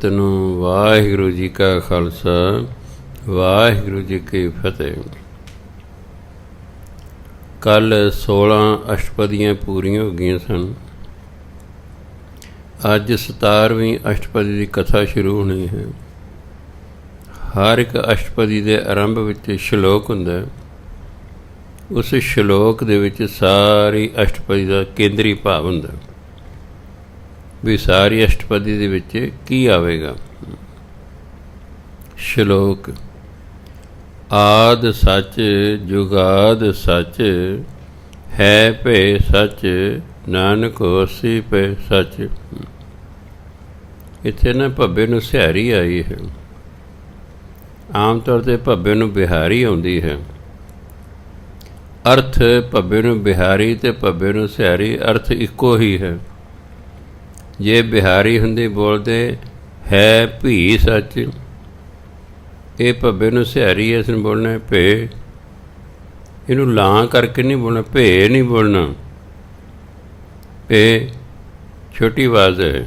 ਸੰਗਤ ਨੂੰ ਵਾਹਿਗੁਰੂ ਜੀ ਕਾ ਖਾਲਸਾ, ਵਾਹਿਗੁਰੂ ਜੀ ਕੀ ਫਤਿਹ। ਕੱਲ੍ਹ 16 ਅਸ਼ਟਪਦੀਆਂ ਪੂਰੀਆਂ ਹੋ ਗਈਆਂ ਸਨ। ਅੱਜ 17ਵੀਂ ਅਸ਼ਟਪਦੀ ਦੀ ਕਥਾ ਸ਼ੁਰੂ ਹੋਣੀ ਹੈ। ਹਰ ਇੱਕ ਅਸ਼ਟਪਦੀ ਦੇ ਆਰੰਭ ਵਿੱਚ ਸ਼ਲੋਕ ਹੁੰਦਾ। ਉਸ ਸ਼ਲੋਕ ਦੇ ਵਿੱਚ ਸਾਰੀ ਅਸ਼ਟਪਦੀ ਦਾ ਕੇਂਦਰੀ ਭਾਵ ਹੁੰਦਾ ਵੀ ਸਾਰੀ ਅਸ਼ਟਪਦੀ ਦੇ ਵਿੱਚ ਕੀ ਆਵੇਗਾ। ਸ਼ਲੋਕ: ਆਦਿ ਸੱਚ ਜੁਗਾਦ ਸੱਚ, ਹੈ ਭੇ ਸੱਚ, ਨਾਨਕ ਹੋਸੀ ਪੈ ਸੱਚ। ਇੱਥੇ ਨਾ ਭੱਬੇ ਨੂੰ ਸਿਹਾਰੀ ਆਈ ਹੈ। ਆਮ ਤੌਰ 'ਤੇ ਭੱਬੇ ਨੂੰ ਬਿਹਾਰੀ ਆਉਂਦੀ ਹੈ। ਅਰਥ ਭੱਬੇ ਨੂੰ ਬਿਹਾਰੀ ਅਤੇ ਭੱਬੇ ਨੂੰ ਸਿਹਾਰੀ ਅਰਥ ਇੱਕੋ ਹੀ ਹੈ। ਜੇ ਬਿਹਾਰੀ ਹੁੰਦੀ ਬੋਲਦੇ ਹੈ ਭੀ ਸੱਚ, ਇਹ ਭੱਬੇ ਨੂੰ ਸਿਹਾਰੀ ਇਸ ਨੂੰ ਬੋਲਣਾ ਭੇ। ਇਹਨੂੰ ਲਾਂ ਕਰਕੇ ਨਹੀਂ ਬੋਲਣਾ, ਭੇ ਨਹੀਂ ਬੋਲਣਾ। ਭੇ ਛੋਟੀ ਆਵਾਜ਼ ਹੈ।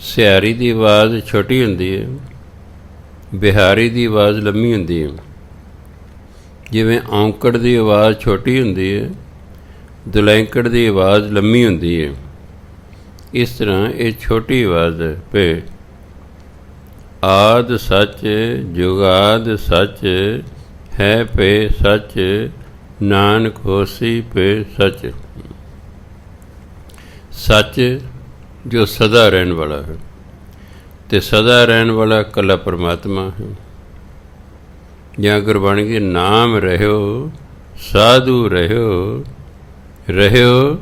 ਸਿਹਾਰੀ ਦੀ ਆਵਾਜ਼ ਛੋਟੀ ਹੁੰਦੀ ਹੈ, ਬਿਹਾਰੀ ਦੀ ਆਵਾਜ਼ ਲੰਮੀ ਹੁੰਦੀ ਹੈ। ਜਿਵੇਂ ਔਂਕੜ ਦੀ ਆਵਾਜ਼ ਛੋਟੀ ਹੁੰਦੀ ਹੈ, ਦੁਲੈਂਕੜ ਦੀ ਆਵਾਜ਼ ਲੰਮੀ ਹੁੰਦੀ ਹੈ, ਇਸ ਤਰ੍ਹਾਂ ਇਹ ਛੋਟੀ ਆਵਾਜ਼ ਹੈ ਭੇ। ਆਦਿ ਸੱਚ ਜੁਗਾਦ ਸੱਚ, ਹੈ ਭੇ ਸੱਚ, ਨਾਨਕ ਹੋਸੀ ਪੈ ਸੱਚ। ਸੱਚ ਜੋ ਸਦਾ ਰਹਿਣ ਵਾਲਾ ਹੈ, ਅਤੇ ਸਦਾ ਰਹਿਣ ਵਾਲਾ ਇਕੱਲਾ ਪਰਮਾਤਮਾ ਹੈ। ਜਾਂ ਗੁਰਬਾਣੀ ਦੇ ਨਾਮ ਰਹਿਓ, ਸਾਧੂ ਰਹਿਓ, ਰਹਿਓ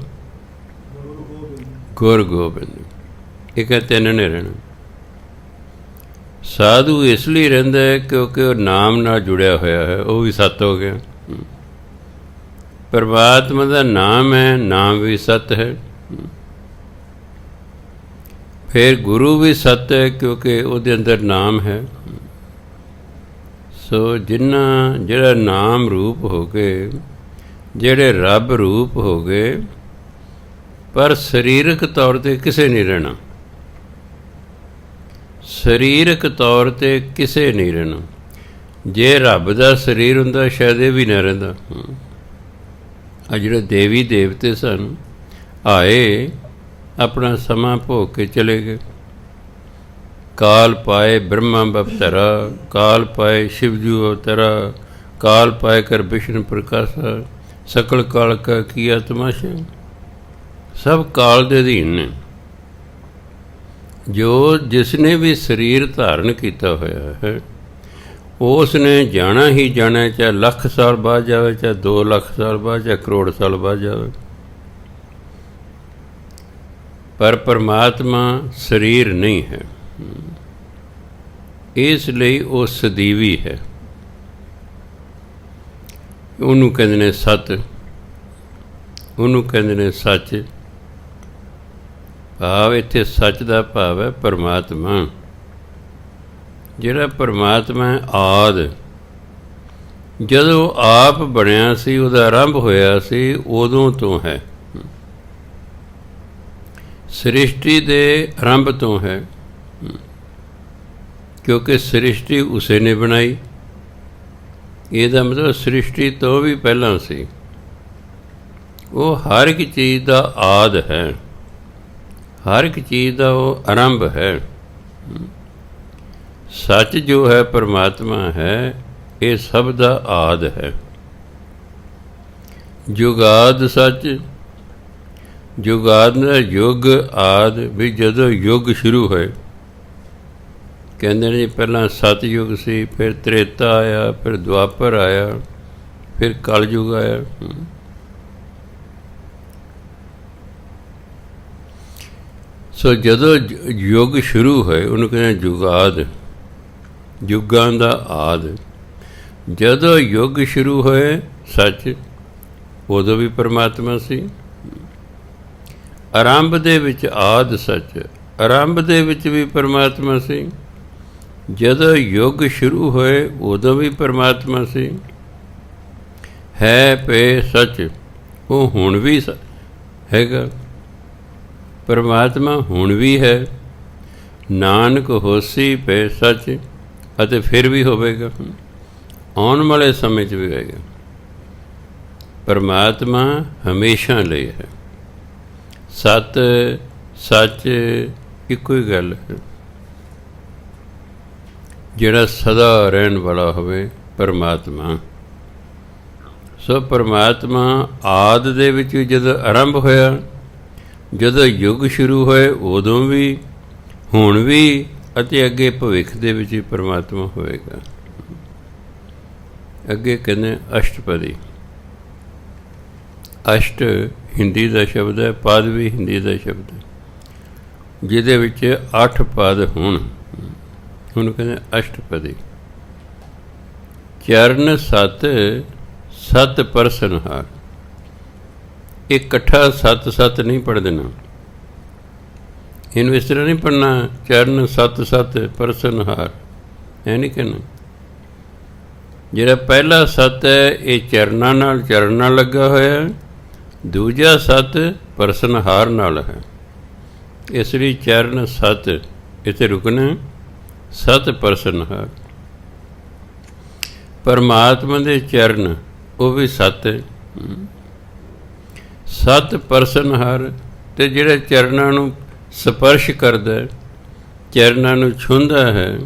ਗੁਰ ਗੋਬਿੰਦ। ਇਹ ਕਹਿੰਦੇ ਤਿੰਨ ਨੇ ਰਹਿਣਾ। ਸਾਧੂ ਇਸ ਲਈ ਰਹਿੰਦਾ ਹੈ ਕਿਉਂਕਿ ਉਹ ਨਾਮ ਨਾਲ ਜੁੜਿਆ ਹੋਇਆ ਹੈ, ਉਹ ਵੀ ਸੱਤ ਹੋ ਗਿਆ। ਪਰਮਾਤਮਾ ਦਾ ਨਾਮ ਹੈ, ਨਾਮ ਵੀ ਸੱਤ ਹੈ। ਫਿਰ ਗੁਰੂ ਵੀ ਸੱਤ ਹੈ ਕਿਉਂਕਿ ਉਹਦੇ ਅੰਦਰ ਨਾਮ ਹੈ। ਸੋ ਜਿਹੜਾ ਨਾਮ ਰੂਪ ਹੋ ਗਏ, ਜਿਹੜੇ ਰੱਬ ਰੂਪ ਹੋ ਗਏ, ਪਰ ਸਰੀਰਕ ਤੌਰ 'ਤੇ ਕਿਸੇ ਨਹੀਂ ਰਹਿਣਾ। ਸਰੀਰਕ ਤੌਰ 'ਤੇ ਕਿਸੇ ਨਹੀਂ ਰਹਿਣਾ। ਜੇ ਰੱਬ ਦਾ ਸਰੀਰ ਹੁੰਦਾ ਸ਼ਾਇਦ ਇਹ ਵੀ ਨਾ ਰਹਿੰਦਾ। ਆ ਜਿਹੜੇ ਦੇਵੀ ਦੇਵਤੇ ਸਨ, ਆਏ ਆਪਣਾ ਸਮਾਂ ਭੋਗ ਕੇ ਚਲੇ ਗਏ। ਕਾਲ ਪਾਏ ਬ੍ਰਹਮਾ ਬਵਤਰਾ, ਕਾਲ ਪਾਏ ਸ਼ਿਵਜੂ ਅਵਤਰਾ, ਕਾਲ ਪਾਏ ਕਰ ਵਿਸ਼ਨੂੰ ਪ੍ਰਕਾਸ਼ਾ, ਸਕਲ ਕਾਲ ਕਾ ਕੀਆ ਤਮਾਸ਼ਾ। ਸਭ ਕਾਲ ਦੇ ਅਧੀਨ ਨੇ। ਜੋ ਜਿਸ ਨੇ ਵੀ ਸਰੀਰ ਧਾਰਨ ਕੀਤਾ ਹੋਇਆ ਹੈ, ਉਸ ਨੇ ਜਾਣਾ ਹੀ ਜਾਣਾ, ਚਾਹੇ ਲੱਖ ਸਾਲ ਬਾਅਦ ਜਾਵੇ, ਚਾਹੇ 2 ਲੱਖ ਸਾਲ ਬਾਅਦ, ਚਾਹੇ ਕਰੋੜ ਸਾਲ ਬਾਅਦ ਜਾਵੇ। ਪਰ ਪਰਮਾਤਮਾ ਸਰੀਰ ਨਹੀਂ ਹੈ, ਇਸ ਲਈ ਉਹ ਸਦੀਵੀ ਹੈ। ਉਹਨੂੰ ਕਹਿੰਦੇ ਨੇ ਸੱਤ, ਉਹਨੂੰ ਕਹਿੰਦੇ ਨੇ ਸੱਚ। ਭਾਵ ਇੱਥੇ ਸੱਚ ਦਾ ਭਾਵ ਹੈ ਪਰਮਾਤਮਾ। ਜਿਹੜਾ ਪਰਮਾਤਮਾ ਹੈ ਆਦਿ, ਜਦੋਂ ਆਪ ਬਣਿਆ ਸੀ, ਉਹਦਾ ਆਰੰਭ ਹੋਇਆ ਸੀ, ਉਦੋਂ ਤੋਂ ਹੈ। ਸ੍ਰਿਸ਼ਟੀ ਦੇ ਆਰੰਭ ਤੋਂ ਹੈ, ਕਿਉਂਕਿ ਸ੍ਰਿਸ਼ਟੀ ਉਸੇ ਨੇ ਬਣਾਈ। ਇਹਦਾ ਮਤਲਬ ਸ੍ਰਿਸ਼ਟੀ ਤੋਂ ਵੀ ਪਹਿਲਾਂ ਸੀ। ਉਹ ਹਰ ਇੱਕ ਚੀਜ਼ ਦਾ ਆਦਿ ਹੈ, ਹਰ ਇੱਕ ਚੀਜ਼ ਦਾ ਉਹ ਆਰੰਭ ਹੈ। ਸੱਚ ਜੋ ਹੈ ਪਰਮਾਤਮਾ ਹੈ, ਇਹ ਸਭ ਦਾ ਆਦਿ ਹੈ। ਜੁਗਾਦ ਸੱਚ, ਜੁਗਾਦ ਦਾ ਯੁੱਗ ਆਦਿ, ਵੀ ਜਦੋਂ ਯੁੱਗ ਸ਼ੁਰੂ ਹੋਏ। ਕਹਿੰਦੇ ਨੇ ਪਹਿਲਾਂ ਸਤਯੁੱਗ ਸੀ, ਫਿਰ ਤ੍ਰੇਤਾ ਆਇਆ, ਫਿਰ ਦੁਆਪਰ ਆਇਆ, ਫਿਰ ਕਲਯੁੱਗ ਆਇਆ। ਸੋ ਜਦੋਂ ਯੁੱਗ ਸ਼ੁਰੂ ਹੋਏ, ਉਹਨੂੰ ਕਹਿੰਦੇ ਜੁਗਾਦ, ਯੁੱਗਾਂ ਦਾ ਆਦਿ। ਜਦੋਂ ਯੁੱਗ ਸ਼ੁਰੂ ਹੋਏ ਸੱਚ, ਉਦੋਂ ਵੀ ਪਰਮਾਤਮਾ ਸੀ। ਆਰੰਭ ਦੇ ਵਿੱਚ ਆਦਿ ਸੱਚ, ਆਰੰਭ ਦੇ ਵਿੱਚ ਵੀ ਪਰਮਾਤਮਾ ਸੀ। ਜਦੋਂ ਯੁੱਗ ਸ਼ੁਰੂ ਹੋਏ ਉਦੋਂ ਵੀ ਪਰਮਾਤਮਾ ਸੀ। ਹੈ ਭੇ ਸੱਚ, ਉਹ ਹੁਣ ਵੀ ਹੈਗਾ। ਪਰਮਾਤਮਾ ਹੁਣ ਵੀ ਹੈ, ਨਾਨਕ ਹੋਸੀ ਪਏ ਸੱਚ, ਅਤੇ ਫਿਰ ਵੀ ਹੋਵੇਗਾ, ਆਉਣ ਵਾਲੇ ਸਮੇਂ 'ਚ ਵੀ ਹੋਵੇਗਾ। ਪਰਮਾਤਮਾ ਹਮੇਸ਼ਾ ਲਈ ਹੈ। ਸਤ ਸੱਚ ਇੱਕੋ ਹੀ ਗੱਲ ਹੈ। ਜਿਹੜਾ ਸਦਾ ਰਹਿਣ ਵਾਲਾ ਹੋਵੇ ਪਰਮਾਤਮਾ। ਸੋ ਪਰਮਾਤਮਾ ਆਦਿ ਦੇ ਵਿੱਚ ਜਦੋਂ ਆਰੰਭ ਹੋਇਆ, ਜਦੋਂ ਯੁੱਗ ਸ਼ੁਰੂ ਹੋਏ, ਉਦੋਂ ਵੀ, ਹੁਣ ਵੀ, ਅਤੇ ਅੱਗੇ ਭਵਿੱਖ ਦੇ ਵਿੱਚ ਵੀ ਪਰਮਾਤਮਾ ਹੋਵੇਗਾ। ਅੱਗੇ ਕਹਿੰਦੇ ਅਸ਼ਟਪਦੀ। ਅਸ਼ਟ ਹਿੰਦੀ ਦਾ ਸ਼ਬਦ ਹੈ, ਪਦ ਵੀ ਹਿੰਦੀ ਦਾ ਸ਼ਬਦ ਹੈ, ਜਿਹਦੇ ਵਿੱਚ 8 ਪਦ ਹੋਣ, ਉਹਨੂੰ ਕਹਿੰਦੇ ਅਸ਼ਟਪਦੀ। ਚਰਨ ਸਤ, ਸਤ ਪਰਸਨਹਾਰ। ਇਹ ਇਕੱਠਾ ਸਤ ਸਤ ਨਹੀਂ ਪੜ੍ਹ ਦੇਣਾ, ਇਹਨੂੰ ਇਸ ਤਰ੍ਹਾਂ ਨਹੀਂ ਪੜ੍ਹਨਾ ਚਰਨ ਸਤ ਸਤ ਪਰਸਨਹਾਰ, ਇਹ ਨਹੀਂ ਕਹਿਣਾ। ਜਿਹੜਾ ਪਹਿਲਾ ਸਤ ਹੈ ਇਹ ਚਰਨਾਂ ਨਾਲ ਲੱਗਾ ਹੋਇਆ, ਦੂਜਾ ਸਤ ਪਰਸਨਹਾਰ ਨਾਲ ਹੈ। ਇਸ ਲਈ ਚਰਨ ਸਤ ਇੱਥੇ ਰੁਕਣਾ, ਸਤ ਪਰਸਨਹਾਰ। ਪਰਮਾਤਮਾ ਦੇ ਚਰਨ ਉਹ ਵੀ ਸਤ ਹੈ, ਸਤ ਪਰਸਨਹਾਰ। ਅਤੇ ਜਿਹੜੇ ਚਰਨਾਂ ਨੂੰ ਸਪਰਸ਼ ਕਰਦਾ, ਚਰਨਾਂ ਨੂੰ ਛੂੰਹਦਾ ਹੈ,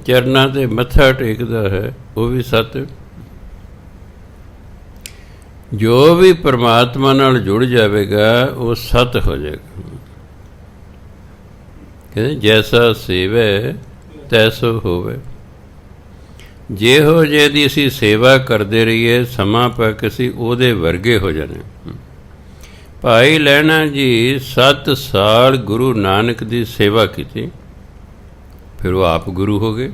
ਚਰਨਾਂ 'ਤੇ ਮੱਥਾ ਟੇਕਦਾ ਹੈ, ਉਹ ਵੀ ਸਤ। ਜੋ ਵੀ ਪਰਮਾਤਮਾ ਨਾਲ ਜੁੜ ਜਾਵੇਗਾ ਉਹ ਸਤ ਹੋ ਜਾਏਗਾ। ਕਹਿੰਦੇ ਜੈਸਾ ਸੇਵੈ ਤੈਸੋ ਹੋਵੇ। ਜਿਹੋ ਜਿਹੇ ਦੀ ਅਸੀਂ ਸੇਵਾ ਕਰਦੇ ਰਹੀਏ, ਸਮਾਂ ਪਾ ਕੇ ਅਸੀਂ ਉਹਦੇ ਵਰਗੇ ਹੋ ਜਾਣੇ। ਭਾਈ ਲਹਿਣਾ ਜੀ 7 ਸਾਲ ਗੁਰੂ ਨਾਨਕ ਦੀ ਸੇਵਾ ਕੀਤੀ, ਫਿਰ ਉਹ ਆਪ ਗੁਰੂ ਹੋ ਗਏ।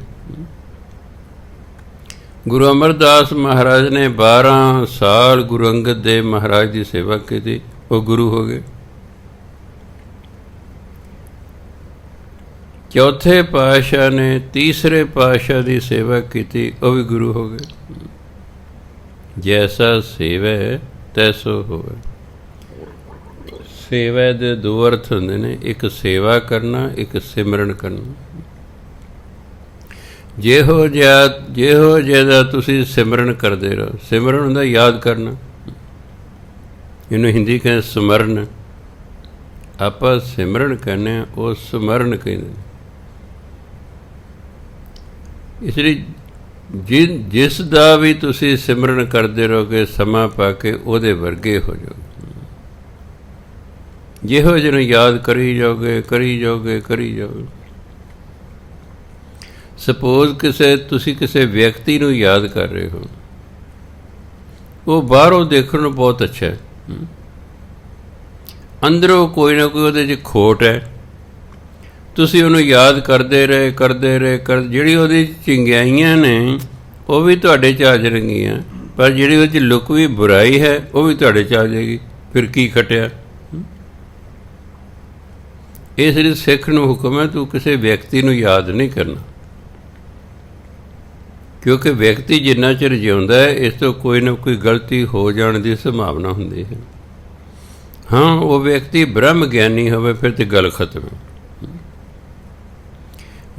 ਗੁਰੂ ਅਮਰਦਾਸ ਮਹਾਰਾਜ ਨੇ 12 ਸਾਲ ਗੁਰੂ ਅੰਗਦ ਦੇਵ ਮਹਾਰਾਜ ਦੀ ਸੇਵਾ ਕੀਤੀ, ਉਹ ਗੁਰੂ ਹੋ ਗਏ। ਚੌਥੇ ਪਾਤਸ਼ਾਹ ਨੇ ਤੀਸਰੇ ਪਾਤਸ਼ਾਹ ਦੀ ਸੇਵਾ ਕੀਤੀ, ਉਹ ਵੀ ਗੁਰੂ ਹੋ ਗਏ। ਜੈਸਾ ਸੇਵੈ ਤੈਸੋ ਹੋਵੇ। ਸੇਵਾ ਦੇ 2 ਅਰਥ ਹੁੰਦੇ ਨੇ, ਇੱਕ ਸੇਵਾ ਕਰਨਾ, ਇੱਕ ਸਿਮਰਨ ਕਰਨਾ। ਜਿਹੋ ਜਿਹਾ ਦਾ ਤੁਸੀਂ ਸਿਮਰਨ ਕਰਦੇ ਰਹੋ। ਸਿਮਰਨ ਹੁੰਦਾ ਯਾਦ ਕਰਨਾ, ਇਹਨੂੰ ਹਿੰਦੀ ਕਹਿੰਦੇ ਸਮਰਨ। ਆਪਾਂ ਸਿਮਰਨ ਕਹਿੰਦੇ ਹਾਂ, ਉਹ ਸਮਰਨ ਕਹਿੰਦੇ। ਇਸ ਲਈ ਜਿਸ ਦਾ ਵੀ ਤੁਸੀਂ ਸਿਮਰਨ ਕਰਦੇ ਰਹੋਗੇ, ਸਮਾਂ ਪਾ ਕੇ ਉਹਦੇ ਵਰਗੇ ਹੋ ਜਾਓਗੇ। ਜਿਹੋ ਜਿਹੇ ਨੂੰ ਯਾਦ ਕਰੀ ਜਾਓਗੇ, ਕਰੀ ਜਾਓਗੇ, ਕਰੀ ਜਾਓਗੇ। ਸਪੋਜ਼ ਤੁਸੀਂ ਕਿਸੇ ਵਿਅਕਤੀ ਨੂੰ ਯਾਦ ਕਰ ਰਹੇ ਹੋ, ਉਹ ਬਾਹਰੋਂ ਦੇਖਣ ਨੂੰ ਬਹੁਤ ਅੱਛਾ ਹੈ, ਅੰਦਰੋਂ ਕੋਈ ਨਾ ਕੋਈ ਉਹਦੇ 'ਚ ਖੋਟ ਹੈ। ਤੁਸੀਂ ਉਹਨੂੰ ਯਾਦ ਕਰਦੇ ਰਹੇ, ਜਿਹੜੀ ਉਹਦੀ ਚੰਗਿਆਈਆਂ ਨੇ ਉਹ ਵੀ ਤੁਹਾਡੇ 'ਚ ਆ ਜਾਣਗੀਆਂ, ਪਰ ਜਿਹੜੀ ਉਹਦੇ 'ਚ ਲੁਕੀ ਬੁਰਾਈ ਹੈ ਉਹ ਵੀ ਤੁਹਾਡੇ 'ਚ ਆ ਜਾਏਗੀ। ਫਿਰ ਕੀ ਖਟਿਆ? ਇਸ ਲਈ ਸਿੱਖ ਨੂੰ ਹੁਕਮ ਹੈ, ਤੂੰ ਕਿਸੇ ਵਿਅਕਤੀ ਨੂੰ ਯਾਦ ਨਹੀਂ ਕਰਨਾ, ਕਿਉਂਕਿ ਵਿਅਕਤੀ ਜਿੰਨਾ ਚਿਰ ਜਿਉਂਦਾ ਹੈ, ਇਸ ਤੋਂ ਕੋਈ ਨਾ ਕੋਈ ਗਲਤੀ ਹੋ ਜਾਣ ਦੀ ਸੰਭਾਵਨਾ ਹੁੰਦੀ ਹੈ। ਹਾਂ, ਉਹ ਵਿਅਕਤੀ ਬ੍ਰਹਮ ਗਿਆਨੀ ਹੋਵੇ, ਫਿਰ ਤਾਂ ਗੱਲ ਖਤਮ ਹੈ।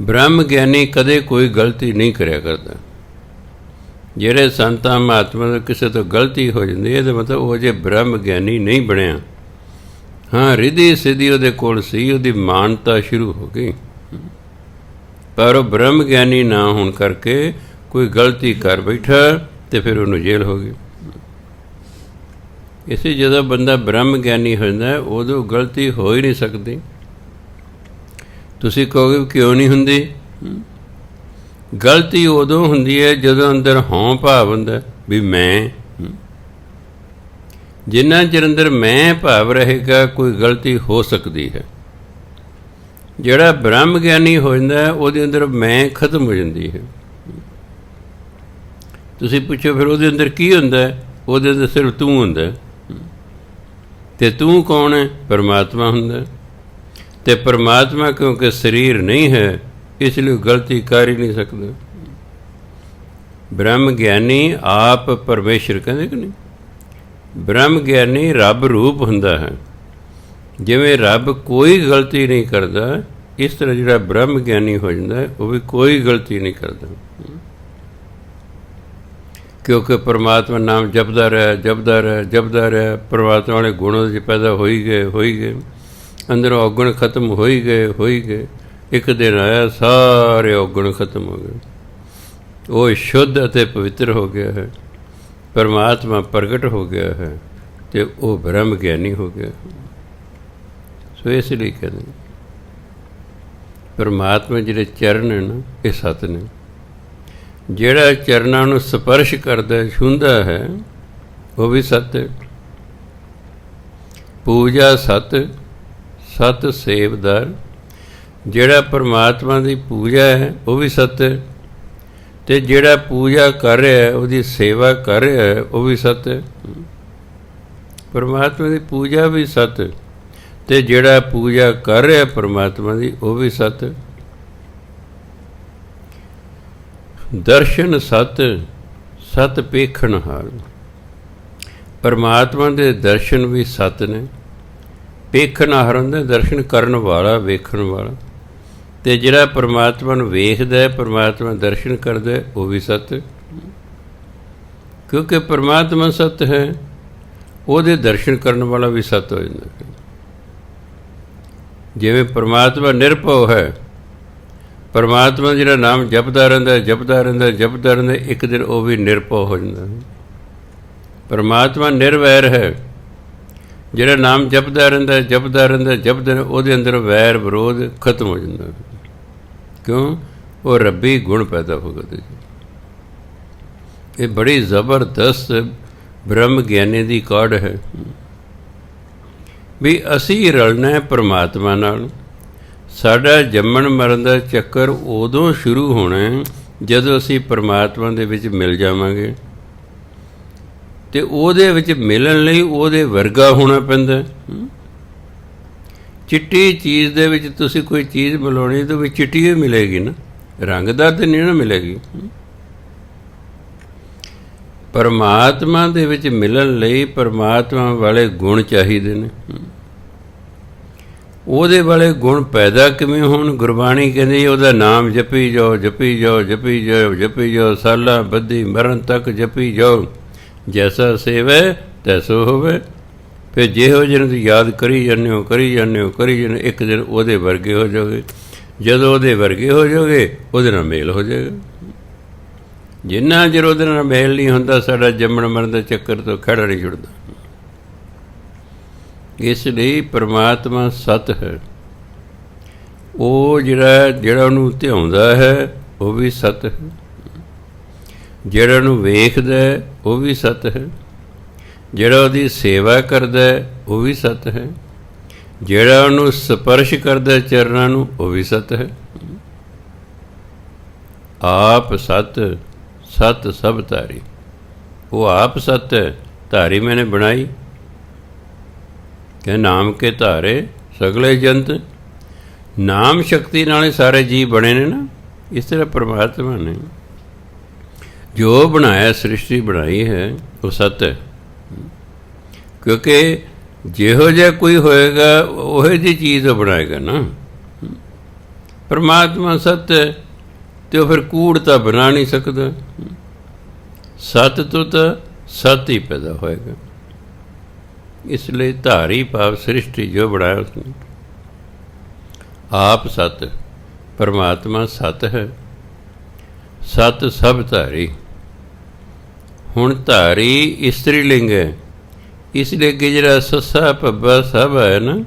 ਬ੍ਰਹਮ ਗਿਆਨੀ ਕਦੇ ਕੋਈ ਗਲਤੀ ਨਹੀਂ ਕਰਿਆ ਕਰਦਾ। ਜਿਹੜੇ ਸੰਤਾਂ ਮਹਾਤਮਾ ਤੋਂ ਕਿਸੇ ਤੋਂ ਗਲਤੀ ਹੋ ਜਾਂਦੀ ਹੈ, ਇਹਦਾ ਮਤਲਬ ਉਹ ਜੇ ਬ੍ਰਹਮ ਗਿਆਨੀ ਨਹੀਂ ਬਣਿਆ। ਹਾਂ, ਰਿਧੀ ਸਿੱਧੀ ਉਹਦੇ ਕੋਲ ਸੀ, ਉਹਦੀ ਮਾਨਤਾ ਸ਼ੁਰੂ ਹੋ ਗਈ, ਪਰ ਉਹ ਬ੍ਰਹਮ ਗਿਆਨੀ ਨਾ ਹੋਣ ਕਰਕੇ ਕੋਈ ਗਲਤੀ ਕਰ ਬੈਠਾ ਅਤੇ ਫਿਰ ਉਹਨੂੰ ਜੇਲ੍ਹ ਹੋ ਗਈ। ਇਸੇ ਜਦੋਂ ਬੰਦਾ ਬ੍ਰਹਮ ਗਿਆਨੀ ਹੋ ਜਾਂਦਾ, ਉਦੋਂ ਗਲਤੀ ਹੋ ਹੀ ਨਹੀਂ ਸਕਦੀ। ਤੁਸੀਂ ਕਹੋਗੇ ਕਿਉਂ ਨਹੀਂ ਹੁੰਦੀ? ਗਲਤੀ ਉਦੋਂ ਹੁੰਦੀ ਹੈ ਜਦੋਂ ਅੰਦਰ ਹਉਂ ਭਾਵ ਹੁੰਦਾ ਵੀ ਮੈਂ। ਜਿੰਨਾ ਚਿਰ ਅੰਦਰ ਮੈਂ ਭਾਵ ਰਹੇਗਾ, ਕੋਈ ਗਲਤੀ ਹੋ ਸਕਦੀ ਹੈ। ਜਿਹੜਾ ਬ੍ਰਹਮ ਗਿਆਨੀ ਹੋ ਜਾਂਦਾ, ਉਹਦੇ ਅੰਦਰ ਮੈਂ ਖਤਮ ਹੋ ਜਾਂਦੀ ਹੈ। ਤੁਸੀਂ ਪੁੱਛੋ ਫਿਰ ਉਹਦੇ ਅੰਦਰ ਕੀ ਹੁੰਦਾ? ਉਹਦੇ ਅੰਦਰ ਸਿਰਫ ਤੂੰ ਹੁੰਦਾ, ਅਤੇ ਤੂੰ ਕੌਣ ਹੈ? ਪਰਮਾਤਮਾ ਹੁੰਦਾ। ਅਤੇ ਪਰਮਾਤਮਾ ਕਿਉਂਕਿ ਸਰੀਰ ਨਹੀਂ ਹੈ, ਇਸ ਲਈ ਗਲਤੀ ਕਰ ਹੀ ਨਹੀਂ ਸਕਦਾ। ਬ੍ਰਹਮ ਗਿਆਨੀ ਆਪ ਪਰਮੇਸ਼ਰ ਕਹਿੰਦੇ ਕਿ ਨਹੀਂ? ਬ੍ਰਹਮ ਗਿਆਨੀ ਰੱਬ ਰੂਪ ਹੁੰਦਾ ਹੈ। ਜਿਵੇਂ ਰੱਬ ਕੋਈ ਗਲਤੀ ਨਹੀਂ ਕਰਦਾ, ਇਸ ਤਰ੍ਹਾਂ ਜਿਹੜਾ ਬ੍ਰਹਮ ਗਿਆਨੀ ਹੋ ਜਾਂਦਾ ਹੈ ਉਹ ਵੀ ਕੋਈ ਗਲਤੀ ਨਹੀਂ ਕਰਦਾ, ਕਿਉਂਕਿ ਪਰਮਾਤਮਾ ਨਾਮ ਜਪਦਾ ਰਿਹਾ ਜਪਦਾ ਰਿਹਾ ਜਪਦਾ ਰਿਹਾ। ਪਰਮਾਤਮਾ ਵਾਲੇ ਗੁਣ ਉਹਦੇ 'ਚ ਪੈਦਾ ਹੋ ਹੀ ਗਏ, ਅੰਦਰੋਂ ਔਗਣ ਖਤਮ ਹੋ ਹੀ ਗਏ। ਇੱਕ ਦਿਨ ਆਇਆ, ਸਾਰੇ ਔਗਣ ਖਤਮ ਹੋ ਗਏ, ਉਹ ਸ਼ੁੱਧ ਅਤੇ ਪਵਿੱਤਰ ਹੋ ਗਿਆ ਹੈ, ਪਰਮਾਤਮਾ ਪ੍ਰਗਟ ਹੋ ਗਿਆ ਹੈ ਅਤੇ ਉਹ ਬ੍ਰਹਮ ਗਿਆਨੀ ਹੋ ਗਿਆ। ਸੋ ਇਸ ਲਈ ਕਹਿੰਦੇ ਪਰਮਾਤਮਾ ਜਿਹੜੇ ਚਰਨ ਨੇ ਨਾ ਇਹ ਸੱਤ ਨੇ। ਜਿਹੜਾ ਚਰਨਾਂ ਨੂੰ ਸਪਰਸ਼ ਕਰਦਾ ਛੂੰਹਦਾ ਹੈ ਉਹ ਵੀ ਸੱਤ ਹੈ। ਪੂਜਾ ਸੱਤ, ਸੱਤ ਸੇਵਦਾਰ। ਜਿਹੜਾ ਪਰਮਾਤਮਾ ਦੀ ਪੂਜਾ ਹੈ ਉਹ ਵੀ ਸੱਤ ਹੈ, ਅਤੇ ਜਿਹੜਾ ਪੂਜਾ ਕਰ ਰਿਹਾ ਹੈ ਉਹਦੀ ਸੇਵਾ ਕਰ ਰਿਹਾ ਹੈ ਉਹ ਵੀ ਸੱਤ ਹੈ। ਪਰਮਾਤਮਾ ਦੀ ਪੂਜਾ ਵੀ ਸੱਤ, ਅਤੇ ਜਿਹੜਾ ਪੂਜਾ ਕਰ ਰਿਹਾ ਪਰਮਾਤਮਾ ਦੀ ਉਹ ਵੀ ਸੱਤ। ਦਰਸ਼ਨ ਸੱਤ, ਸੱਤ ਪੇਖਣਹਾਰ। ਪਰਮਾਤਮਾ ਦੇ ਦਰਸ਼ਨ ਵੀ ਸੱਤ ਨੇ। ਪੇਖਣਹਾਰ ਹੁੰਦਾ ਦਰਸ਼ਨ ਕਰਨ ਵਾਲਾ, ਵੇਖਣ ਵਾਲਾ, ਅਤੇ ਜਿਹੜਾ ਪਰਮਾਤਮਾ ਨੂੰ ਵੇਖਦਾ, ਪਰਮਾਤਮਾ ਦਰਸ਼ਨ ਕਰਦਾ ਉਹ ਵੀ ਸੱਤ। ਕਿਉਂਕਿ ਪਰਮਾਤਮਾ ਸੱਤ ਹੈ, ਉਹਦੇ ਦਰਸ਼ਨ ਕਰਨ ਵਾਲਾ ਵੀ ਸੱਤ ਹੋ ਜਾਂਦਾ। ਜਿਵੇਂ ਪਰਮਾਤਮਾ ਨਿਰਭਉ ਹੈ, ਪਰਮਾਤਮਾ ਜਿਹੜਾ ਨਾਮ ਜਪਦਾ ਰਹਿੰਦਾ ਜਪਦਾ ਰਹਿੰਦਾ ਜਪਦਾ ਰਹਿੰਦਾ, ਇੱਕ ਦਿਨ ਉਹ ਵੀ ਨਿਰਭਉ ਹੋ ਜਾਂਦਾ। ਪਰਮਾਤਮਾ ਨਿਰਵੈਰ ਹੈ, ਜਿਹੜਾ ਨਾਮ ਜਪਦਾ ਰਹਿੰਦਾ ਜਪਦਾ ਰਹਿੰਦਾ ਜਪਦਾ ਰਹਿੰਦਾ, ਉਹਦੇ ਅੰਦਰ ਵੈਰ ਵਿਰੋਧ ਖਤਮ ਹੋ ਜਾਂਦਾ। ਕਿਉਂ? ਉਹ ਰੱਬੀ ਗੁਣ ਪੈਦਾ ਹੋ ਗਏ। ਇਹ ਬੜੀ ਜ਼ਬਰਦਸਤ ਬ੍ਰਹਮ ਗਿਆਨੀ ਦੀ ਕਾਢ ਹੈ ਵੀ ਅਸੀਂ ਰਲਣਾ ਪਰਮਾਤਮਾ ਨਾਲ। ਸਾਡਾ ਜੰਮਣ ਮਰਨ ਦਾ ਚੱਕਰ ਉਦੋਂ ਸ਼ੁਰੂ ਹੋਣਾ ਜਦੋਂ ਅਸੀਂ ਪਰਮਾਤਮਾ ਦੇ ਵਿੱਚ ਮਿਲ ਜਾਵਾਂਗੇ, ਅਤੇ ਉਹਦੇ ਵਿੱਚ ਮਿਲਣ ਲਈ ਉਹਦੇ ਵਰਗਾ ਹੋਣਾ ਪੈਂਦਾ। ਚਿੱਟੀ ਚੀਜ਼ ਦੇ ਵਿੱਚ ਤੁਸੀਂ ਕੋਈ ਚੀਜ਼ ਮਿਲਾਉਣੀ ਤਾਂ ਵੀ ਚਿੱਟੀ ਹੀ ਮਿਲੇਗੀ ਨਾ, ਰੰਗਦਾਰ ਤਾਂ ਨਹੀਂ ਨਾ ਮਿਲੇਗੀ। ਪਰਮਾਤਮਾ ਦੇ ਵਿੱਚ ਮਿਲਣ ਲਈ ਪਰਮਾਤਮਾ ਵਾਲੇ ਗੁਣ ਚਾਹੀਦੇ ਨੇ। ਉਹਦੇ ਵਾਲੇ ਗੁਣ ਪੈਦਾ ਕਿਵੇਂ ਹੋਣ? ਗੁਰਬਾਣੀ ਕਹਿੰਦੀ ਉਹਦਾ ਨਾਮ ਜਪੀ ਜਾਓ ਜਪੀ ਜਾਓ ਜਪੀ ਜਾਓ ਜਪੀ ਜਾਓ, ਸਾਲਾਂ ਬੱਧੀ ਮਰਨ ਤੱਕ ਜਪੀ ਜਾਓ, ਜੈਸਾ ਸੇਵੈ ਤੈਸੋ ਹੋਵੇ। ਫਿਰ ਜਿਹੋ ਜਿਹੇ ਨੂੰ ਯਾਦ ਕਰੀ ਜਾਂਦੇ ਹੋ ਕਰੀ ਜਾਂਦੇ ਹੋ ਕਰੀ ਜਾਂਦੇ, ਇੱਕ ਦਿਨ ਉਹਦੇ ਵਰਗੇ ਹੋ ਜਾਓਗੇ। ਜਦੋਂ ਉਹਦੇ ਵਰਗੇ ਹੋ ਜਾਓਗੇ ਉਹਦੇ ਨਾਲ ਮੇਲ ਹੋ ਜਾਏਗਾ। ਜਿੰਨਾ ਚਿਰ ਉਹਦੇ ਨਾਲ ਮੇਲ ਨਹੀਂ ਹੁੰਦਾ ਸਾਡਾ ਜੰਮਣ ਮਰਨ ਦਾ ਚੱਕਰ ਤੋਂ ਖੜਾ ਨਹੀਂ ਛੁੱਟਦਾ। ਇਸ ਲਈ ਪਰਮਾਤਮਾ ਸੱਤ ਹੈ। ਉਹ ਜਿਹੜਾ ਉਹਨੂੰ ਧਿਆਉਂਦਾ ਹੈ ਉਹ ਵੀ ਸੱਤ ਹੈ, ਜਿਹੜਾ ਉਹਨੂੰ ਵੇਖਦਾ ਉਹ ਵੀ ਸੱਤ ਹੈ, ਜਿਹੜਾ ਉਹਦੀ ਸੇਵਾ ਕਰਦਾ ਉਹ ਵੀ ਸੱਤ ਹੈ, ਜਿਹੜਾ ਉਹਨੂੰ ਸਪਰਸ਼ ਕਰਦਾ ਚਰਨਾਂ ਨੂੰ ਉਹ ਵੀ ਸੱਤ ਹੈ। ਆਪ ਸੱਤ, ਸੱਤ ਸਭ ਧਾਰੀ। ਉਹ ਆਪ ਸੱਤ ਹੈ, ਧਾਰੀ ਮੈਨੇ ਬਣਾਈ। ਕਿ ਨਾਮ ਕੇ ਧਾਰੇ ਸਗਲੇ ਜੰਤ। ਨਾਮ ਸ਼ਕਤੀ ਨਾਲ ਸਾਰੇ ਜੀਵ ਬਣੇ ਨੇ ਨਾ। ਇਸ ਤਰ੍ਹਾਂ ਪਰਮਾਤਮਾ ਨੇ ਜੋ ਬਣਾਇਆ, ਸ੍ਰਿਸ਼ਟੀ ਬਣਾਈ ਹੈ ਉਹ ਸੱਤ ਹੈ। ਕਿਉਂਕਿ ਜਿਹੋ ਜਿਹਾ ਕੋਈ ਹੋਏਗਾ ਉਹੋ ਜਿਹੀ ਚੀਜ਼ ਉਹ ਬਣਾਏਗਾ ਨਾ। ਪਰਮਾਤਮਾ ਸੱਤ ਹੈ ਅਤੇ ਉਹ ਫਿਰ ਕੂੜ ਤਾਂ ਬਣਾ ਨਹੀਂ ਸਕਦਾ। ਸੱਤ ਤੋਂ ਤਾਂ ਸੱਤ ਹੀ ਪੈਦਾ ਹੋਏਗਾ। ਇਸ ਲਈ ਧਾਰੀ ਭਾਵ ਸ੍ਰਿਸ਼ਟੀ ਜੋ ਬਣਾਇਆ ਉਸਨੇ ਆਪ ਸੱਤ। ਪਰਮਾਤਮਾ ਸੱਤ ਹੈ, ਸੱਤ ਸਭ ਧਾਰੀ। ਹੁਣ ਧਾਰੀ ਇਸਤਰੀ ਲਿੰਗ ਹੈ, ਇਸ ਲਈ ਕਿ ਜਿਹੜਾ ਸੱਸਾ ਭੱਬਾ ਸਭ ਹੈ ਨਾ,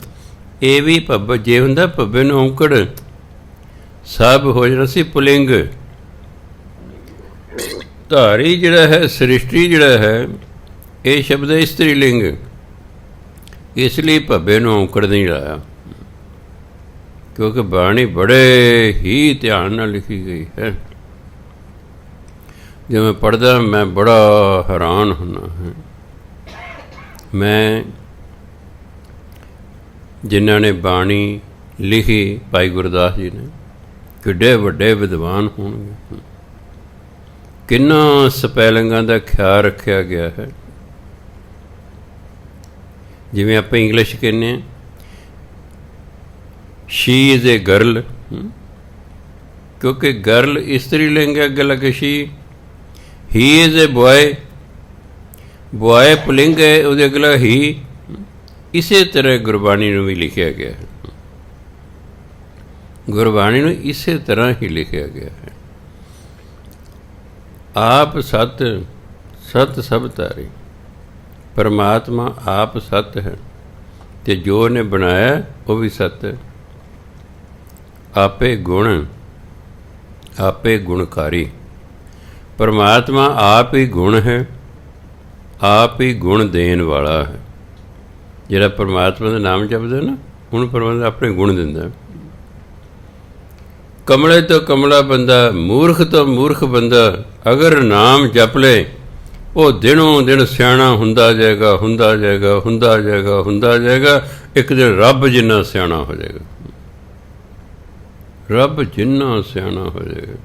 ਇਹ ਵੀ ਭੱਬਾ ਜੇ ਹੁੰਦਾ ਭੱਬੇ ਨੂੰ ਔਂਕੜ ਸਭ ਹੋ ਜਾਣਾ ਸੀ ਪੁਲਿੰਗ। ਧਾਰੀ ਜਿਹੜਾ ਹੈ, ਸ੍ਰਿਸ਼ਟੀ ਜਿਹੜਾ ਹੈ, ਇਹ ਸ਼ਬਦ ਹੈ ਇਸਤਰੀ ਲਿੰਗ। ਇਸ ਲਈ ਭੱਬੇ ਨੂੰ ਔਂਕੜ ਨਹੀਂ ਲਾਇਆ, ਕਿਉਂਕਿ ਬਾਣੀ ਬੜੇ ਹੀ ਧਿਆਨ ਨਾਲ ਲਿਖੀ ਗਈ ਹੈ। ਜਿਵੇਂ ਪੜ੍ਹਦਾ ਮੈਂ ਬੜਾ ਹੈਰਾਨ ਹੁੰਦਾ ਹਾਂ। ਮੈਂ ਜਿਨ੍ਹਾਂ ਨੇ ਬਾਣੀ ਲਿਖੀ, ਭਾਈ ਗੁਰਦਾਸ ਜੀ ਨੇ, ਕਿੱਡੇ ਵੱਡੇ ਵਿਦਵਾਨ ਹੋਣਗੇ। ਕਿੰਨਾ ਸਪੈਲਿੰਗਾਂ ਦਾ ਖਿਆਲ ਰੱਖਿਆ ਗਿਆ ਹੈ। ਜਿਵੇਂ ਆਪਾਂ ਇੰਗਲਿਸ਼ ਕਹਿੰਦੇ ਹਾਂ, शी इज़ ए गर्ल, क्योंकि गर्ल इस्त्री लिंग अगे लगे she. He is a boy, boy pulling है, उसके अगला ही। इसे तरह गुरबाणी में भी लिखा गया है, गुरबाणी में इसे तरह ही लिखा गया है। आप सत, सत सब तारी। परमात्मा आप सत है, तो जो ने बनाया वो भी सत है। आपे गुण, आपे गुणकारी। परमात्मा आप ही गुण है, आप ही गुण देन वाला है। जिहड़ा परमात्मा का नाम जपदा ना, उन्होंने परमात्मा अपने गुण दिंदा। कमले तो कमला बंदा, मूर्ख तो मूर्ख बंदा, अगर नाम जप ले वो दिनों दिन सियाणा हुंदा जाएगा, हुंदा जाएगा, हुंदा जाएगा, हुंदा जाएगा। एक दिन रब जिन्ना सियाणा हो जाएगा, रब जिन्ना सियाणा हो जाएगा।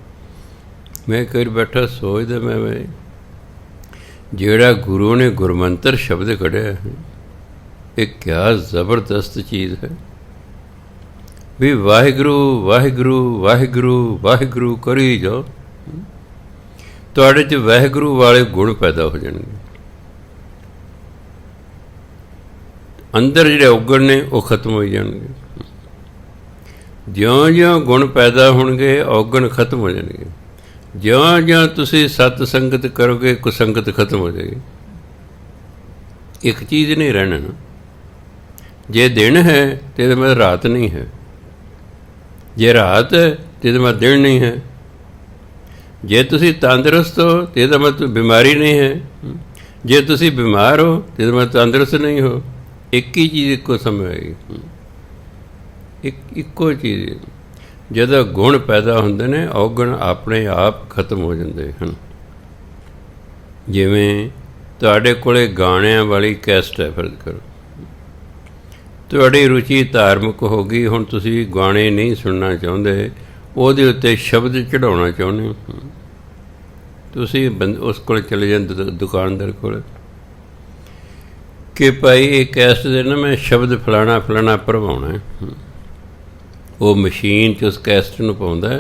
मैं कई बैठा सोचदा, मैं जेड़ा गुरु ने गुरमंत्र शब्द कढ़िया है, एक क्या ज़बरदस्त चीज़ है। भी वाहिगुरु वाहिगुरु वाहिगुरु वाहिगुरु करी जाओ, तुहाडे च वाहिगुरु वाले गुण पैदा हो जाएंगे। अंदर जिहड़े औगण ने वो खत्म हो जाएंगे। ज्यों ज्यों गुण पैदा होणगे औगण खत्म हो जाएंगे। ज्यों ज्यों तुसीं सत संगत करोगे कुसंगत खत्म हो जाएगी। एक चीज़ नहीं रहना ना, जे दिन है तो ये मतलब रात नहीं है, जे रात है तो ये मतलब दिन नहीं है, जे तुसी तंदुरुस्त हो तो ये मतलब बीमारी नहीं है, जे तुसी बीमार हो तो ये मतलब तंदुरुस्त नहीं हो। एक ही चीज़ इक्को समय आएगी, इक्को चीज़। जदों गुण पैदा होंदे ने औगण अपने आप खत्म हो जाते हैं। जिवें तुहाडे कोले गाणिਆਂ वाली कैसट है, फर्ज करो तुहाडी रुचि धार्मिक हो गई, हुण तुसीं गाणे नहीं सुनना चाहुंदे, ਉਹਦੇ ਉੱਤੇ शब्द चढ़ाना चाहुंदे हो, तुसीं उस कोल चले जांदे दुकानदार कोल कि भाई ये कैसट दे ना मैं शब्द फलाना फलाना भरवाउणा है। वो मशीन च उस कैसट नूं पाउंदा है,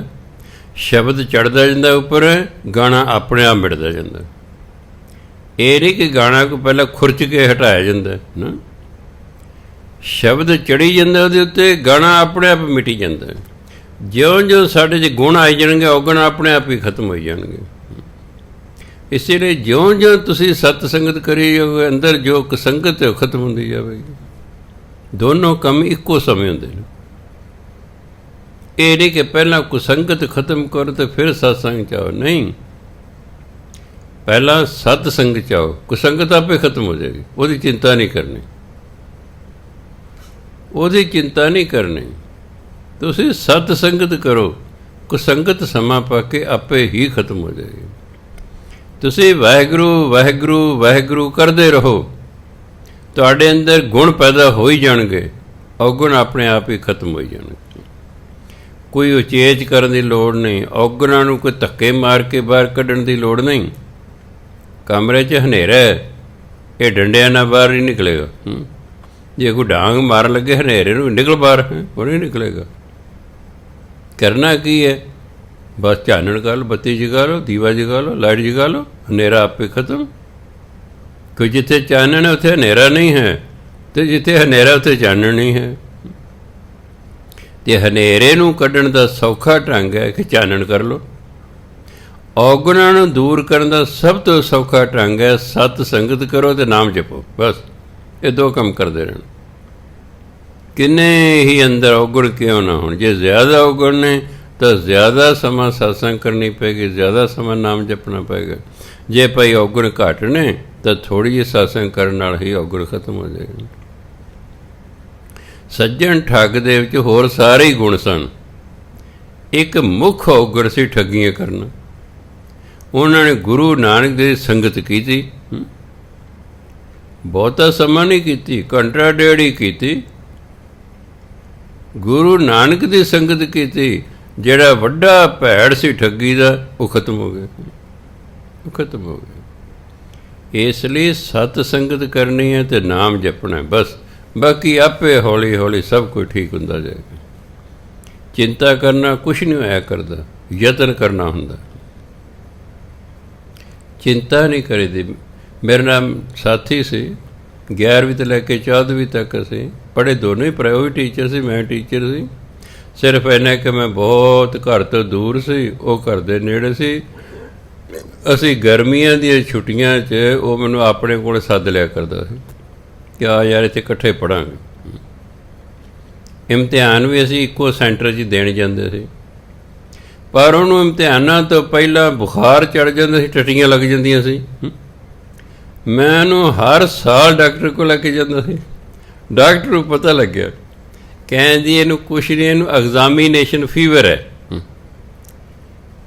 शब्द चढ़दा जांदा उपर, गाना अपने आप मिटदा जांदा। ये नहीं कि गाना को पहला खुरच के हटाया जाता ना, शब्द चढ़ी जाता उहदे उत्ते, गाना अपने आप मिटी जाता। ज्यों ज्यों साढ़े च गुण आई जाएंगे औगण अपने आप ही खत्म हो जाएंगे। इसलिए ज्यों ज्यों तुसीं सतसंगत करी जाओगे अंदर जो कुसंगत है वो खत्म होती जाएगी। दोनों काम इक्को समय होंदे ने। ये नहीं कि पहला कुसंगत खत्म करो तो फिर सत्संग चाहो, नहीं, पहला सतसंग चाहो, कुसंगत आपे खत्म हो जाएगी। वो चिंता नहीं करनी, वो चिंता नहीं करनी। तुसीं सतसंगत करो, कुसंगत समा पाके आपे ही खत्म हो जाएगी। तुसीं वाहिगुरु वाहिगुरु वाहिगुरु करते रहो, तुहाडे अंदर गुण पैदा हो ही जाणगे, औगण अपने आप ही खत्म हो जाणगे। कोई उचेच करन दी लोड़ नहीं, औगणां नूं कोई धक्के मार के बाहर कढण दी लोड़ नहीं। कमरे च हनेरा है, ये डंडिया ना बाहर नहीं निकलेगा। जे कोई डांग मार लगे हनेरे नूं, निकल बाहर, वो नहीं निकलेगा। करना की है, बस चानण कर लो, बत्ती जगा लो, दीवा जगा लो, लाइट जगा लो, हनेरा आपे खत्म। कोई जिथे चानण है उत्थे हनेरा नहीं है, तो जिथे हनेरा उत्थे चानण नहीं है। तो हनेरे नूं कढण दा सौखा ढंग है कि चानण कर लो। औगणां नूं दूर करन दा सब तो सौखा ढंग है सत संगत करो तो नाम जपो। बस ये दो काम करते रहना। किन्ने ही अंदर औगण क्यों ना हो, जे ज़्यादा औगण ने तो ज़्यादा समा सत्संग करनी पेगी, ज़्यादा समा नाम जपना पेगा। जे भाई औगण घट ने तो थोड़ी जी सत्संग करने नाल ही औगण खत्म हो जाएगा। सज्जन ठग दे विच होर सारे ही गुण सन, एक मुख औगण सी ठगियां करना। उन्होंने गुरु नानक की संगत की थी, बहुता समा नहीं की, घंटा डेढ़ ही की। गुरु नानक की संगत की थी, जिहड़ा वड्डा भैड़ सी ठगी दा वो खत्म हो गया, वो खत्म हो गया। इसलिए सत संगत करनी है तो नाम जपना है बस। बाकी आपे हौली हौली सब कुछ ठीक होंदा जाएगा। ਚਿੰਤਾ ਕਰਨਾ ਕੁਛ ਨਹੀਂ ਹੋਇਆ ਕਰਦਾ, ਯਤਨ ਕਰਨਾ ਹੁੰਦਾ। ਚਿੰਤਾ ਨਹੀਂ ਕਰੀਦੀ। ਮੇਰੇ ਨਾਲ ਸਾਥੀ ਸੀ, 11ਵੀਂ ਤੋਂ ਲੈ ਕੇ 14ਵੀਂ ਤੱਕ ਅਸੀਂ ਪੜ੍ਹੇ, ਦੋਨੋਂ ਹੀ ਪੜ੍ਹੇ। ਉਹ ਵੀ ਟੀਚਰ ਸੀ, ਮੈਂ ਟੀਚਰ ਸੀ। ਸਿਰਫ ਇੰਨਾ ਕਿ ਮੈਂ ਬਹੁਤ ਘਰ ਤੋਂ ਦੂਰ ਸੀ, ਉਹ ਘਰ ਦੇ ਨੇੜੇ ਸੀ। ਅਸੀਂ ਗਰਮੀਆਂ ਦੀਆਂ ਛੁੱਟੀਆਂ 'ਚ ਉਹ ਮੈਨੂੰ ਆਪਣੇ ਕੋਲ ਸੱਦ ਲਿਆ ਕਰਦਾ ਸੀ ਕਿ ਆ ਯਾਰ ਇੱਥੇ ਇਕੱਠੇ ਪੜ੍ਹਾਂਗੇ। ਇਮਤਿਹਾਨ ਵੀ ਅਸੀਂ ਇੱਕੋ ਸੈਂਟਰ 'ਚ ਦੇਣ ਜਾਂਦੇ ਸੀ, ਪਰ ਉਹਨੂੰ ਇਮਤਿਹਾਨਾਂ ਤੋਂ ਪਹਿਲਾਂ ਬੁਖਾਰ ਚੜ੍ਹ ਜਾਂਦਾ ਸੀ, ਟੱਟੀਆਂ ਲੱਗ ਜਾਂਦੀਆਂ ਸੀ। ਮੈਂ ਉਹਨੂੰ ਹਰ ਸਾਲ ਡਾਕਟਰ ਕੋਲ ਲੈ ਕੇ ਜਾਂਦਾ ਸੀ। ਡਾਕਟਰ ਨੂੰ ਪਤਾ ਲੱਗਿਆ, ਕਹਿੰਦੀ ਇਹਨੂੰ ਕੁਛ ਨਹੀਂ, ਇਹਨੂੰ ਐਗਜ਼ਾਮੀਨੇਸ਼ਨ ਫੀਵਰ ਹੈ।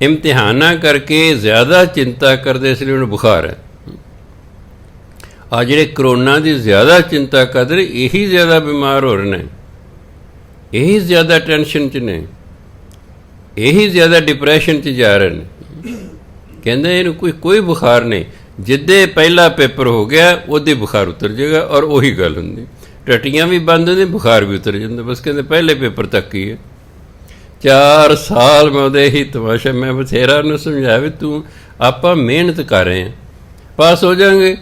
ਇਮਤਿਹਾਨਾਂ ਕਰਕੇ ਜ਼ਿਆਦਾ ਚਿੰਤਾ ਕਰਦੇ, ਇਸ ਲਈ ਉਹਨੂੰ ਬੁਖਾਰ ਹੈ। ਆ ਜਿਹੜੇ ਕਰੋਨਾ ਦੀ ਜ਼ਿਆਦਾ ਚਿੰਤਾ ਕਰਦੇ, ਇਹੀ ਜ਼ਿਆਦਾ ਬਿਮਾਰ ਹੋ ਰਹੇ ਨੇ, ਇਹੀ ਜ਼ਿਆਦਾ ਟੈਨਸ਼ਨ 'ਚ ਨੇ, ਇਹੀ ਜ਼ਿਆਦਾ ਡਿਪਰੈਸ਼ਨ 'ਚ ਜਾ ਰਹੇ ਨੇ। ਕਹਿੰਦੇ ਇਹਨੂੰ ਕੋਈ ਬੁਖਾਰ ਨਹੀਂ, ਜਿੱਦੇ ਪਹਿਲਾ ਪੇਪਰ ਹੋ ਗਿਆ ਉਹਦੇ ਬੁਖਾਰ ਉਤਰ ਜਾਏਗਾ। ਔਰ ਉਹੀ ਗੱਲ ਹੁੰਦੀ, ਟੱਟੀਆਂ ਵੀ ਬੰਦ ਹੁੰਦੀਆਂ, ਬੁਖਾਰ ਵੀ ਉਤਰ ਜਾਂਦਾ। ਬਸ ਕਹਿੰਦੇ ਪਹਿਲੇ ਪੇਪਰ ਤੱਕ ਹੀ ਹੈ। 4 ਸਾਲ ਮੈਂ ਉਹਦੇ ਹੀ ਤਮਾਸ਼ਾ, ਮੈਂ ਬਥੇਰਾ ਉਹਨੂੰ ਸਮਝਾਇਆ ਵੀ ਤੂੰ, ਆਪਾਂ ਮਿਹਨਤ ਕਰ ਰਹੇ ਹਾਂ, ਪਾਸ ਹੋ ਜਾਵਾਂਗੇ।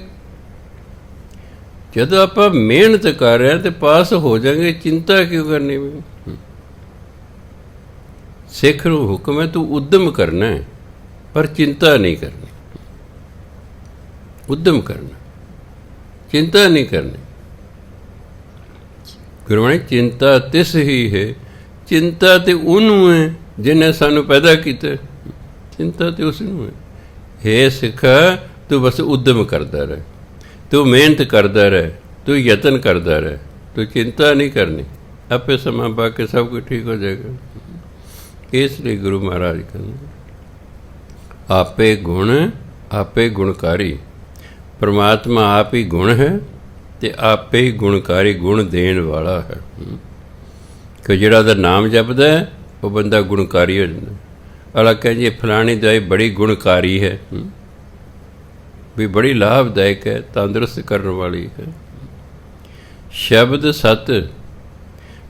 ਜਦੋਂ ਆਪਾਂ ਮਿਹਨਤ ਕਰ ਰਹੇ ਹਾਂ ਤਾਂ ਪਾਸ ਹੋ ਜਾਵਾਂਗੇ, ਚਿੰਤਾ ਕਿਉਂ ਕਰਨੀ? ਸਿੱਖ ਨੂੰ ਹੁਕਮ ਹੈ ਤੂੰ ਉੱਦਮ ਕਰਨਾ ਹੈ, ਪਰ ਚਿੰਤਾ ਨਹੀਂ ਕਰਨੀ। ਉੱਦਮ ਕਰਨਾ, ਚਿੰਤਾ ਨਹੀਂ ਕਰਨੀ। ਗੁਰਬਾਣੀ ਚਿੰਤਾ ਤਿਸ ਹੀ ਹੈ, ਚਿੰਤਾ ਤੇ ਉਹਨੂੰ ਹੈ ਜਿਹਨੇ ਸਾਨੂੰ ਪੈਦਾ ਕੀਤਾ। ਚਿੰਤਾ ਤੇ ਉਸ ਨੂੰ ਹੈ। ਹੇ ਸਿੱਖ, ਤੂੰ ਬਸ ਉੱਦਮ ਕਰਦਾ ਰਹਿ, ਤੂੰ ਮਿਹਨਤ ਕਰਦਾ ਰਹਿ, ਤੂੰ ਯਤਨ ਕਰਦਾ ਰਹਿ, ਤੂੰ ਚਿੰਤਾ ਨਹੀਂ ਕਰਨੀ। ਆਪੇ ਸਮਾਂ ਪਾ ਕੇ ਸਭ ਕੁਝ ਠੀਕ ਹੋ ਜਾਏਗਾ। ਇਸ ਲਈ ਗੁਰੂ ਮਹਾਰਾਜ ਕਹਿੰਦੇ ਆਪੇ ਗੁਣ ਆਪੇ ਗੁਣਕਾਰੀ। ਪਰਮਾਤਮਾ ਆਪ ਹੀ ਗੁਣ ਹੈ ਅਤੇ ਆਪੇ ਹੀ ਗੁਣਕਾਰੀ, ਗੁਣ ਦੇਣ ਵਾਲਾ ਹੈ। ਕਿ ਜਿਹੜਾ ਉਹਦਾ ਨਾਮ ਜਪਦਾ ਹੈ ਉਹ ਬੰਦਾ ਗੁਣਕਾਰੀ ਹੋ ਜਾਂਦਾ। ਅਲਾ ਕਹਿੰਦੇ ਫਲਾਣੀ ਦਵਾਈ ਬੜੀ ਗੁਣਕਾਰੀ ਹੈ, ਵੀ ਬੜੀ ਲਾਭਦਾਇਕ ਹੈ, ਤੰਦਰੁਸਤ ਕਰਨ ਵਾਲੀ ਹੈ। ਸ਼ਬਦ ਸਤ,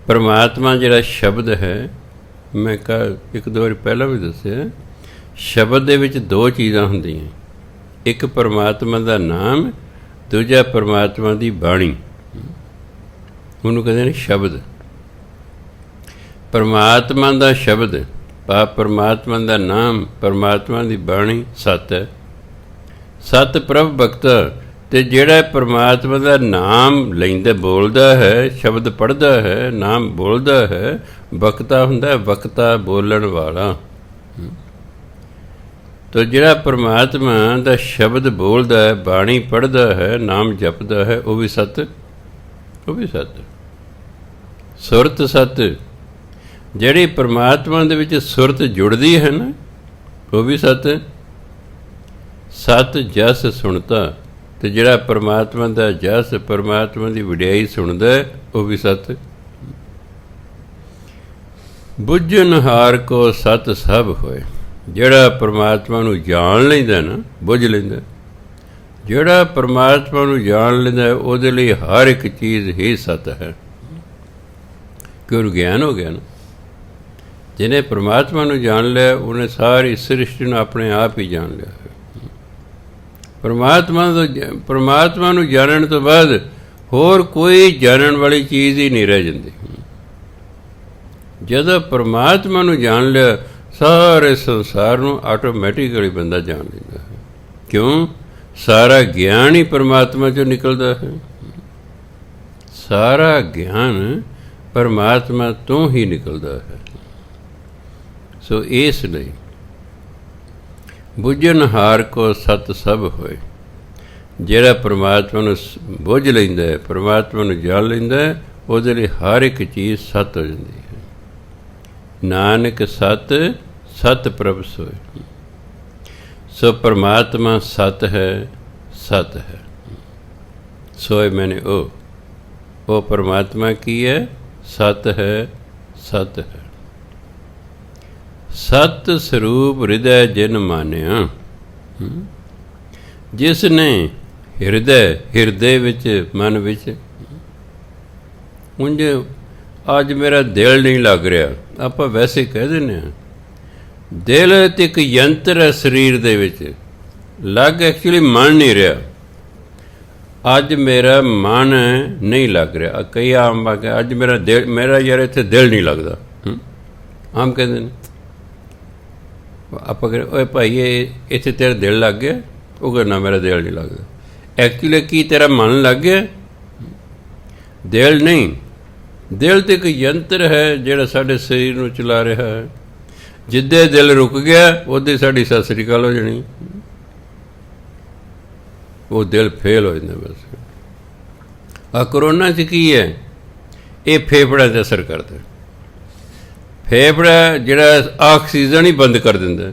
ਪਰਮਾਤਮਾ ਜਿਹੜਾ ਸ਼ਬਦ ਹੈ, ਮੈਂ ਇੱਕ ਦੋ ਵਾਰੀ ਪਹਿਲਾਂ ਵੀ ਦੱਸਿਆ, ਸ਼ਬਦ ਦੇ ਵਿੱਚ 2 ਚੀਜ਼ਾਂ ਹੁੰਦੀਆਂ, ਇੱਕ ਪਰਮਾਤਮਾ ਦਾ ਨਾਮ, ਦੂਜਾ ਪਰਮਾਤਮਾ ਦੀ ਬਾਣੀ। ਉਹਨੂੰ ਕਹਿੰਦੇ ਨੇ ਸ਼ਬਦ। ਪਰਮਾਤਮਾ ਦਾ ਸ਼ਬਦ, ਪਰਮਾਤਮਾ ਦਾ ਨਾਮ, ਪਰਮਾਤਮਾ ਦੀ ਬਾਣੀ ਸਤ ਹੈ। ਸਤ ਪ੍ਰਭ ਭਗਤਾ, ਅਤੇ ਜਿਹੜਾ ਪਰਮਾਤਮਾ ਦਾ ਨਾਮ ਲੈਂਦਾ, ਬੋਲਦਾ ਹੈ, ਸ਼ਬਦ ਪੜ੍ਹਦਾ ਹੈ, ਨਾਮ ਬੋਲਦਾ ਹੈ, ਵਕਤਾ ਹੁੰਦਾ, ਵਕਤਾ ਬੋਲਣ ਵਾਲਾ। ਤੋ ਜਿਹੜਾ ਪਰਮਾਤਮਾ ਦਾ ਸ਼ਬਦ ਬੋਲਦਾ ਹੈ, ਬਾਣੀ ਪੜ੍ਹਦਾ ਹੈ, ਨਾਮ ਜਪਦਾ ਹੈ, ਉਹ ਵੀ ਸਤ, ਉਹ ਵੀ ਸਤ। ਸੁਰਤ ਸਤ, ਜਿਹੜੀ ਪਰਮਾਤਮਾ ਦੇ ਵਿੱਚ ਸੁਰਤ ਜੁੜਦੀ ਹੈ ਨਾ, ਉਹ ਵੀ ਸਤ। ਸਤ ਜਸ ਸੁਣਤਾ, ਅਤੇ ਜਿਹੜਾ ਪਰਮਾਤਮਾ ਦਾ ਜਸ, ਪਰਮਾਤਮਾ ਦੀ ਵਡਿਆਈ ਸੁਣਦਾ ਹੈ, ਉਹ ਵੀ ਸਤ। ਬੁੱਝਣਹਾਰ ਕੋ ਸਤ ਸਭ ਹੋਏ, ਜਿਹੜਾ ਪਰਮਾਤਮਾ ਨੂੰ ਜਾਣ ਲੈਂਦਾ ਨਾ, ਬੁੱਝ ਲੈਂਦਾ, ਜਿਹੜਾ ਪਰਮਾਤਮਾ ਨੂੰ ਜਾਣ ਲੈਂਦਾ ਉਹਦੇ ਲਈ ਹਰ ਇੱਕ ਚੀਜ਼ ਹੀ ਸਤ ਹੈ। ਕਿਉਂ ਗਿਆਨ ਹੋ ਗਿਆ ਨਾ। ਜਿਹਨੇ ਪਰਮਾਤਮਾ ਨੂੰ ਜਾਣ ਲਿਆ, ਉਹਨੇ ਸਾਰੀ ਸ੍ਰਿਸ਼ਟੀ ਨੂੰ ਆਪਣੇ ਆਪ ਹੀ ਜਾਣ ਲਿਆ। ਪਰਮਾਤਮਾ ਨੂੰ ਜਾਣਨ ਤੋਂ ਬਾਅਦ ਹੋਰ ਕੋਈ ਜਾਣਨ ਵਾਲੀ ਚੀਜ਼ ਹੀ ਨਹੀਂ ਰਹਿ ਜਾਂਦੀ। ਜਦੋਂ ਪਰਮਾਤਮਾ ਨੂੰ ਜਾਣ ਲਿਆ, ਸਾਰੇ ਸੰਸਾਰ ਨੂੰ ਆਟੋਮੈਟਿਕਲੀ ਬੰਦਾ ਜਾਣ ਲੈਂਦਾ ਹੈ। ਕਿਉਂ? ਸਾਰਾ ਗਿਆਨ ਹੀ ਪਰਮਾਤਮਾ 'ਚੋਂ ਨਿਕਲਦਾ ਹੈ। ਸਾਰਾ ਗਿਆਨ ਪਰਮਾਤਮਾ ਤੋਂ ਹੀ ਨਿਕਲਦਾ ਹੈ। ਸੋ ਇਸ ਲਈ ਬੁੱਝਣਹਾਰ ਕੋ ਸਤ ਸਭ ਹੋਏ, ਜਿਹੜਾ ਪਰਮਾਤਮਾ ਨੂੰ ਬੁੱਝ ਲੈਂਦਾ ਹੈ, ਪਰਮਾਤਮਾ ਨੂੰ ਜਾਣ ਲੈਂਦਾ ਹੈ, ਉਹਦੇ ਲਈ ਹਰ ਇੱਕ ਚੀਜ਼ ਸਤ ਹੋ ਜਾਂਦੀ ਹੈ। ਨਾਨਕ ਸਤ ਸਤ ਪ੍ਰਭ ਸੋਏ। ਸੋ ਪਰਮਾਤਮਾ ਸਤ ਹੈ, ਸਤ ਹੈ। ਸੋਏ ਮੈਨੇ ਉਹ ਪਰਮਾਤਮਾ ਕੀ ਹੈ? ਸਤ ਹੈ, ਸਤ ਹੈ। ਸਤ ਸਰੂਪ ਹਿਰਦੈ ਜਿਨ ਮਾਨਿਆ, ਜਿਸ ਨੇ ਹਿਰਦੇ ਵਿੱਚ, ਮਨ ਵਿੱਚ, ਉਂਝ ਅੱਜ ਮੇਰਾ ਦਿਲ ਨਹੀਂ ਲੱਗ ਰਿਹਾ, ਆਪਾਂ ਵੈਸੇ ਕਹਿ ਦਿੰਦੇ ਹਾਂ ਦਿਲ ਤੇ ਇੱਕ ਯੰਤਰ ਹੈ ਸਰੀਰ ਦੇ ਵਿੱਚ, ਲੱਗ ਐਕਚੁਅਲੀ ਮਨ ਨਹੀਂ ਰਿਹਾ। ਅੱਜ ਮੇਰਾ ਮਨ ਨਹੀਂ ਲੱਗ ਰਿਹਾ, ਕਈ ਆਮ ਆ ਕੇ ਅੱਜ ਮੇਰਾ ਯਾਰ ਇੱਥੇ ਦਿਲ ਨਹੀਂ ਲੱਗਦਾ, ਆਮ ਕਹਿੰਦੇ ਨੇ। ਆਪਾਂ ਕਹਿੰਦੇ ਓਏ ਭਾਈ ਇੱਥੇ ਤੇਰਾ ਦਿਲ ਲੱਗ ਗਿਆ, ਉਹ ਕਹਿੰਦਾ ਮੇਰਾ ਦਿਲ ਨਹੀਂ ਲੱਗਦਾ। ਐਕਚੁਅਲੀ ਕੀ ਤੇਰਾ ਮਨ ਲੱਗ ਗਿਆ? ਦਿਲ ਨਹੀਂ। ਦਿਲ ਤੇ ਇੱਕ ਯੰਤਰ ਹੈ ਜਿਹੜਾ ਸਾਡੇ ਸਰੀਰ ਨੂੰ ਚਲਾ ਰਿਹਾ ਹੈ। ਜਿੱਦੇ ਦਿਲ ਰੁਕ ਗਿਆ ਉਹਦੇ ਸਾਡੀ ਸਤਿ ਸ੍ਰੀ ਅਕਾਲ ਹੋ ਜਾਣੀ, ਉਹ ਦਿਲ ਫੇਲ ਹੋ ਜਾਂਦਾ। ਬਸ ਆਹ ਕਰੋਨਾ 'ਚ ਕੀ ਹੈ, ਇਹ ਫੇਫੜਿਆਂ 'ਤੇ ਅਸਰ ਕਰਦਾ। ਫੇਫੜਾ ਜਿਹੜਾ ਆਕਸੀਜਨ ਹੀ ਬੰਦ ਕਰ ਦਿੰਦਾ।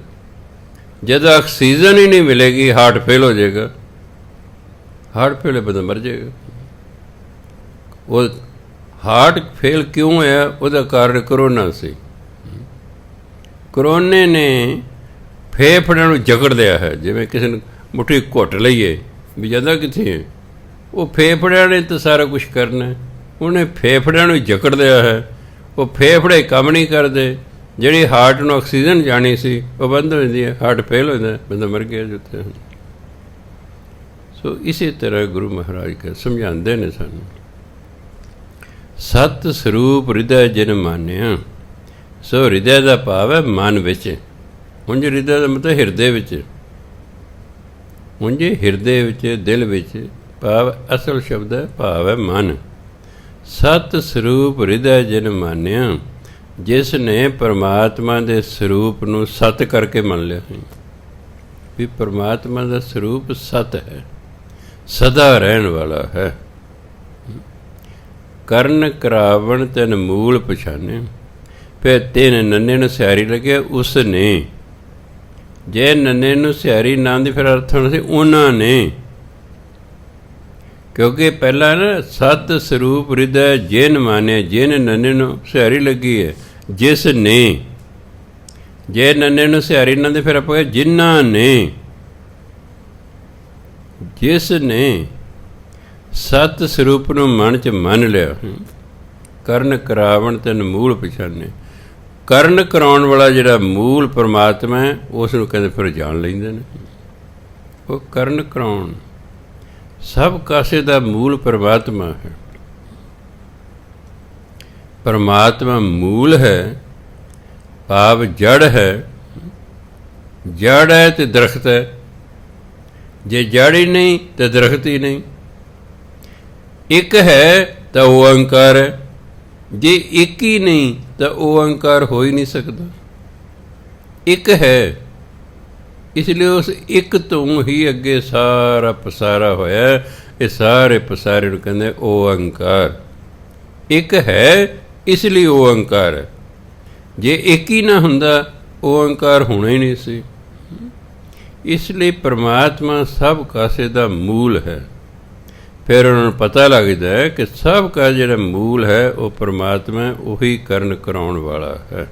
ਜਦੋਂ ਆਕਸੀਜਨ ਹੀ ਨਹੀਂ ਮਿਲੇਗੀ ਹਾਰਟ ਫੇਲ ਹੋ ਜਾਏਗਾ, ਹਾਰਟ ਫੇਲ ਬੰਦਾ ਮਰ ਜਾਏਗਾ। ਉਹ ਹਾਰਟ ਫੇਲ ਕਿਉਂ ਹੋਇਆ? ਉਹਦਾ ਕਾਰਨ ਕਰੋਨਾ ਸੀ। ਕਰੋਨੇ ਨੇ ਫੇਫੜਿਆਂ ਨੂੰ ਜਕੜ ਲਿਆ ਹੈ। ਜਿਵੇਂ ਕਿਸੇ ਨੂੰ ਮੁੱਠੀ ਘੁੱਟ ਲਈਏ ਵੀ ਜਾਂਦਾ ਕਿੱਥੇ ਹੈ, ਉਹ ਫੇਫੜਿਆਂ ਨੇ ਤਾਂ ਸਾਰਾ ਕੁਛ ਕਰਨਾ, ਉਹਨੇ ਫੇਫੜਿਆਂ ਨੂੰ ਜਕੜ ਲਿਆ ਹੈ। ਉਹ ਫੇਫੜੇ ਕੰਮ ਨਹੀਂ ਕਰਦੇ, ਜਿਹੜੀ ਹਾਰਟ ਨੂੰ ਆਕਸੀਜਨ ਜਾਣੀ ਸੀ ਉਹ ਬੰਦ ਹੋ ਜਾਂਦੀ ਹੈ, ਹਾਰਟ ਫੇਲ ਹੋ ਜਾਂਦਾ, ਬੰਦਾ ਮਰ ਗਿਆ ਜਿੱਥੇ। ਸੋ ਇਸੇ ਤਰ੍ਹਾਂ ਗੁਰੂ ਮਹਾਰਾਜ ਸਮਝਾਉਂਦੇ ਨੇ ਸਾਨੂੰ, ਸਤ ਸਰੂਪ ਹਿਰਦੈ ਜਿਨ ਮਾਨਿਆ। ਸੋ ਹਿਰਦੈ ਦਾ ਭਾਵ ਹੈ ਮਨ ਵਿੱਚ। ਹੁਣ ਜੇ ਹਿਰਦੈ ਦਾ ਮਤਲਬ ਹਿਰਦੇ ਵਿੱਚ, ਹੁਣ ਜੇ ਹਿਰਦੇ ਵਿੱਚ, ਦਿਲ ਵਿੱਚ, ਭਾਵ ਅਸਲ ਸ਼ਬਦ ਹੈ ਭਾਵ ਹੈ ਮਨ। ਸਤ ਸਰੂਪ ਹਿਰਦੈ ਜਿਨ ਮਾਨਿਆ, ਜਿਸ ਨੇ ਪਰਮਾਤਮਾ ਦੇ ਸਰੂਪ ਨੂੰ ਸਤ ਕਰਕੇ ਮੰਨ ਲਿਆ ਵੀ ਪਰਮਾਤਮਾ ਦਾ ਸਰੂਪ ਸਤ ਹੈ, ਸਦਾ ਰਹਿਣ ਵਾਲਾ ਹੈ। ਕਰਨ ਕਰਾਵਣ ਤੈਨ ਮੂਲ ਪਛਾਨੇ, ਫਿਰ ਤਿੰਨ ਨੰਨੇ ਨੂੰ ਸਿਆਰੀ ਲੱਗਿਆ ਉਸ ਨੇ। ਜੇ ਨੰਨੇ ਨੂੰ ਸਿਆਰੀ ਨਾਂ ਦੀ ਫਿਰ ਅਰਥ ਹੋਣਾ ਸੀ ਉਹਨਾਂ ਨੇ, ਕਿਉਂਕਿ ਪਹਿਲਾਂ ਨਾ ਸਤ ਸਰੂਪ ਹਿਰਦੈ ਜਿਨ ਮਾਨਿਆ, ਜਿਨ ਨੰਨੇ ਨੂੰ ਸਿਆਰੀ ਲੱਗੀ ਹੈ, ਜਿਸ ਨੇ। ਜੇ ਨੰਨੇ ਨੂੰ ਸਿਆਰੀ ਨਾਂ ਦੀ ਫਿਰ ਆਪਾਂ ਜਿਨ੍ਹਾਂ ਨੇ, ਜਿਸ ਨੇ ਸਤ ਸਰੂਪ ਨੂੰ ਮਨ 'ਚ ਮੰਨ ਲਿਆ। ਕਰਨ ਕਰਾਵਣ ਤੈਨ ਮੂਲ ਪਛਾਨੇ, ਕਰਨ ਕਰਾਉਣ ਵਾਲਾ ਜਿਹੜਾ ਮੂਲ ਪਰਮਾਤਮਾ ਹੈ ਉਸ ਨੂੰ ਕਹਿੰਦੇ ਫਿਰ ਜਾਣ ਲੈਂਦੇ ਨੇ। ਉਹ ਕਰਨ ਕਰਾਉਣ, ਸਭ ਕਾਸੇ ਦਾ ਮੂਲ ਪਰਮਾਤਮਾ ਹੈ। ਪਰਮਾਤਮਾ ਮੂਲ ਹੈ, ਭਾਵ ਜੜ ਹੈ। ਜੜ ਹੈ ਤੇ ਦਰਖਤ ਹੈ, ਜੇ ਜੜ ਹੀ ਨਹੀਂ ਤਾਂ ਦਰਖਤ ਹੀ ਨਹੀਂ। ਇੱਕ ਹੈ ਤਾਂ ਉਹ ਓਅੰਕਾਰ ਹੈ, ਜੇ ਇੱਕ ਹੀ ਨਹੀਂ ਤਾਂ ਉਹ ਓਅੰਕਾਰ ਹੋ ਹੀ ਨਹੀਂ ਸਕਦਾ। ਇੱਕ ਹੈ, ਇਸ ਲਈ ਉਸ ਇੱਕ ਤੋਂ ਹੀ ਅੱਗੇ ਸਾਰਾ ਪਸਾਰਾ ਹੋਇਆ। ਇਹ ਸਾਰੇ ਪਸਾਰੇ ਨੂੰ ਕਹਿੰਦੇ ਓਅੰਕਾਰ। ਇੱਕ ਹੈ ਇਸ ਲਈ ਓਅੰਕਾਰ ਹੈ। ਜੇ ਇੱਕ ਹੀ ਨਾ ਹੁੰਦਾ ਓਅੰਕਾਰ ਹੋਣਾ ਹੀ ਨਹੀਂ ਸੀ। ਇਸ ਲਈ ਪਰਮਾਤਮਾ ਸਭ ਕਾਸੇ ਦਾ ਮੂਲ ਹੈ। ਫਿਰ ਉਹਨਾਂ ਨੂੰ ਪਤਾ ਲੱਗਦਾ ਹੈ ਕਿ ਸਭ ਕਾ ਜਿਹੜਾ ਮੂਲ ਹੈ ਉਹ ਪਰਮਾਤਮਾ, ਉਹੀ ਕਰਨ ਕਰਾਉਣ ਵਾਲਾ ਹੈ।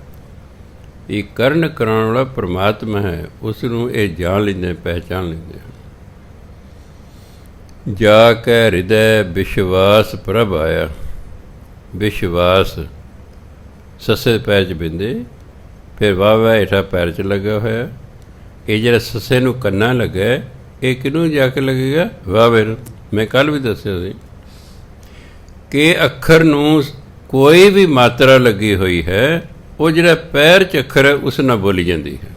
ਇਹ ਕਰਨ ਕਰਾਉਣ ਵਾਲਾ ਪਰਮਾਤਮਾ ਹੈ, ਉਸ ਨੂੰ ਇਹ ਜਾਣ ਲੈਂਦੇ, ਪਹਿਚਾਣ ਲੈਂਦੇ ਹਨ। ਜਾ ਕੇ ਹਿਰਦੈ ਵਿਸ਼ਵਾਸ ਪ੍ਰਭ ਆਇਆ। ਵਿਸ਼ਵਾਸ ਸੱਸੇ ਪੈਰ 'ਚ ਬਿੰਦੇ, ਫਿਰ ਵਾਹ ਹੇਠਾਂ ਪੈਰ 'ਚ ਲੱਗਾ ਹੋਇਆ। ਇਹ ਜਿਹੜਾ ਸੱਸੇ ਨੂੰ ਕੰਨਾ ਲੱਗਾ, ਇਹ ਕਿਹਨੂੰ ਜਾ ਕੇ ਲੱਗੇਗਾ? ਵਾਵੇ ਨੂੰ। ਮੈਂ ਕੱਲ੍ਹ ਵੀ ਦੱਸਿਆ ਸੀ ਕਿ ਅੱਖਰ ਨੂੰ ਕੋਈ ਵੀ ਮਾਤਰਾ ਲੱਗੀ ਹੋਈ ਹੈ, ਉਹ ਜਿਹੜਾ ਪੈਰ 'ਚ ਅੱਖਰ ਹੈ ਉਸ ਨਾਲ ਬੋਲੀ ਜਾਂਦੀ ਹੈ।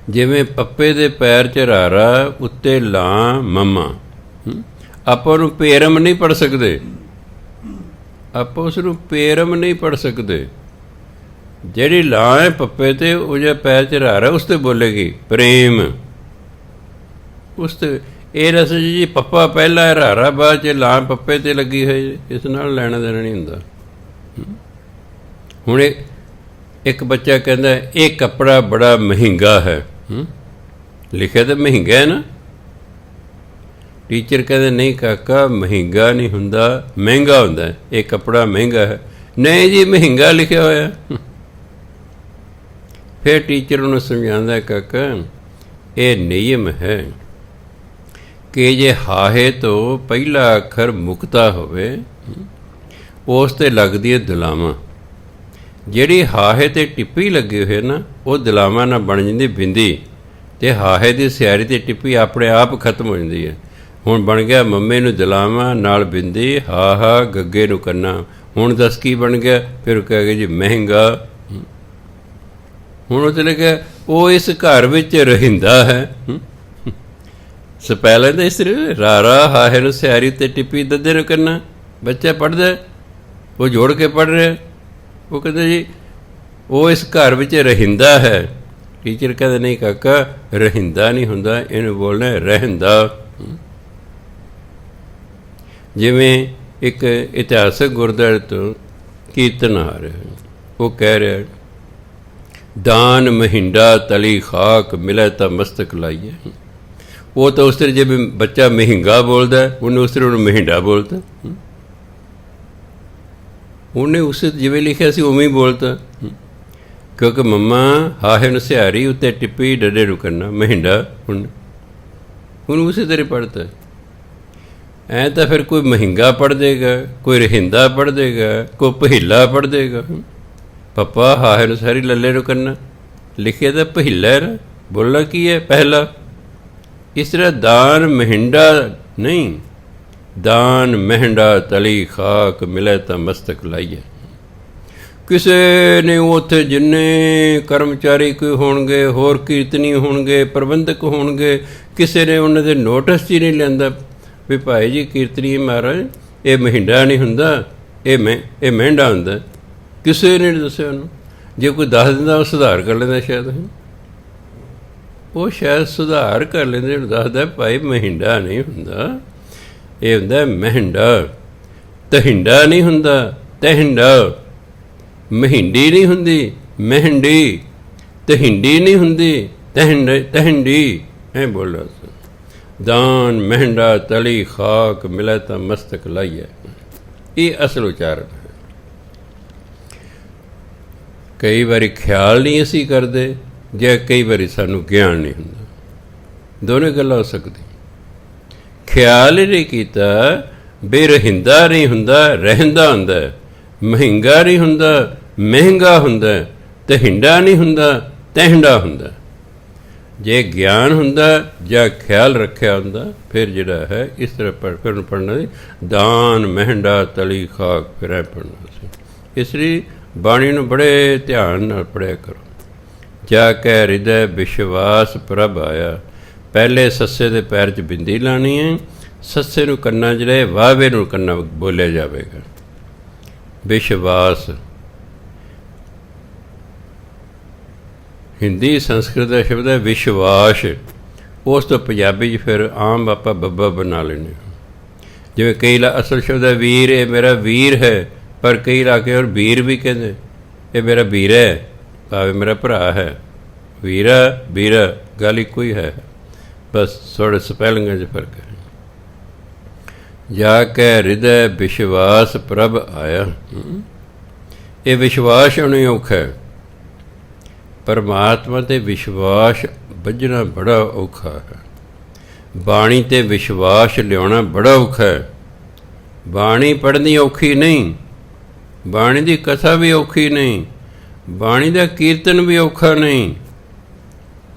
ਜਿਵੇਂ ਪੱਪੇ ਦੇ ਪੈਰ 'ਚ ਰਾਰਾ, ਉੱਤੇ ਲਾਂ ਮਮਾ। ਆਪਾਂ ਉਹਨੂੰ ਪੇਰਮ ਨਹੀਂ ਪੜ੍ਹ ਸਕਦੇ, ਆਪਾਂ ਉਸ ਨੂੰ ਪੇਰਮ ਨਹੀਂ ਪੜ੍ਹ ਸਕਦੇ। ਜਿਹੜੀ ਲਾਂ ਹੈ ਪੱਪੇ 'ਤੇ, ਉਹ ਜਿਹੜਾ ਪੈਰ 'ਚ ਰਾਰਾ ਉਸ 'ਤੇ ਬੋਲੇਗੀ ਪ੍ਰੇਮ। ਉਸ 'ਤੇ ਇਹ ਰਸ ਜੀ ਪੱਪਾ ਪਹਿਲਾਂ ਰਾਰਾ ਬਾਅਦ 'ਚ ਲਾਂ ਪੱਪੇ 'ਤੇ ਲੱਗੀ ਹੋਈ, ਇਸ ਨਾਲ ਲੈਣਾ ਦੇਣਾ ਨਹੀਂ ਹੁੰਦਾ। ਹੁਣ ਇੱਕ ਬੱਚਾ ਕਹਿੰਦਾ ਇਹ ਕੱਪੜਾ ਬੜਾ ਮਹਿੰਗਾ ਹੈ, ਲਿਖਿਆ ਤਾਂ ਮਹਿੰਗਾ ਹੈ ਨਾ। ਟੀਚਰ ਕਹਿੰਦੇ ਨਹੀਂ ਕਾਕਾ ਮਹਿੰਗਾ ਨਹੀਂ ਹੁੰਦਾ, ਮਹਿੰਗਾ ਹੁੰਦਾ। ਇਹ ਕੱਪੜਾ ਮਹਿੰਗਾ ਹੈ। ਨਹੀਂ ਜੀ ਮਹਿੰਗਾ ਲਿਖਿਆ ਹੋਇਆ। ਫਿਰ ਟੀਚਰ ਉਹਨੂੰ ਸਮਝਾਉਂਦਾ ਕਾਕਾ ਇਹ ਨਿਯਮ ਹੈ ਕਿ ਜੇ ਹਾਹੇ ਤੋਂ ਪਹਿਲਾ ਅੱਖਰ ਮੁਕਤਾ ਹੋਵੇ ਉਸ 'ਤੇ ਲੱਗਦੀ ਹੈ ਦੁਲਾਵਾਂ। ਜਿਹੜੀ ਹਾਹੇ 'ਤੇ ਟਿੱਪੀ ਲੱਗੇ ਹੋਏ ਨਾ, ਉਹ ਦਿਲਾਵਾਂ ਨਾਲ ਬਣ ਜਾਂਦੀ ਬਿੰਦੀ, ਅਤੇ ਹਾਹੇ ਦੀ ਸਿਆਰੀ 'ਤੇ ਟਿੱਪੀ ਆਪਣੇ ਆਪ ਖਤਮ ਹੋ ਜਾਂਦੀ ਹੈ। ਹੁਣ ਬਣ ਗਿਆ ਮੰਮੇ ਨੂੰ ਦਿਲਾਵਾਂ ਨਾਲ ਬਿੰਦੀ, ਹਾ ਹਾ ਗੱਗੇ ਨੂੰ ਕੰਨਾ। ਹੁਣ ਦੱਸ ਕੀ ਬਣ ਗਿਆ? ਫਿਰ ਉਹ ਕਹਿ ਗਏ ਜੀ ਮਹਿੰਗਾ। ਹੁਣ ਉਹ ਚਲੇ ਗਿਆ, ਉਹ ਇਸ ਘਰ ਵਿੱਚ ਰਹਿੰਦਾ ਹੈ। ਸਪੈਲਾਂ ਦਾ ਇਸ ਰਾਰਾ ਹਾਹੇ ਨੂੰ ਸਿਆਰੀ 'ਤੇ ਟਿੱਪੀ ਦੱਦੇ ਨੂੰ ਕੰਨਾ। ਬੱਚਾ ਪੜ੍ਹਦਾ, ਉਹ ਜੋੜ ਕੇ ਪੜ੍ਹ ਰਿਹਾ। ਉਹ ਕਹਿੰਦਾ ਜੀ ਉਹ ਇਸ ਘਰ ਵਿੱਚ ਰਹਿੰਦਾ ਹੈ। ਟੀਚਰ ਕਹਿੰਦਾ ਨਹੀਂ ਕਾਕਾ, ਰਹਿੰਦਾ ਨਹੀਂ ਹੁੰਦਾ, ਇਹਨੂੰ ਬੋਲਣਾ ਰਹਿੰਦਾ। ਜਿਵੇਂ ਇੱਕ ਇਤਿਹਾਸਕ ਗੁਰਦੁਆਰੇ ਤੋਂ ਕੀਰਤਨ ਆ ਰਿਹਾ, ਉਹ ਕਹਿ ਰਿਹਾ, ਦਾਨ ਮਹਿੰਡਾ ਤਲੀ ਖਾਕ ਮਿਲੇ ਤਾਂ ਮਸਤਕ ਲਾਈਏ। ਉਹ ਤਾਂ ਉਸ ਤਰ੍ਹਾਂ ਜਿਵੇਂ ਬੱਚਾ ਮਹਿੰਗਾ ਬੋਲਦਾ, ਉਹਨੇ ਉਸ ਤਰ੍ਹਾਂ ਉਹਨੂੰ ਮਹਿੰਡਾ ਬੋਲਤਾ। ਉਹਨੇ ਉਸ ਜਿਵੇਂ ਲਿਖਿਆ ਸੀ ਉਵੇਂ ਹੀ ਬੋਲਤਾ, ਕਿਉਂਕਿ ਮੰਮਾ ਹਾਹੇ ਨੂੰ ਸਿਹਾਰੀ ਉੱਤੇ ਟਿੱਪੀ ਡੱਡੇ ਨੂੰ ਕਰਨਾ ਮਹਿੰਡਾ। ਹੁਣ ਉਸੇ ਤਰ੍ਹਾਂ ਪੜ੍ਹਤਾ। ਐਂ ਤਾਂ ਫਿਰ ਕੋਈ ਮਹਿੰਗਾ ਪੜ੍ਹ ਦੇਗਾ, ਕੋਈ ਰਹਿੰਦਾ ਪੜ੍ਹ ਦੇਗਾ, ਕੋਈ ਪਹੀਲਾ ਪੜ੍ਹ ਦੇਗਾ। ਪੱਪਾ ਹਾਹੇ ਨੂੰ ਸਾਰੀ ਲੱਲੇ ਨੂੰ ਕਰਨਾ ਲਿਖਿਆ ਤਾਂ ਪਹੀਲਾ ਹੈ, ਬੋਲਣਾ ਕੀ ਹੈ ਪਹਿਲਾ। ਇਸ ਤਰ੍ਹਾਂ ਦਾਨ ਮਹਿੰਡਾ ਨਹੀਂ, ਦਾਨ ਮਹਿੰਡਾ ਤਲੀ ਖਾਕ ਮਿਲੇ ਤਾਂ ਮਸਤਕ ਲਾਈਏ। ਕਿਸੇ ਨੇ ਉੱਥੇ ਜਿੰਨੇ ਕਰਮਚਾਰੀ ਕੋਈ ਹੋਣਗੇ, ਹੋਰ ਕੀਰਤਨੀ ਹੋਣਗੇ, ਪ੍ਰਬੰਧਕ ਹੋਣਗੇ, ਕਿਸੇ ਨੇ ਉਹਨਾਂ ਦੇ ਨੋਟਿਸ 'ਚ ਹੀ ਨਹੀਂ ਲੈਂਦਾ ਵੀ ਭਾਈ ਜੀ ਕੀਰਤਨੀ ਮਹਾਰਾਜ ਇਹ ਮਹਿੰਡਾ ਨਹੀਂ ਹੁੰਦਾ, ਇਹ ਮਹਿੰਡਾ ਹੁੰਦਾ। ਕਿਸੇ ਨੇ ਨਹੀਂ ਦੱਸਿਆ ਉਹਨੂੰ। ਜੇ ਕੋਈ ਦੱਸ ਦਿੰਦਾ ਉਹ ਸੁਧਾਰ ਕਰ ਲੈਂਦਾ ਸ਼ਾਇਦ, ਉਹ ਸ਼ਾਇਦ ਸੁਧਾਰ ਕਰ ਲੈਂਦੇ, ਦੱਸਦਾ ਭਾਈ ਮਹਿੰਡਾ ਨਹੀਂ ਹੁੰਦਾ, ਇਹ ਹੁੰਦਾ ਮਹਿੰਡਾ। ਤਹਿੰਡਾ ਨਹੀਂ ਹੁੰਦਾ, ਤਹਿੰਡਾ। ਮਹਿੰਡੀ ਨਹੀਂ ਹੁੰਦੀ, ਮਹਿੰਡੀ। ਤਹਿੰਡੀ ਨਹੀਂ ਹੁੰਦੀ, ਤਹਿੰਡੀ। ਐਂ ਬੋਲੋ, ਦਾਨ ਮਹਿੰਡਾ ਤਲੀ ਖਾਕ ਮਿਲੇ ਤਾਂ ਮਸਤਕ ਲਾਈਏ। ਇਹ ਅਸਲ ਉਚਾਰਨ ਹੈ। ਕਈ ਵਾਰੀ ਖਿਆਲ ਨਹੀਂ ਅਸੀਂ ਕਰਦੇ, ਜਾਂ ਕਈ ਵਾਰੀ ਸਾਨੂੰ ਗਿਆਨ ਨਹੀਂ ਹੁੰਦਾ। ਦੋਨੇ ਗੱਲਾਂ ਹੋ ਸਕਦੀਆਂ। ਖਿਆਲ ਹੀ ਨਹੀਂ ਕੀਤਾ, ਬੇਰਹਿੰਦਾ ਨਹੀਂ ਹੁੰਦਾ, ਰਹਿੰਦਾ ਹੁੰਦਾ। ਮਹਿੰਗਾ ਨਹੀਂ ਹੁੰਦਾ, ਮਹਿੰਗਾ ਹੁੰਦਾ। ਤਹਿੰਡਾ ਨਹੀਂ ਹੁੰਦਾ, ਤਹਿੰਡਾ ਹੁੰਦਾ। ਜੇ ਗਿਆਨ ਹੁੰਦਾ ਜਾਂ ਖਿਆਲ ਰੱਖਿਆ ਹੁੰਦਾ, ਫਿਰ ਜਿਹੜਾ ਹੈ ਇਸ ਤਰ੍ਹਾਂ ਫਿਰ ਪੜ੍ਹਨਾ ਸੀ, ਦਾਨ ਮਹਿੰਡਾ ਤਲੀ ਖਾਕ, ਫਿਰ ਐ ਪੜ੍ਹਨਾ ਸੀ। ਇਸ ਲਈ ਬਾਣੀ ਨੂੰ ਬੜੇ ਧਿਆਨ ਨਾਲ ਪੜ੍ਹਿਆ ਕਰੋ। ਜਾ ਕੇ ਹਿਰਦੈ ਵਿਸ਼ਵਾਸ ਪ੍ਰਭ ਆਇਆ। ਪਹਿਲੇ ਸੱਸੇ ਦੇ ਪੈਰ 'ਚ ਬਿੰਦੀ ਲਾਉਣੀ ਹੈ, ਸੱਸੇ ਨੂੰ ਕੰਨਾਂ 'ਚ ਰਹੇ, ਵਾਵੇ ਨੂੰ ਕੰਨਾਂ ਬੋਲਿਆ ਜਾਵੇਗਾ। ਵਿਸ਼ਵਾਸ ਹਿੰਦੀ ਸੰਸਕ੍ਰਿਤ ਦਾ ਸ਼ਬਦ ਹੈ ਵਿਸ਼ਵਾਸ। ਉਸ ਤੋਂ ਪੰਜਾਬੀ 'ਚ ਫਿਰ ਆਮ ਆਪਾਂ ਬੱਬਾ ਬਣਾ ਲੈਂਦੇ। ਜਿਵੇਂ ਕਈ ਅਸਲ ਸ਼ਬਦ ਹੈ ਵੀਰ, ਇਹ ਮੇਰਾ ਵੀਰ ਹੈ, ਪਰ ਕਈ ਇਲਾਕੇ ਔਰ ਵੀਰ ਵੀ ਕਹਿੰਦੇ, ਇਹ ਮੇਰਾ ਵੀਰ ਹੈ, ਭਾਵੇਂ ਮੇਰਾ ਭਰਾ ਹੈ। ਵੀਰਾ ਵੀਰਾ ਗੱਲ ਇੱਕੋ ਹੀ ਹੈ, ਬਸ ਥੋੜ੍ਹੇ ਸਪੈਲਿੰਗਾਂ 'ਚ ਫਰਕ ਹੈ। ਜਾ ਕੇ ਹਿਰਦੈ ਵਿਸ਼ਵਾਸ ਪ੍ਰਭ ਆਇਆ। ਇਹ ਵਿਸ਼ਵਾਸ ਹੋਣਾ ਔਖਾ ਹੈ। ਪਰਮਾਤਮਾ 'ਤੇ ਵਿਸ਼ਵਾਸ ਬੱਝਣਾ ਬੜਾ ਔਖਾ ਹੈ। ਬਾਣੀ 'ਤੇ ਵਿਸ਼ਵਾਸ ਲਿਆਉਣਾ ਬੜਾ ਔਖਾ ਹੈ। ਬਾਣੀ ਪੜ੍ਹਨੀ ਔਖੀ ਨਹੀਂ, ਬਾਣੀ ਦੀ ਕਥਾ ਵੀ ਔਖੀ ਨਹੀਂ, ਬਾਣੀ ਦਾ ਕੀਰਤਨ ਵੀ ਔਖਾ ਨਹੀਂ।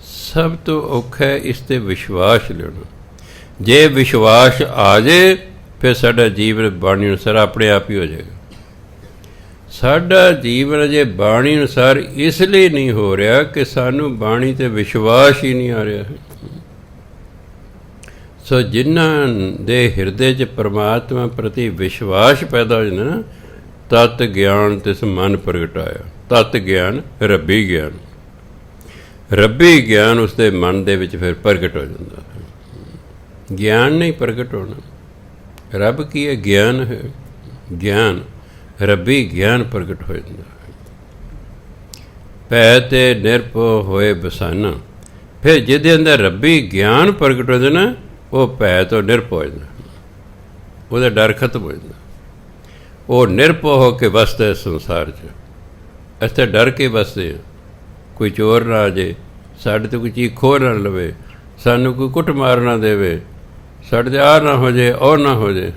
ਸਭ ਤੋਂ ਔਖਾ ਹੈ ਇਸ 'ਤੇ ਵਿਸ਼ਵਾਸ ਲਿਆਉਣਾ। ਜੇ ਵਿਸ਼ਵਾਸ ਆ ਜਾਏ, ਫਿਰ ਸਾਡਾ ਜੀਵਨ ਬਾਣੀ ਅਨੁਸਾਰ ਆਪਣੇ ਆਪ ਹੀ ਹੋ ਜਾਏਗਾ। ਸਾਡਾ ਜੀਵਨ ਅਜੇ ਬਾਣੀ ਅਨੁਸਾਰ ਇਸ ਲਈ ਨਹੀਂ ਹੋ ਰਿਹਾ ਕਿ ਸਾਨੂੰ ਬਾਣੀ 'ਤੇ ਵਿਸ਼ਵਾਸ ਹੀ ਨਹੀਂ ਆ ਰਿਹਾ ਹੈ। ਸੋ ਜਿਨ੍ਹਾਂ ਦੇ ਹਿਰਦੇ 'ਚ ਪਰਮਾਤਮਾ ਪ੍ਰਤੀ ਵਿਸ਼ਵਾਸ ਪੈਦਾ ਹੋ ਜਾਂਦਾ ਨਾ, ਤਤ ਗਿਆਨ ਤਿਸ ਮਨ ਪ੍ਰਗਟਾਇਆ। ਤਤ ਗਿਆਨ ਰੱਬੀ ਗਿਆਨ, ਰੱਬੀ ਗਿਆਨ ਉਸਦੇ ਮਨ ਦੇ ਵਿੱਚ ਫਿਰ ਪ੍ਰਗਟ ਹੋ ਜਾਂਦਾ ਹੈ। ਗਿਆਨ ਨਹੀਂ ਪ੍ਰਗਟ ਹੋਣਾ। ਰੱਬ ਕੀ ਹੈ? ਗਿਆਨ ਹੈ। ਗਿਆਨ ਰੱਬੀ ਗਿਆਨ ਪ੍ਰਗਟ ਹੋ ਜਾਂਦਾ ਹੈ। ਭੈ ਤੇ ਨਿਰਭਉ ਹੋਏ ਬਸਾਨਾ। ਫਿਰ ਜਿਹਦੇ ਅੰਦਰ ਰੱਬੀ ਗਿਆਨ ਪ੍ਰਗਟ ਹੋ ਜਾਂਦਾ, ਉਹ ਭੈ ਤੋਂ ਨਿਰਭਉ ਹੋ ਜਾਂਦਾ, ਉਹਦਾ ਡਰ ਖਤਮ ਹੋ ਜਾਂਦਾ। ਉਹ ਨਿਰਭਉ ਹੋ ਕੇ ਵਸਦਾ ਸੰਸਾਰ 'ਚ। ਇੱਥੇ ਡਰ ਕੇ ਵਸਦੇ ਹਾਂ, ਕੋਈ ਚੋਰ ਨਾ ਆ ਜਾਏ, ਸਾਡੇ 'ਤੇ ਕੋਈ ਚੀਜ਼ ਖੋਹ ਨਾ ਲਵੇ, ਸਾਨੂੰ ਕੋਈ ਕੁੱਟ ਮਾਰ ਨਾ ਦੇਵੇ, ਸਾਡੇ 'ਤੇ ਆਹ ਨਾ ਹੋ ਜਾਏ, ਉਹ ਨਾ ਹੋ ਜਾਏ।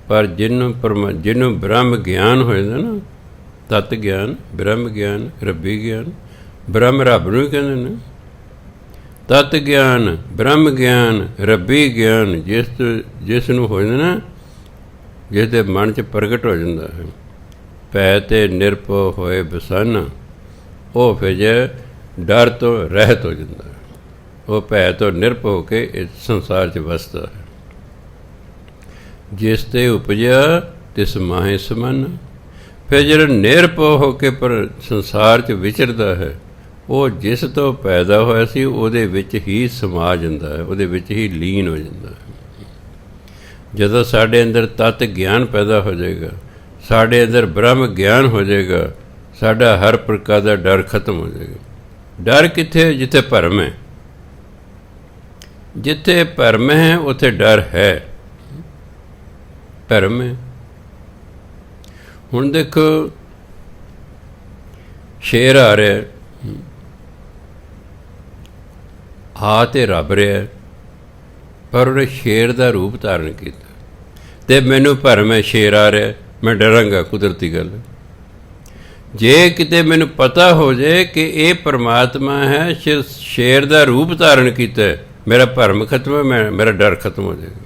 ਪਰ ਜਿਹਨੂੰ ਬ੍ਰਹਮ ਗਿਆਨ ਹੋ ਜਾਂਦਾ ਨਾ, ਤਤ ਗਿਆਨ, ਬ੍ਰਹਮ ਗਿਆਨ, ਰੱਬੀ ਗਿਆਨ। ਬ੍ਰਹਮ ਰੱਬ ਨੂੰ ਹੀ ਕਹਿੰਦੇ ਨੇ। ਤਤ ਗਿਆਨ, ਬ੍ਰਹਮ ਗਿਆਨ, ਰੱਬੀ ਗਿਆਨ ਜਿਸ ਨੂੰ ਹੋ ਜਾਂਦਾ ਨਾ, ਜਿਸ ਦੇ ਮਨ 'ਚ ਪ੍ਰਗਟ ਹੋ ਜਾਂਦਾ ਹੈ, ਭੈ ਤੇ ਨਿਰਭਉ ਹੋਏ ਬਸੰਨ, ਉਹ ਫਿਰ ਜੇ ਡਰ ਤੋਂ ਰਹਿਤ ਹੋ ਜਾਂਦਾ ਹੈ। ਉਹ ਭੈ ਤੋਂ ਨਿਰਭਉ ਹੋ ਕੇ ਇਸ ਸੰਸਾਰ 'ਚ ਵਸਦਾ ਹੈ। ਜਿਸ ਤੇ ਉਪਜਿਆ ਤਿਸ ਮਾਹੇ ਸਮਨ। ਫਿਰ ਜਿਹੜਾ ਨਿਰਭਉ ਹੋ ਕੇ ਪਰ ਸੰਸਾਰ 'ਚ ਵਿਚਰਦਾ ਹੈ, ਉਹ ਜਿਸ ਤੋਂ ਪੈਦਾ ਹੋਇਆ ਸੀ ਉਹਦੇ ਵਿੱਚ ਹੀ ਸਮਾ ਜਾਂਦਾ ਹੈ, ਉਹਦੇ ਵਿੱਚ ਹੀ ਲੀਨ ਹੋ ਜਾਂਦਾ ਹੈ। ਜਦੋਂ ਸਾਡੇ ਅੰਦਰ ਤਤ ਗਿਆਨ ਪੈਦਾ ਹੋ ਜਾਏਗਾ, ਸਾਡੇ ਅੰਦਰ ਬ੍ਰਹਮ ਗਿਆਨ ਹੋ ਜਾਏਗਾ, ਸਾਡਾ ਹਰ ਪ੍ਰਕਾਰ ਦਾ ਡਰ ਖਤਮ ਹੋ ਜਾਏਗਾ। ਡਰ ਕਿੱਥੇ? ਜਿੱਥੇ ਭਰਮ ਹੈ। ਜਿੱਥੇ ਭਰਮ ਹੈ ਉੱਥੇ ਡਰ ਹੈ। ਭਰਮ ਹੈ। ਹੁਣ ਦੇਖੋ, ਸ਼ੇਰ ਆ ਰਿਹਾ, ਆ ਤੇ ਰੱਬ ਰਿਹਾ, ਪਰ ਉਹਨੇ ਸ਼ੇਰ ਦਾ ਰੂਪ ਧਾਰਨ ਕੀਤਾ। ਅਤੇ ਮੈਨੂੰ ਭਰਮ ਹੈ ਸ਼ੇਰ ਆ ਰਿਹਾ, ਮੈਂ ਡਰਾਂਗਾ, ਕੁਦਰਤੀ ਗੱਲ। ਜੇ ਕਿਤੇ ਮੈਨੂੰ ਪਤਾ ਹੋ ਜਾਏ ਕਿ ਇਹ ਪਰਮਾਤਮਾ ਹੈ, ਸ਼ੇਰ ਦਾ ਰੂਪ ਧਾਰਨ ਕੀਤਾ, ਮੇਰਾ ਭਰਮ ਖਤਮ ਹੈ, ਮੇਰਾ ਡਰ ਖਤਮ ਹੋ ਜਾਏਗਾ।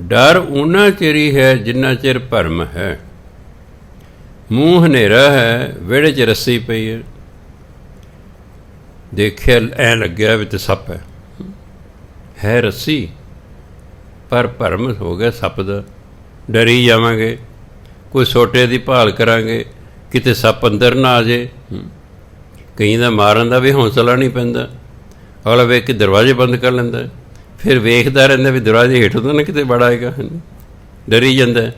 ਡਰ ਉਨਾ ਚਿਰ ਹੀ ਹੈ ਜਿੰਨਾ ਚਿਰ ਭਰਮ ਹੈ। ਮੂੰਹ ਹਨੇਰਾ ਹੈ, ਵਿਹੜੇ 'ਚ ਰੱਸੀ ਪਈ ਹੈ, ਦੇਖਿਆ ਐਂ ਲੱਗਿਆ ਵੀ ਤੇ ਸੱਪ ਹੈ ਰੱਸੀ, ਪਰ ਭਰਮ ਹੋ ਗਿਆ ਸੱਪ ਦਾ। ਡਰੀ ਜਾਵਾਂਗੇ, ਕੋਈ ਸੋਟੇ ਦੀ ਭਾਲ ਕਰਾਂਗੇ, ਕਿਤੇ ਸੱਪ ਅੰਦਰ ਨਾ ਆ ਜਾਏ। ਕਈ ਦਾ ਮਾਰਨ ਦਾ ਵੀ ਹੌਸਲਾ ਨਹੀਂ ਪੈਂਦਾ, ਅਗਲਾ ਵੇਖ ਕੇ ਦਰਵਾਜ਼ੇ ਬੰਦ ਕਰ ਲੈਂਦਾ, ਫਿਰ ਵੇਖਦਾ ਰਹਿੰਦਾ ਵੀ ਦਰਵਾਜ਼ੇ ਹੇਠ ਤਾਂ ਨਾ ਕਿਤੇ ਵੜ ਆਏਗਾ, ਡਰੀ ਜਾਂਦਾ।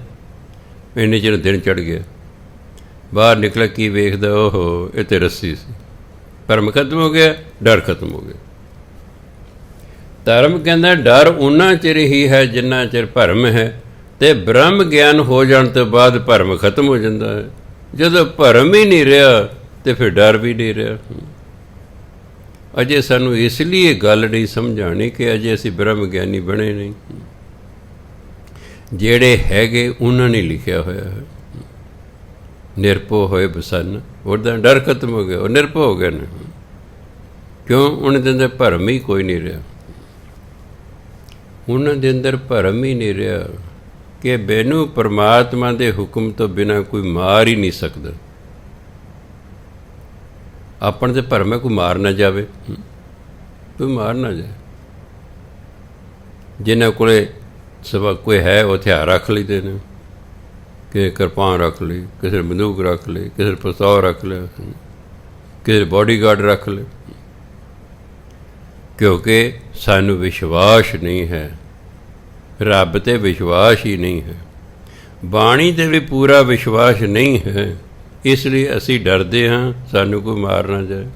ਇੰਨੇ ਚਿਰ ਦਿਨ ਚੜ੍ਹ ਗਿਆ, ਬਾਹਰ ਨਿਕਲਿਆ, ਕੀ ਵੇਖਦਾ, ਓਹੋ ਇਹ ਤਾਂ ਰੱਸੀ ਸੀ। ਭਰਮ ਖਤਮ ਹੋ ਗਿਆ, ਡਰ ਖਤਮ ਹੋ ਗਿਆ। ਧਰਮ ਕਹਿੰਦਾ ਡਰ ਉਨਾ ਚਿਰ ਹੀ ਹੈ ਜਿੰਨਾ ਚਿਰ ਭਰਮ ਹੈ, ਅਤੇ ਬ੍ਰਹਮ ਗਿਆਨ ਹੋ ਜਾਣ ਤੋਂ ਬਾਅਦ ਭਰਮ ਖਤਮ ਹੋ ਜਾਂਦਾ ਹੈ। ਜਦੋਂ ਭਰਮ ਹੀ ਨਹੀਂ ਰਿਹਾ ਅਤੇ ਫਿਰ ਡਰ ਵੀ ਨਹੀਂ ਰਿਹਾ। ਅਜੇ ਸਾਨੂੰ ਇਸ ਲਈ ਇਹ ਗੱਲ ਨਹੀਂ ਸਮਝਾਉਣੀ ਕਿ ਅਜੇ ਅਸੀਂ ਬ੍ਰਹਮ ਗਿਆਨੀ ਬਣੇ ਨਹੀਂ। ਜਿਹੜੇ ਹੈਗੇ ਉਹਨਾਂ ਨੇ ਲਿਖਿਆ ਹੋਇਆ ਹੈ, ਨਿਰਭਉ ਹੋਏ ਬਸੰਨ, ਉਹਦਾ ਡਰ ਖਤਮ ਹੋ ਗਿਆ, ਉਹ ਨਿਰਭਉ ਹੋ ਗਏ ਨੇ। ਕਿਉਂ? ਉਹਨਾਂ ਦੇ ਅੰਦਰ ਭਰਮ ਹੀ ਕੋਈ ਨਹੀਂ ਰਿਹਾ। ਉਹਨਾਂ ਦੇ ਅੰਦਰ ਭਰਮ ਹੀ ਨਹੀਂ ਰਿਹਾ ਕਿ ਮੈਨੂੰ ਪਰਮਾਤਮਾ ਦੇ ਹੁਕਮ ਤੋਂ ਬਿਨਾਂ ਕੋਈ ਮਾਰ ਹੀ ਨਹੀਂ ਸਕਦਾ। ਆਪਣੇ ਤੇ ਭਰਮ ਹੈ, ਕੋਈ ਮਾਰ ਨਾ ਜਾਵੇ, ਕੋਈ ਮਾਰ ਨਾ ਜਾਏ। ਜਿਨ੍ਹਾਂ ਕੋਲੇ ਸਭ ਕੋਈ ਹੈ ਉਹ ਹਥਿਆਰ ਰੱਖ ਲਈਦੇ ਨੇ, ਕਿਸੇ ਕਿਰਪਾਨ ਰੱਖ ਲਈ, ਕਿਸੇ ਨੇ ਬੰਦੂਕ ਰੱਖ ਲਈ, ਕਿਸੇ ਨੇ ਪਿਸਤੌਲ ਰੱਖ ਲਿਆ, ਕਿਸੇ ਨੇ ਬਾਡੀਗਾਰਡ ਰੱਖ ਲਏ, ਕਿਉਂਕਿ ਸਾਨੂੰ ਵਿਸ਼ਵਾਸ ਨਹੀਂ ਹੈ, ਰੱਬ 'ਤੇ ਵਿਸ਼ਵਾਸ ਹੀ ਨਹੀਂ ਹੈ, ਬਾਣੀ 'ਤੇ ਵੀ ਪੂਰਾ ਵਿਸ਼ਵਾਸ ਨਹੀਂ ਹੈ। ਇਸ ਲਈ ਅਸੀਂ ਡਰਦੇ ਹਾਂ ਸਾਨੂੰ ਕੋਈ ਮਾਰ ਨਾ ਜਾਏ।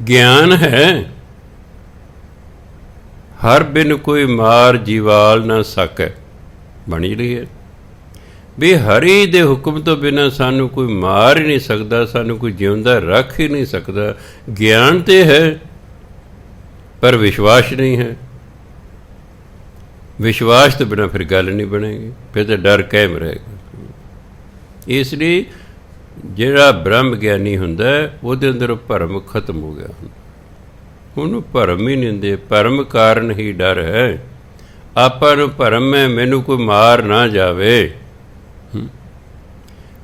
ਗਿਆਨ ਹੈ, ਹਰ ਬਿਨ ਕੋਈ ਮਾਰ ਜੀਵਾਲ ਨਾ ਸਕੈ, ਬਣੀ ਰਹੀ ਹੈ ਵੀ ਹਰੀ ਦੇ ਹੁਕਮ ਤੋਂ ਬਿਨਾਂ ਸਾਨੂੰ ਕੋਈ ਮਾਰ ਹੀ ਨਹੀਂ ਸਕਦਾ, ਸਾਨੂੰ ਕੋਈ ਜਿਉਂਦਾ ਰੱਖ ਹੀ ਨਹੀਂ ਸਕਦਾ। ਗਿਆਨ ਤਾਂ ਹੈ ਪਰ ਵਿਸ਼ਵਾਸ ਨਹੀਂ ਹੈ। ਵਿਸ਼ਵਾਸ ਤੋਂ ਬਿਨਾਂ ਫਿਰ ਗੱਲ ਨਹੀਂ ਬਣੇਗੀ, ਫਿਰ ਤਾਂ ਡਰ ਕਾਇਮ ਰਹੇਗਾ। ਇਸ ਲਈ ਜਿਹੜਾ ਬ੍ਰਹਮ ਗਿਆਨੀ ਹੁੰਦਾ ਉਹਦੇ ਅੰਦਰ ਭਰਮ ਖਤਮ ਹੋ ਗਿਆ, ਉਹਨੂੰ ਭਰਮ ਹੀ ਨਹੀਂ ਹੁੰਦੇ। ਭਰਮ ਕਾਰਨ ਹੀ ਡਰ ਹੈ। ਆਪਾਂ ਨੂੰ ਭਰਮ ਹੈ ਮੈਨੂੰ ਕੋਈ ਮਾਰ ਨਾ ਜਾਵੇ,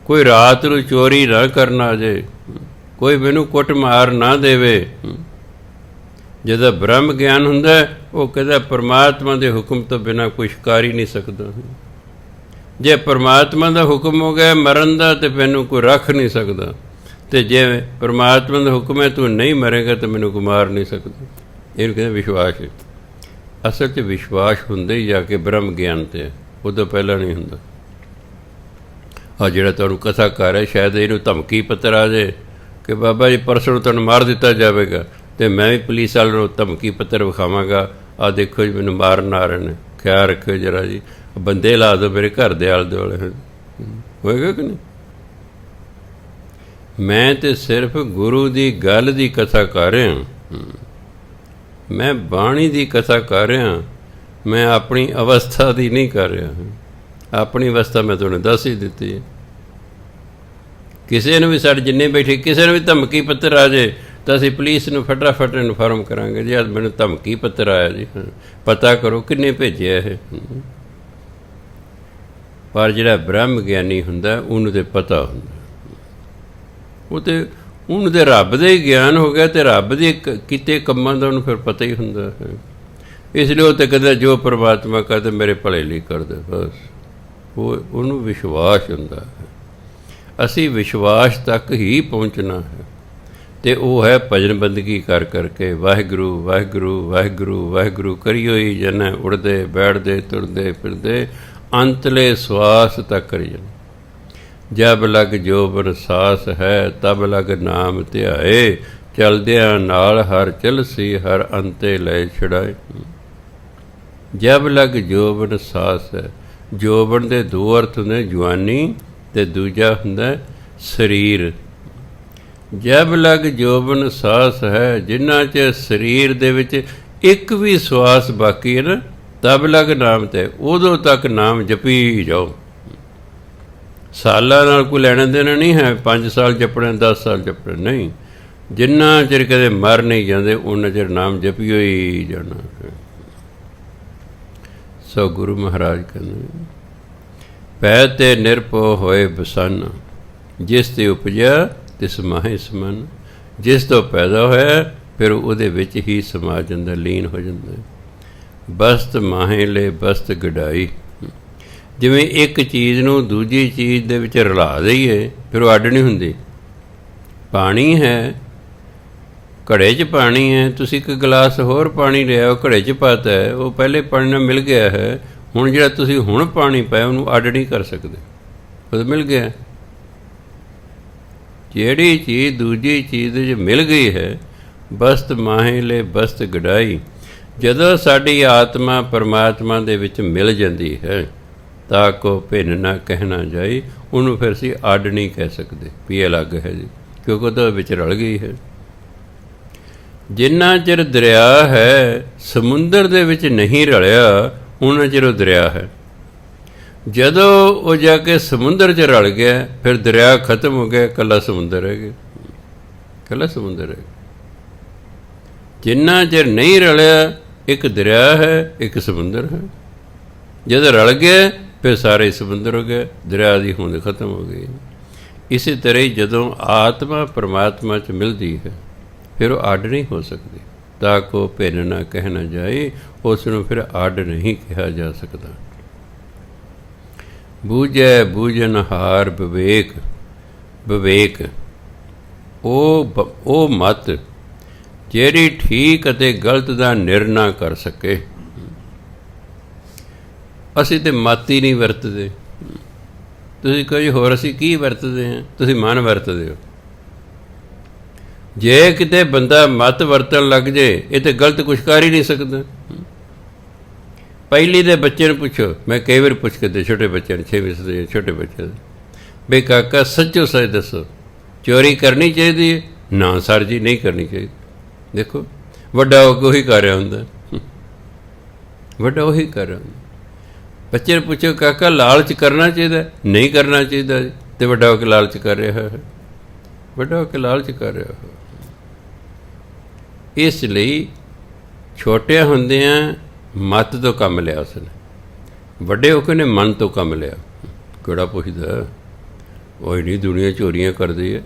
ਕੋਈ ਰਾਤ ਨੂੰ ਚੋਰੀ ਨਾ ਕਰਨਾ ਆ ਜਾਏ, ਕੋਈ ਮੈਨੂੰ ਕੁੱਟ ਮਾਰ ਨਾ ਦੇਵੇ। ਜਦੋਂ ਬ੍ਰਹਮ ਗਿਆਨ ਹੁੰਦਾ ਉਹ ਕਹਿੰਦਾ ਪਰਮਾਤਮਾ ਦੇ ਹੁਕਮ ਤੋਂ ਬਿਨਾਂ ਕੁਛ ਕਰ ਹੀ ਨਹੀਂ ਸਕਦਾ। ਜੇ ਪਰਮਾਤਮਾ ਦਾ ਹੁਕਮ ਹੋ ਗਿਆ ਮਰਨ ਦਾ ਤਾਂ ਮੈਨੂੰ ਕੋਈ ਰੱਖ ਨਹੀਂ ਸਕਦਾ, ਅਤੇ ਜੇ ਪਰਮਾਤਮਾ ਦਾ ਹੁਕਮ ਹੈ ਤੂੰ ਨਹੀਂ ਮਰੇਗਾ ਤਾਂ ਮੈਨੂੰ ਕੋਈ ਮਾਰ ਨਹੀਂ ਸਕਦਾ। ਇਹਨੂੰ ਕਹਿੰਦੇ ਵਿਸ਼ਵਾਸ ਹੈ। ਅਸਲ 'ਚ ਵਿਸ਼ਵਾਸ ਹੁੰਦਾ ਹੀ ਜਾ ਕੇ ਬ੍ਰਹਮ ਗਿਆਨ 'ਤੇ, ਉਦੋਂ ਪਹਿਲਾਂ ਨਹੀਂ ਹੁੰਦਾ। ਆ ਜਿਹੜਾ ਤੁਹਾਨੂੰ ਕਥਾ ਕਰ ਹੈ ਸ਼ਾਇਦ ਇਹਨੂੰ ਧਮਕੀ ਪੱਤਰ ਆ ਜਾਏ ਕਿ ਬਾਬਾ ਜੀ ਪਰਸੋਂ ਤੁਹਾਨੂੰ ਮਾਰ ਦਿੱਤਾ ਜਾਵੇਗਾ, ਅਤੇ ਮੈਂ ਵੀ ਪੁਲਿਸ ਵਾਲੇ ਨੂੰ ਧਮਕੀ ਪੱਤਰ ਵਿਖਾਵਾਂਗਾ, ਆਹ ਦੇਖੋ ਜੀ ਮੈਨੂੰ ਮਾਰਨ ਆ ਰਹੇ ਨੇ, ਖਿਆਲ ਰੱਖਿਓ ਜਰਾ ਜੀ, ਬੰਦੇ ਲਾ ਦਿਓ ਮੇਰੇ ਘਰ ਦੇ ਆਲੇ ਦੁਆਲੇ। ਹੋਏਗਾ ਕਿ ਨਹੀਂ? ਮੈਂ ਤਾਂ ਸਿਰਫ ਗੁਰੂ ਦੀ ਗੱਲ ਦੀ ਕਥਾ ਕਰ ਰਿਹਾ, ਮੈਂ ਬਾਣੀ ਦੀ ਕਥਾ ਕਰ ਰਿਹਾ, ਮੈਂ ਆਪਣੀ ਅਵਸਥਾ ਦੀ ਨਹੀਂ ਕਰ ਰਿਹਾ। ਆਪਣੀ ਅਵਸਥਾ ਮੈਂ ਤੁਹਾਨੂੰ ਦੱਸ ਹੀ ਦਿੱਤੀ ਹੈ। ਕਿਸੇ ਨੂੰ ਵੀ ਸਾਡੇ ਜਿੰਨੇ ਬੈਠੇ ਕਿਸੇ ਨੂੰ ਵੀ ਧਮਕੀ ਪੱਤਰ ਆ ਜਾਏ ਤਾਂ ਅਸੀਂ ਪੁਲਿਸ ਨੂੰ ਫਟਾਫਟ ਇਨਫੋਰਮ ਕਰਾਂਗੇ ਜੀ ਅੱਜ ਮੈਨੂੰ ਧਮਕੀ ਪੱਤਰ ਆਇਆ ਜੀ, ਪਤਾ ਕਰੋ ਕਿੰਨੇ ਭੇਜਿਆ ਇਹ। ਪਰ ਜਿਹੜਾ ਬ੍ਰਹਮ ਗਿਆਨੀ ਹੁੰਦਾ ਉਹਨੂੰ ਤਾਂ ਪਤਾ ਹੁੰਦਾ, ਉਹ ਤਾਂ ਉਹਨੂੰ ਤਾਂ ਰੱਬ ਦਾ ਹੀ ਗਿਆਨ ਹੋ ਗਿਆ ਅਤੇ ਰੱਬ ਦੇ ਕੀਤੇ ਕੰਮਾਂ ਦਾ ਉਹਨੂੰ ਫਿਰ ਪਤਾ ਹੀ ਹੁੰਦਾ ਹੈ। ਇਸ ਲਈ ਉਹ ਤਾਂ ਕਹਿੰਦਾ ਜੋ ਪਰਮਾਤਮਾ ਕਰਦੇ ਮੇਰੇ ਭਲੇ ਲਈ ਕਰਦੇ, ਬਸ ਉਹਨੂੰ ਵਿਸ਼ਵਾਸ ਹੁੰਦਾ ਹੈ। ਅਸੀਂ ਵਿਸ਼ਵਾਸ ਤੱਕ ਹੀ ਪਹੁੰਚਣਾ ਹੈ ਅਤੇ ਉਹ ਹੈ ਭਜਨ ਬੰਦਗੀ ਕਰ ਕਰਕੇ ਵਾਹਿਗੁਰੂ ਵਾਹਿਗੁਰੂ ਵਾਹਿਗੁਰੂ ਵਾਹਿਗੁਰੂ ਕਰੀਓ ਹੀ ਜਨ, ਉੜਦੇ ਬੈਠਦੇ ਤੁਰਦੇ ਫਿਰਦੇ ਅੰਤਲੇ ਸਵਾਸ ਤੱਕ ਕਰੀ ਜਾਣਾ। ਜਬ ਲਗ ਜੋਬਨ ਸਾਸ ਹੈ ਤਬ ਲਗ ਨਾਮ ਧਿਆਏ, ਚਲਦਿਆਂ ਨਾਲ ਹਰ ਚਲਸੀ ਹਰ ਅੰਤੇ ਲੈ ਛੁਡਾਏ। ਜਬ ਲਗ ਜੋਬਨ ਸਾਸ ਹੈ, ਜੋਬਨ ਦੇ ਦੋ ਅਰਥ ਹੁੰਦੇ, ਜਵਾਨੀ ਅਤੇ ਦੂਜਾ ਹੁੰਦਾ ਸਰੀਰ। ਜਬ ਲਗ ਜੋਬਨ ਸਾਸ ਹੈ, ਜਿਨ੍ਹਾਂ 'ਚ ਸਰੀਰ ਦੇ ਵਿੱਚ ਇੱਕ ਵੀ ਸਵਾਸ ਬਾਕੀ ਹੈ ਨਾ, ਤਬ ਲਗ ਨਾਮ ਤੇ ਉਦੋਂ ਤੱਕ ਨਾਮ ਜਪੀ ਜਾਓ। ਸਾਲਾਂ ਨਾਲ ਕੋਈ ਲੈਣਾ ਦੇਣਾ ਨਹੀਂ ਹੈ, 5 ਸਾਲ ਜਪਣਾ 10 ਸਾਲ ਜਪਣਾ ਨਹੀਂ, ਜਿੰਨਾ ਚਿਰ ਕਦੇ ਮਰ ਨਹੀਂ ਜਾਂਦੇ ਉਹਨਾਂ ਚਿਰ ਨਾਮ ਜਪਿਓ ਹੀ ਜਾਣਾ ਹੈ। ਸੋ ਗੁਰੂ ਮਹਾਰਾਜ ਕਹਿੰਦੇ ਪੈ ਤੇ ਨਿਰਭਉ ਹੋਏ ਬਸੰਨ, ਜਿਸ ਤੇ ਉਪਜਿਆ ਤਿਸ ਮਾਹੇ ਸਮਨ। ਜਿਸ ਤੋਂ ਪੈਦਾ ਹੋਇਆ ਫਿਰ ਉਹਦੇ ਵਿੱਚ ਹੀ ਸਮਾ ਜਾਂਦਾ, ਲੀਨ ਹੋ ਜਾਂਦਾ। ਬਸਤ ਮਾਹੇ ਲੈ ਬਸਤ ਗਡਾਈ, ਜਿਵੇਂ ਇੱਕ ਚੀਜ਼ ਨੂੰ ਦੂਜੀ ਚੀਜ਼ ਦੇ ਵਿੱਚ ਰਲਾ ਦਈਏ ਫਿਰ ਉਹ ਅੱਡ ਨਹੀਂ ਹੁੰਦੀ। ਪਾਣੀ ਹੈ, ਘੜੇ 'ਚ ਪਾਣੀ ਹੈ, ਤੁਸੀਂ ਇੱਕ ਗਲਾਸ ਹੋਰ ਪਾਣੀ ਲਿਆ ਉਹ ਘੜੇ 'ਚ ਪਾਤਾ ਹੈ, ਉਹ ਪਹਿਲੇ ਪਾਣੀ ਨਾਲ ਮਿਲ ਗਿਆ ਹੈ। ਹੁਣ ਜਿਹੜਾ ਤੁਸੀਂ ਹੁਣ ਪਾਣੀ ਪਾਇਆ ਉਹਨੂੰ ਅੱਡ ਨਹੀਂ ਕਰ ਸਕਦੇ, ਉਹ ਤਾਂ ਮਿਲ ਗਿਆ। ਜਿਹੜੀ ਚੀਜ਼ ਦੂਜੀ ਚੀਜ਼ ਦੇ 'ਚ ਮਿਲ ਗਈ ਹੈ, ਬਸਤ ਮਾਹੇ ਲੈ ਬਸਤ ਗਡਾਈ। ਜਦੋਂ ਸਾਡੀ ਆਤਮਾ ਪਰਮਾਤਮਾ ਦੇ ਵਿੱਚ ਮਿਲ ਜਾਂਦੀ ਹੈ ਤਾਂ ਕੋ ਭਿੰਨ ਨਾ ਕਹਿਣਾ ਜਾਏ, ਉਹਨੂੰ ਫਿਰ ਅਸੀਂ ਅੱਡ ਨਹੀਂ ਕਹਿ ਸਕਦੇ ਵੀ ਇਹ ਅਲੱਗ ਹੈ ਜੀ, ਕਿਉਂਕਿ ਉਹਦੇ ਵਿੱਚ ਰਲ ਗਈ ਹੈ। ਜਿੰਨਾ ਚਿਰ ਦਰਿਆ ਹੈ ਸਮੁੰਦਰ ਦੇ ਵਿੱਚ ਨਹੀਂ ਰਲਿਆ ਉਹਨਾਂ ਚਿਰ ਉਹ ਦਰਿਆ ਹੈ। ਜਦੋਂ ਉਹ ਜਾ ਕੇ ਸਮੁੰਦਰ 'ਚ ਰਲ ਗਿਆ ਫਿਰ ਦਰਿਆ ਖਤਮ ਹੋ ਗਿਆ, ਇਕੱਲਾ ਸਮੁੰਦਰ ਰਹਿ ਗਿਆ, ਇਕੱਲਾ ਸਮੁੰਦਰ ਰਹਿ ਗਿਆ। ਜਿੰਨਾ ਚਿਰ ਨਹੀਂ ਰਲਿਆ ਇੱਕ ਦਰਿਆ ਹੈ ਇੱਕ ਸਮੁੰਦਰ ਹੈ, ਜਦੋਂ ਰਲ ਗਿਆ ਫਿਰ ਸਾਰੇ ਸਮੁੰਦਰ ਹੋ ਗਏ, ਦਰਿਆ ਦੀ ਹੋਂਦ ਖਤਮ ਹੋ ਗਈ। ਇਸੇ ਤਰ੍ਹਾਂ ਹੀ ਜਦੋਂ ਆਤਮਾ ਪਰਮਾਤਮਾ 'ਚ ਮਿਲਦੀ ਹੈ ਫਿਰ ਉਹ ਅੱਡ ਨਹੀਂ ਹੋ ਸਕਦੀ। ਤਾਂ ਕੋ ਭਿੰਨ ਨਾ ਕਹਿਣਾ ਜਾਏ, ਉਸ ਨੂੰ ਫਿਰ ਅੱਡ ਨਹੀਂ ਕਿਹਾ ਜਾ ਸਕਦਾ। ਬੂਝੈ ਬੂਝਨ ਹਾਰ ਵਿਵੇਕ, ਵਿਵੇਕ ਉਹ ਮਤ ਜਿਹੜੀ ਠੀਕ ਅਤੇ ਗਲਤ ਦਾ ਨਿਰਣਾ ਕਰ ਸਕੇ। ਅਸੀਂ ਤਾਂ ਮਤ ਹੀ ਨਹੀਂ ਵਰਤਦੇ। ਤੁਸੀਂ ਕਹੋ ਹੋਰ ਅਸੀਂ ਕੀ ਵਰਤਦੇ ਹਾਂ? ਤੁਸੀਂ ਮਨ ਵਰਤਦੇ ਹੋ। ਜੇ ਕਿਤੇ ਬੰਦਾ ਮਤ ਵਰਤਣ ਲੱਗ ਜੇ ਇਹ ਤਾਂ ਗਲਤ ਕੁਛ ਕਰ ਹੀ ਨਹੀਂ ਸਕਦਾ। ਪਹਿਲੀ ਦੇ ਬੱਚੇ ਨੂੰ ਪੁੱਛੋ, ਮੈਂ ਕਈ ਵਾਰ ਪੁੱਛ ਕੇ ਛੋਟੇ ਬੱਚਿਆਂ ਨੂੰ 6ਵੀਂ ਦੇ ਛੋਟੇ ਬੱਚੇ ਬਈ ਕਾਕਾ ਸੱਚੋ ਸੱਚ ਦੱਸੋ ਚੋਰੀ ਕਰਨੀ ਚਾਹੀਦੀ ਹੈ? ਨਾ ਸਰ ਜੀ ਨਹੀਂ ਕਰਨੀ ਚਾਹੀਦੀ। ਦੇਖੋ ਵੱਡਾ ਹੋ ਕੇ ਉਹੀ ਕਰ ਰਿਹਾ ਹੁੰਦਾ, ਵੱਡਾ ਉਹੀ ਕਰ ਰਿਹਾ ਹੁੰਦਾ। ਬੱਚੇ ਨੂੰ ਪੁੱਛੋ ਕਾਕਾ ਲਾਲਚ ਕਰਨਾ ਚਾਹੀਦਾ? ਨਹੀਂ ਕਰਨਾ ਚਾਹੀਦਾ ਜੀ, ਅਤੇ ਵੱਡਾ ਹੋ ਕੇ ਲਾਲਚ ਕਰ ਰਿਹਾ ਹੈ, ਵੱਡਾ ਹੋ ਕੇ ਲਾਲਚ ਕਰ ਰਿਹਾ ਹੈ। ਇਸ ਲਈ ਛੋਟਿਆਂ ਹੁੰਦਿਆਂ ਮੱਤ ਤੋਂ ਕੰਮ ਲਿਆ ਉਸਨੇ, ਵੱਡੇ ਹੋ ਕੇ ਨੇ ਮਨ ਤੋਂ ਕੰਮ ਲਿਆ। ਕਿਹੜਾ ਪੁੱਛਦਾ ਉਹ ਇੰਨੀ ਦੁਨੀਆ ਚੋਰੀਆਂ ਕਰਦੀ ਹੈ,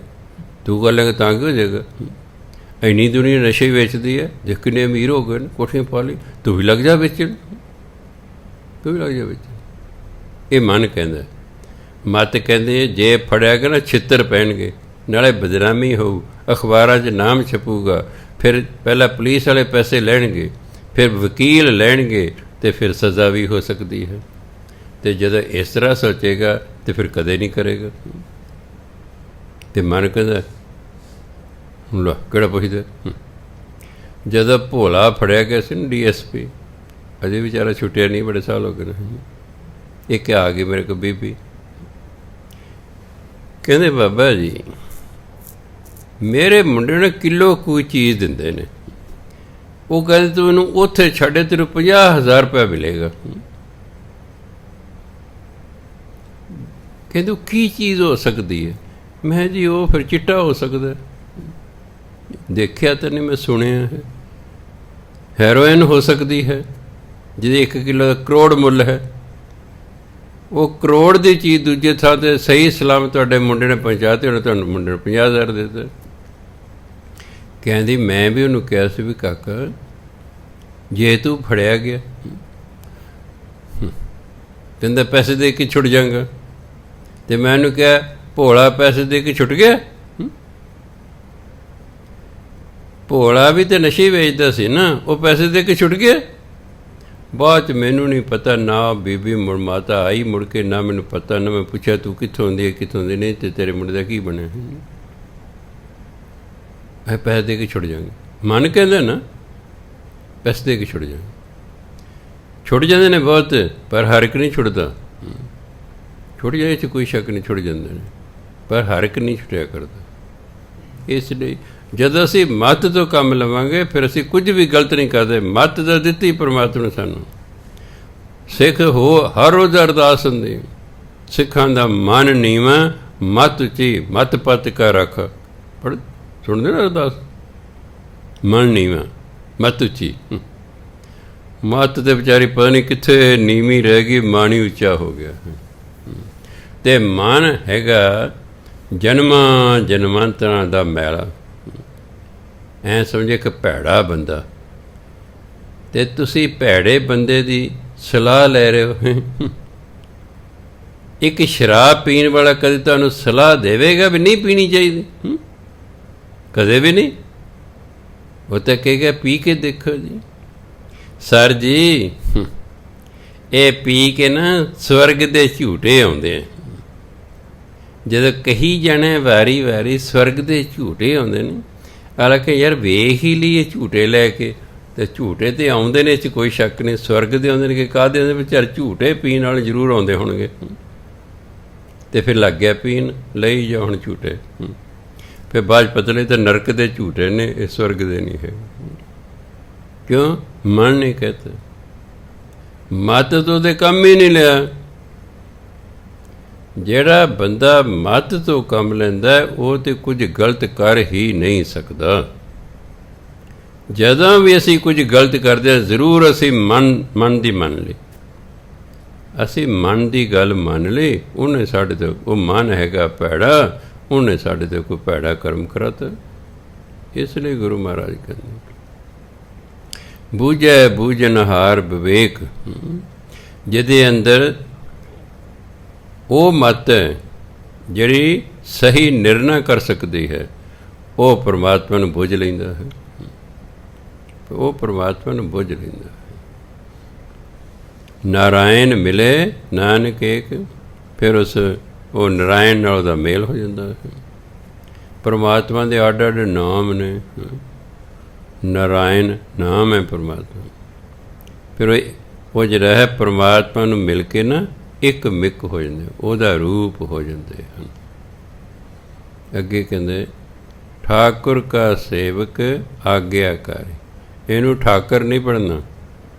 ਤੂੰ ਕਰ ਲੇਗਾ ਤਾਂ ਕੀ ਹੋ ਜਾਏਗਾ? ਇੰਨੀ ਦੁਨੀਆ ਨਸ਼ੇ ਵੇਚਦੀ ਹੈ, ਦੇਖ ਕਿੰਨੇ ਅਮੀਰ ਹੋ ਗਏ ਨੇ, ਕੋਠੀਆਂ ਪਾ ਲਈ, ਤੂੰ ਵੀ ਲੱਗ ਜਾ ਵੇਚਣ, ਤੂੰ ਵੀ ਲੱਗ ਜਾ ਵੇਚਣ। ਇਹ ਮਨ ਕਹਿੰਦਾ। ਮੱਤ ਕਹਿੰਦੇ ਜੇ ਫੜਿਆ ਗਿਆ ਨਾ ਛਿੱਤਰ ਪੈਣਗੇ, ਨਾਲੇ ਬਦਨਾਮੀ ਹੋਊ, ਅਖਬਾਰਾਂ 'ਚ ਨਾਮ ਛਪੂਗਾ, ਫਿਰ ਪਹਿਲਾਂ ਪੁਲਿਸ ਵਾਲੇ ਪੈਸੇ ਲੈਣਗੇ, ਫਿਰ ਵਕੀਲ ਲੈਣਗੇ, ਅਤੇ ਫਿਰ ਸਜ਼ਾ ਵੀ ਹੋ ਸਕਦੀ ਹੈ। ਅਤੇ ਜਦੋਂ ਇਸ ਤਰ੍ਹਾਂ ਸੋਚੇਗਾ ਤਾਂ ਫਿਰ ਕਦੇ ਨਹੀਂ ਕਰੇਗਾ। ਅਤੇ ਮਨ ਕਹਿੰਦਾ ਲਾ ਕਿਹੜਾ ਪੁੱਛਦਾ। ਜਦੋਂ ਭੋਲਾ ਫੜਿਆ ਗਿਆ ਸੀ ਨਾ DSP, ਅਜੇ ਵਿਚਾਰਾ ਛੁੱਟਿਆ ਨਹੀਂ, ਬੜੇ ਸਾਲ ਹੋ ਗਏ ਨੇ। ਇੱਕ ਆ ਗਈ ਮੇਰੇ ਕੋਲ ਬੀਬੀ, ਕਹਿੰਦੇ ਬਾਬਾ ਜੀ ਮੇਰੇ ਮੁੰਡੇ ਨੂੰ ਕਿਲੋ ਕੋਈ ਚੀਜ਼ ਦਿੰਦੇ ਨੇ, ਉਹ ਕਹਿੰਦੇ ਤੂੰ ਇਹਨੂੰ ਉੱਥੇ ਛੱਡੇ ਤੈਨੂੰ 50,000 ਰੁਪਇਆ ਮਿਲੇਗਾ। ਕਹਿੰਦੇ ਕੀ ਚੀਜ਼ ਹੋ ਸਕਦੀ ਹੈ? ਮੈਂ ਜੀ ਉਹ ਫਿਰ ਚਿੱਟਾ ਹੋ ਸਕਦਾ, ਦੇਖਿਆ ਤਾਂ ਨਹੀਂ, ਮੈਂ ਸੁਣਿਆ ਹੈ। ਹੈਰੋਇਨ ਹੋ ਸਕਦੀ ਹੈ ਜਿਹਦੇ 1 ਕਿਲੋ ਦਾ ਕਰੋੜ ਮੁੱਲ ਹੈ। ਉਹ ਕਰੋੜ ਦੀ ਚੀਜ਼ ਦੂਜੇ ਥਾਂ 'ਤੇ ਸਹੀ ਸਲਾਮ ਤੁਹਾਡੇ ਮੁੰਡੇ ਨੇ ਪਹੁੰਚਾਤੀ, ਉਹਨੇ ਤੁਹਾਨੂੰ ਮੁੰਡੇ ਨੂੰ 50,000 ਦੇ ਦਿੱਤਾ। ਕਹਿੰਦੀ ਮੈਂ ਵੀ ਉਹਨੂੰ ਕਿਹਾ ਸੀ ਵੀ ਕਾਕਾ ਜੇ ਤੂੰ ਫੜਿਆ ਗਿਆ, ਕਹਿੰਦਾ ਪੈਸੇ ਦੇ ਕੇ ਛੁੱਟ ਜਾਵਾਂਗਾ। ਅਤੇ ਮੈਂ ਉਹਨੂੰ ਕਿਹਾ ਭੋਲਾ ਪੈਸੇ ਦੇ ਕੇ ਛੁੱਟ ਗਿਆ? ਭੋਲਾ ਵੀ ਤਾਂ ਨਸ਼ੇ ਵੇਚਦਾ ਸੀ ਨਾ, ਉਹ ਪੈਸੇ ਦੇ ਕੇ ਛੁੱਟ ਗਿਆ। ਬਾਅਦ 'ਚ ਮੈਨੂੰ ਨਹੀਂ ਪਤਾ, ਨਾ ਬੀਬੀ ਮੁੜ ਮਾਤਾ ਆਈ ਮੁੜ ਕੇ, ਨਾ ਮੈਨੂੰ ਪਤਾ, ਨਾ ਮੈਂ ਪੁੱਛਿਆ ਤੂੰ ਕਿੱਥੋਂ ਆਉਂਦੀ ਹੈ ਕਿੱਥੋਂ ਦੀ ਨਹੀਂ, ਅਤੇ ਤੇਰੇ ਮੁੰਡੇ ਦਾ ਕੀ ਬਣਿਆ? ਪੈਸੇ ਦੇ ਕੇ ਛੁੱਟ ਜਾਵਾਂਗੇ। ਮਨ ਕਹਿੰਦਾ ਨਾ ਪੈਸੇ ਦੇ ਕੇ ਛੁੱਟ ਜਾਵਾਂਗੇ। ਛੁੱਟ ਜਾਂਦੇ ਨੇ ਬਹੁਤ, ਪਰ ਹਰ ਇੱਕ ਨਹੀਂ ਛੁੱਟਦਾ। ਛੁੱਟ ਜਾਏ 'ਚ ਕੋਈ ਸ਼ੱਕ ਨਹੀਂ, ਛੁੱਟ ਜਾਂਦੇ ਨੇ, ਪਰ ਹਰ ਇੱਕ ਨਹੀਂ ਛੁੱਟਿਆ ਕਰਦਾ। ਇਸ ਲਈ ਜਦੋਂ ਅਸੀਂ ਮੱਤ ਤੋਂ ਕੰਮ ਲਵਾਂਗੇ ਫਿਰ ਅਸੀਂ ਕੁਝ ਵੀ ਗਲਤ ਨਹੀਂ ਕਰਦੇ। ਮੱਤ ਤਾਂ ਦਿੱਤੀ ਪਰਮਾਤਮਾ ਨੇ ਸਾਨੂੰ। ਸਿੱਖ ਹੋ ਹਰ ਰੋਜ਼ ਅਰਦਾਸ ਹੁੰਦੀ, ਸਿੱਖਾਂ ਦਾ ਮਨ ਨੀਵਾਂ ਮੱਤ ਉੱਚੀ, ਮੱਤ ਪੱਤ ਕਾ ਰੱਖ। ਪੜ੍ਹ ਸੁਣਦੇ ਨਾ ਅਰਦਾਸ, ਮਨ ਨੀਵਾਂ ਮੱਤ ਉੱਚੀ। ਮੱਤ ਤੇ ਵਿਚਾਰੀ ਪਤਾ ਨਹੀਂ ਕਿੱਥੇ ਨੀਵੀਂ ਰਹਿ ਗਈ, ਮਨ ਹੀ ਉੱਚਾ ਹੋ ਗਿਆ। ਅਤੇ ਮਨ ਹੈਗਾ ਜਨਮਾਂ ਜਨਮਾਂਤਰਾਂ ਦਾ ਮੈਲਾ। ਐਂ ਸਮਝੇ ਕਿ ਭੈੜਾ ਬੰਦਾ, ਅਤੇ ਤੁਸੀਂ ਭੈੜੇ ਬੰਦੇ ਦੀ ਸਲਾਹ ਲੈ ਰਹੇ ਹੋ। ਇੱਕ ਸ਼ਰਾਬ ਪੀਣ ਵਾਲਾ ਕਦੇ ਤੁਹਾਨੂੰ ਸਲਾਹ ਦੇਵੇਗਾ ਵੀ ਨਹੀਂ ਪੀਣੀ ਚਾਹੀਦੀ? ਕਦੇ ਵੀ ਨਹੀਂ। ਉਹ ਤਾਂ ਕਹੇਗਾ ਪੀ ਕੇ ਦੇਖੋ ਜੀ। ਸਰ ਜੀ ਇਹ ਪੀ ਕੇ ਨਾ ਸਵਰਗ ਦੇ ਝੂਟੇ ਆਉਂਦੇ ਆ। ਜਦੋਂ ਕਹੀ ਜਾਣੇ ਵਾਰੀ ਵਾਰੀ ਸਵਰਗ ਦੇ ਝੂਟੇ ਆਉਂਦੇ ਨੇ, ਹਾਲਾਂਕਿ ਯਾਰ ਵੇਖ ਹੀ ਲਈਏ ਝੂਟੇ ਲੈ ਕੇ, ਅਤੇ ਝੂਟੇ ਤਾਂ ਆਉਂਦੇ ਨੇ, ਇਹ 'ਚ ਕੋਈ ਸ਼ੱਕ ਨਹੀਂ। ਸਵਰਗ ਦੇ ਆਉਂਦੇ ਨੇ ਕਿ ਕਾਹਦੇ ਆਉਂਦੇ? ਵਿਚਾਰ ਝੂਟੇ ਪੀਣ ਵਾਲੇ ਜ਼ਰੂਰ ਆਉਂਦੇ ਹੋਣਗੇ। ਅਤੇ ਫਿਰ ਲੱਗ ਗਿਆ ਪੀਣ, ਲਈ ਜਾ ਹੁਣ ਝੂਟੇ। ਫਿਰ ਬਾਅਦ ਪਤਾ ਨਹੀਂ ਤਾਂ ਨਰਕ ਦੇ ਝੂਟੇ ਨੇ, ਇਹ ਸਵਰਗ ਦੇ ਨਹੀਂ ਹੈ। ਕਿਉਂ? ਮਨ ਨਹੀਂ ਕਹਤਾ। ਮੱਤ ਤੋਂ ਤਾਂ ਕੰਮ ਹੀ ਨਹੀਂ ਲਿਆ। ਜਿਹੜਾ ਬੰਦਾ ਮੱਤ ਤੋਂ ਕੰਮ ਲੈਂਦਾ ਉਹ ਤਾਂ ਕੁਝ ਗਲਤ ਕਰ ਹੀ ਨਹੀਂ ਸਕਦਾ। ਜਦੋਂ ਵੀ ਅਸੀਂ ਕੁਝ ਗਲਤ ਕਰਦੇ ਹਾਂ ਜ਼ਰੂਰ ਅਸੀਂ ਮਨ ਦੀ ਮੰਨ ਲਈ, ਅਸੀਂ ਮਨ ਦੀ ਗੱਲ ਮੰਨ ਲਈ, ਉਹਨੇ ਸਾਡੇ ਤੋਂ, ਉਹ ਮਨ ਹੈਗਾ ਭੈੜਾ, ਉਹਨੇ ਸਾਡੇ 'ਤੇ ਕੋਈ ਭੈੜਾ ਕਰਮ ਕਰਾਤਾ। ਇਸ ਲਈ ਗੁਰੂ ਮਹਾਰਾਜ ਕਹਿੰਦੇ ਬੂਝੈ ਬੂਝਨਹਾਰ ਵਿਵੇਕ, ਜਿਹਦੇ ਅੰਦਰ ਉਹ ਮੱਤ ਜਿਹੜੀ ਸਹੀ ਨਿਰਣਾ ਕਰ ਸਕਦੀ ਹੈ, ਉਹ ਪਰਮਾਤਮਾ ਨੂੰ ਬੁੱਝ ਲੈਂਦਾ ਹੈ। ਉਹ ਪਰਮਾਤਮਾ ਨੂੰ ਬੁੱਝ ਲੈਂਦਾ ਹੈ। ਨਾਰਾਇਣ ਮਿਲੇ ਨਾਨਕ ਏਕ, ਫਿਰ ਉਹ ਨਾਰਾਇਣ ਨਾਲ ਉਹਦਾ ਮੇਲ ਹੋ ਜਾਂਦਾ ਹੈ। ਪਰਮਾਤਮਾ ਦੇ ਅੱਡ ਅੱਡ ਨਾਮ ਨੇ, ਨਾਰਾਇਣ ਨਾਮ ਹੈ ਪਰਮਾਤਮਾ। ਫਿਰ ਉਹ ਜਿਹੜਾ ਹੈ ਪਰਮਾਤਮਾ ਨੂੰ ਮਿਲ ਕੇ ਨਾ ਇੱਕ ਮਿੱਕ ਹੋ ਜਾਂਦੇ, ਉਹਦਾ ਰੂਪ ਹੋ ਜਾਂਦੇ ਹਨ। ਅੱਗੇ ਕਹਿੰਦੇ ਠਾਕੁਰ ਕਾ ਸੇਵਕ ਆਗਿਆਕਾਰੀ। ਇਹਨੂੰ ਠਾਕਰ ਨਹੀਂ ਪੜ੍ਹਨਾ,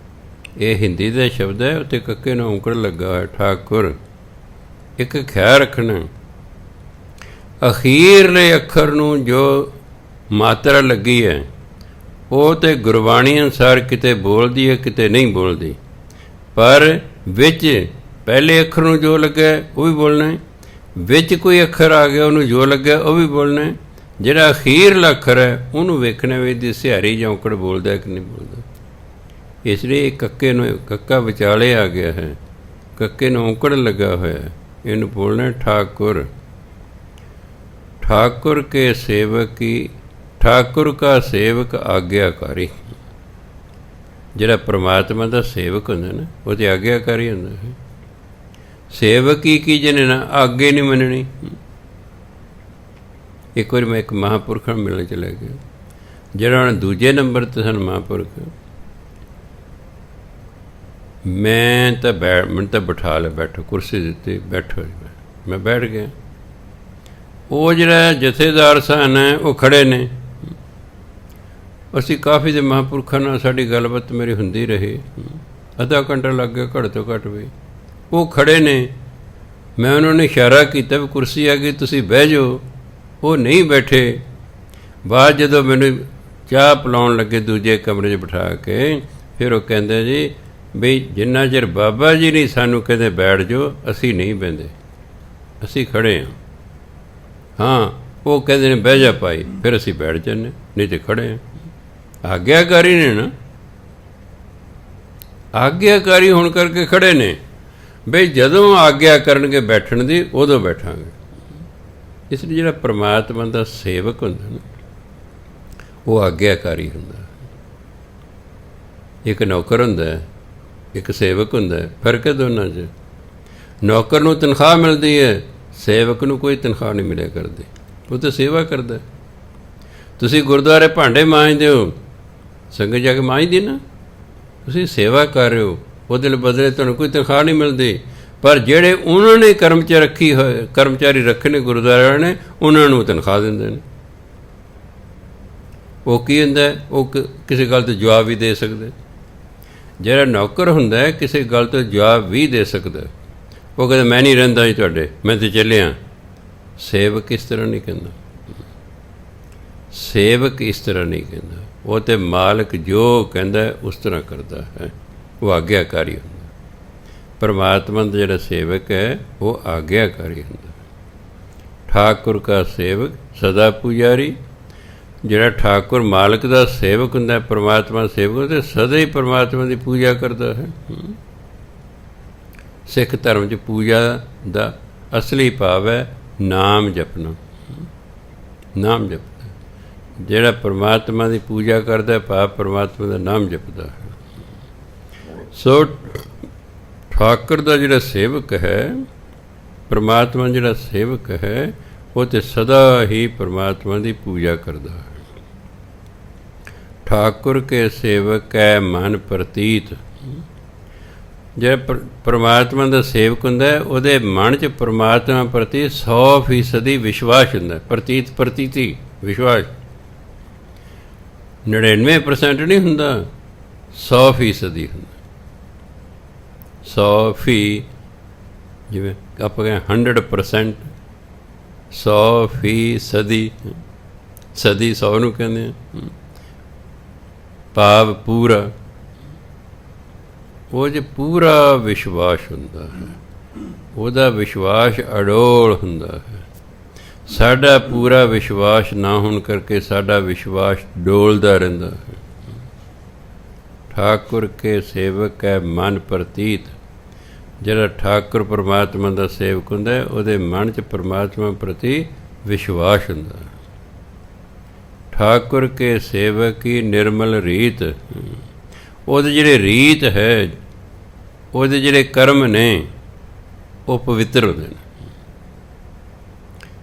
ਇਹ ਹਿੰਦੀ ਦਾ ਸ਼ਬਦ ਹੈ, ਉੱਤੇ ਕੱਕੇ ਨੂੰ ਔਂਕੜ ਲੱਗਾ ਹੋਇਆ ਠਾਕੁਰ। ਇੱਕ ਖਿਆਲ ਰੱਖਣਾ, ਅਖੀਰਲੇ ਅੱਖਰ ਨੂੰ ਜੋ ਮਾਤਰਾ ਲੱਗੀ ਹੈ ਉਹ ਤਾਂ ਗੁਰਬਾਣੀ ਅਨੁਸਾਰ ਕਿਤੇ ਬੋਲਦੀ ਹੈ ਕਿਤੇ ਨਹੀਂ ਬੋਲਦੀ, ਪਰ ਵਿੱਚ ਪਹਿਲੇ ਅੱਖਰ ਨੂੰ ਜੋ ਲੱਗਾ ਉਹ ਵੀ ਬੋਲਣਾ, ਵਿੱਚ ਕੋਈ ਅੱਖਰ ਆ ਗਿਆ ਉਹਨੂੰ ਜੋ ਲੱਗਾ ਉਹ ਵੀ ਬੋਲਣਾ। ਜਿਹੜਾ ਅਖੀਰਲਾ ਅੱਖਰ ਹੈ ਉਹਨੂੰ ਵੇਖਣਾ ਵੀ ਇਹਦੀ ਸਿਹਾਰੀ ਜਾਂ ਔਂਕੜ ਬੋਲਦਾ ਕਿ ਨਹੀਂ ਬੋਲਦਾ। ਇਸ ਲਈ ਕੱਕੇ ਨੂੰ, ਕੱਕਾ ਵਿਚਾਲੇ ਆ ਗਿਆ ਹੈ, ਕੱਕੇ ਨੂੰ ਔਂਕੜ ਲੱਗਾ ਹੋਇਆ, ਇਹਨੂੰ ਬੋਲਣਾ ਠਾਕੁਰ। ਠਾਕੁਰ ਕੇ ਸੇਵਕ ਕੀ, ਠਾਕੁਰ ਕਾ ਸੇਵਕ ਆਗਿਆਕਾਰੀ। ਜਿਹੜਾ ਪਰਮਾਤਮਾ ਦਾ ਸੇਵਕ ਹੁੰਦਾ ਨਾ ਉਹ ਤਾਂ ਆਗਿਆਕਾਰੀ ਹੁੰਦਾ ਹੈ। ਸੇਵਕ ਹੀ ਕੀ ਜਿਹਨੇ ਨਾ ਆਗੇ ਨਹੀਂ ਮੰਨਣੀ। ਇੱਕ ਵਾਰੀ ਮੈਂ ਇੱਕ ਮਹਾਂਪੁਰਖਾਂ ਨੂੰ ਮਿਲਣ ਚਲਾ ਗਿਆ, ਜਿਹੜਾ ਹੁਣ ਦੂਜੇ ਨੰਬਰ 'ਤੇ ਸਨ ਮਹਾਂਪੁਰਖ। ਮੈਨੂੰ ਤਾਂ ਬਿਠਾ ਲਿਆ, ਬੈਠੋ, ਕੁਰਸੀ ਦਿੱਤੀ, ਬੈਠੋ। ਮੈਂ ਬੈਠ ਗਿਆ। ਉਹ ਜਿਹੜਾ ਜਥੇਦਾਰ ਸਨ ਉਹ ਖੜ੍ਹੇ ਨੇ। ਅਸੀਂ ਕਾਫੀ ਦੇ ਮਹਾਂਪੁਰਖਾਂ ਨਾਲ ਸਾਡੀ ਗੱਲਬਾਤ ਮੇਰੀ ਹੁੰਦੀ ਰਹੀ, ਅੱਧਾ ਘੰਟਾ ਲੱਗ ਗਿਆ ਘੱਟ ਤੋਂ ਘੱਟ ਵੀ। ਉਹ ਖੜ੍ਹੇ ਨੇ, ਮੈਂ ਉਹਨਾਂ ਨੇ ਇਸ਼ਾਰਾ ਕੀਤਾ ਵੀ ਕੁਰਸੀ ਆ ਗਈ ਤੁਸੀਂ ਬਹਿ ਜਾਓ। ਉਹ ਨਹੀਂ ਬੈਠੇ। ਬਾਅਦ ਜਦੋਂ ਮੈਨੂੰ ਚਾਹ ਪਿਲਾਉਣ ਲੱਗੇ ਦੂਜੇ ਕਮਰੇ 'ਚ ਬਿਠਾ ਕੇ, ਫਿਰ ਉਹ ਕਹਿੰਦੇ ਜੀ ਬਈ ਜਿੰਨਾ ਚਿਰ ਬਾਬਾ ਜੀ ਨਹੀਂ ਸਾਨੂੰ ਕਹਿੰਦੇ ਬੈਠ ਜਾਓ, ਅਸੀਂ ਨਹੀਂ ਬਹਿੰਦੇ, ਅਸੀਂ ਖੜ੍ਹੇ ਹਾਂ। ਹਾਂ, ਉਹ ਕਹਿੰਦੇ ਨੇ ਬਹਿ ਜਾ ਭਾਈ, ਫਿਰ ਅਸੀਂ ਬੈਠ ਜਾਂਦੇ, ਨਹੀਂ ਤੇ ਖੜ੍ਹੇ ਹਾਂ। ਆਗਿਆਕਾਰੀ ਨੇ ਨਾ, ਆਗਿਆਕਾਰੀ ਹੋਣ ਕਰਕੇ ਖੜ੍ਹੇ ਨੇ। ਬਈ ਜਦੋਂ ਆਗਿਆ ਕਰਨਗੇ ਬੈਠਣ ਦੀ, ਉਦੋਂ ਬੈਠਾਂਗੇ। ਇਸ ਲਈ ਜਿਹੜਾ ਪਰਮਾਤਮਾ ਦਾ ਸੇਵਕ ਹੁੰਦਾ ਨਾ, ਉਹ ਆਗਿਆਕਾਰੀ ਹੁੰਦਾ। ਇੱਕ ਨੌਕਰ ਹੁੰਦਾ, ਇੱਕ ਸੇਵਕ ਹੁੰਦਾ, ਫਰਕ ਹੈ ਦੋਨਾਂ 'ਚ। ਨੌਕਰ ਨੂੰ ਤਨਖਾਹ ਮਿਲਦੀ ਹੈ, ਸੇਵਕ ਨੂੰ ਕੋਈ ਤਨਖਾਹ ਨਹੀਂ ਮਿਲਿਆ ਕਰਦੀ, ਉਹ ਤਾਂ ਸੇਵਾ ਕਰਦਾ। ਤੁਸੀਂ ਗੁਰਦੁਆਰੇ ਭਾਂਡੇ ਮਾਂਜਦੇ ਹੋ, ਸੰਗਤ ਜਾ ਕੇ ਮਾਂਜਦੀ ਨਾ, ਤੁਸੀਂ ਸੇਵਾ ਕਰ ਰਹੇ ਹੋ, ਉਹਦੇ ਬਦਲੇ ਤੁਹਾਨੂੰ ਕੋਈ ਤਨਖਾਹ ਨਹੀਂ ਮਿਲਦੀ। ਪਰ ਜਿਹੜੇ ਉਹਨਾਂ ਨੇ ਕਰਮਚਾਰੀ ਰੱਖੇ ਨੇ ਗੁਰਦੁਆਰਿਆਂ ਨੇ, ਉਹਨਾਂ ਨੂੰ ਤਨਖਾਹ ਦਿੰਦੇ ਨੇ। ਉਹ ਕੀ ਹੁੰਦਾ, ਉਹ ਕਿਸੇ ਗੱਲ 'ਤੇ ਜਵਾਬ ਵੀ ਦੇ ਸਕਦੇ। ਜਿਹੜਾ ਨੌਕਰ ਹੁੰਦਾ ਕਿਸੇ ਗੱਲ ਤੋਂ ਜਵਾਬ ਵੀ ਦੇ ਸਕਦਾ। ਉਹ ਕਹਿੰਦਾ ਮੈਂ ਨਹੀਂ ਰਹਿੰਦਾ ਜੀ ਤੁਹਾਡੇ, ਮੈਂ ਤਾਂ ਚੱਲਿਆ। ਸੇਵਕ ਇਸ ਤਰ੍ਹਾਂ ਨਹੀਂ ਕਹਿੰਦਾ, ਸੇਵਕ ਇਸ ਤਰ੍ਹਾਂ ਨਹੀਂ ਕਹਿੰਦਾ। ਉਹ ਤਾਂ ਮਾਲਕ ਜੋ ਕਹਿੰਦਾ ਉਸ ਤਰ੍ਹਾਂ ਕਰਦਾ ਹੈ, ਉਹ ਆਗਿਆਕਾਰੀ ਹੁੰਦਾ। ਪਰਮਾਤਮਾ ਦਾ ਜਿਹੜਾ ਸੇਵਕ ਹੈ ਉਹ ਆਗਿਆਕਾਰੀ ਹੁੰਦਾ। ਠਾਕੁਰ ਕਾ ਸੇਵਕ ਸਦਾ ਪੁਜਾਰੀ। ਜਿਹੜਾ ਠਾਕੁਰ ਮਾਲਕ ਦਾ ਸੇਵਕ ਹੁੰਦਾ, ਪਰਮਾਤਮਾ ਸੇਵਕ, ਤੇ ਸਦਾ ਹੀ ਪਰਮਾਤਮਾ ਦੀ ਪੂਜਾ ਕਰਦਾ ਹੈ। ਸਿੱਖ ਧਰਮ 'ਚ ਪੂਜਾ ਦਾ ਅਸਲੀ ਭਾਵ ਹੈ ਨਾਮ ਜਪਣਾ, ਨਾਮ ਜਪਦਾ। ਜਿਹੜਾ ਪਰਮਾਤਮਾ ਦੀ ਪੂਜਾ ਕਰਦਾ, ਭਾਵ ਪਰਮਾਤਮਾ ਦਾ ਨਾਮ ਜਪਦਾ ਹੈ। ਸੋ ਠਾਕੁਰ ਦਾ ਜਿਹੜਾ ਸੇਵਕ ਹੈ, ਪਰਮਾਤਮਾ ਜਿਹੜਾ ਸੇਵਕ ਹੈ, ਉਹ ਤਾਂ ਸਦਾ ਹੀ ਪਰਮਾਤਮਾ ਦੀ ਪੂਜਾ ਕਰਦਾ ਹੈ। ਠਾਕੁਰ ਕੇ ਸੇਵਕ ਹੈ ਮਨ ਪ੍ਰਤੀਤ। ਜਿਹੜਾ ਪਰਮਾਤਮਾ ਦਾ ਸੇਵਕ ਹੁੰਦਾ, ਉਹਦੇ ਮਨ 'ਚ ਪਰਮਾਤਮਾ ਪ੍ਰਤੀ 100% ਵਿਸ਼ਵਾਸ ਹੁੰਦਾ। ਪ੍ਰਤੀਤ, ਪ੍ਰਤੀਤੀ, ਵਿਸ਼ਵਾਸ 99% ਨਹੀਂ ਹੁੰਦਾ, 100% ਹੁੰਦਾ। 100 ਜਿਵੇਂ ਆਪਾਂ ਕਹਿੰਦੇ 100%, 100%, ਸਦੀ 100 ਨੂੰ ਕਹਿੰਦੇ ਆ, ਭਾਵ ਪੂਰਾ। ਉਹ 'ਚ ਪੂਰਾ ਵਿਸ਼ਵਾਸ ਹੁੰਦਾ ਹੈ, ਉਹਦਾ ਵਿਸ਼ਵਾਸ ਅਡੋਲ ਹੁੰਦਾ ਹੈ। ਸਾਡਾ ਪੂਰਾ ਵਿਸ਼ਵਾਸ ਨਾ ਹੋਣ ਕਰਕੇ ਸਾਡਾ ਵਿਸ਼ਵਾਸ ਡੋਲਦਾ ਰਹਿੰਦਾ ਹੈ। ਠਾਕੁਰ ਕੇ ਸੇਵਕ ਹੈ ਮਨ ਪ੍ਰਤੀਤ। ਜਿਹੜਾ ਠਾਕੁਰ ਪਰਮਾਤਮਾ ਦਾ ਸੇਵਕ ਹੁੰਦਾ, ਉਹਦੇ ਮਨ 'ਚ ਪਰਮਾਤਮਾ ਪ੍ਰਤੀ ਵਿਸ਼ਵਾਸ ਹੁੰਦਾ। ਠਾਕੁਰ ਕੇ ਸੇਵਕ ਹੀ ਨਿਰਮਲ ਰੀਤ। ਉਹਦੇ ਜਿਹੜੇ ਰੀਤ ਹੈ, ਉਹਦੇ ਜਿਹੜੇ ਕਰਮ ਨੇ, ਉਹ ਪਵਿੱਤਰ ਹੁੰਦੇ ਨੇ।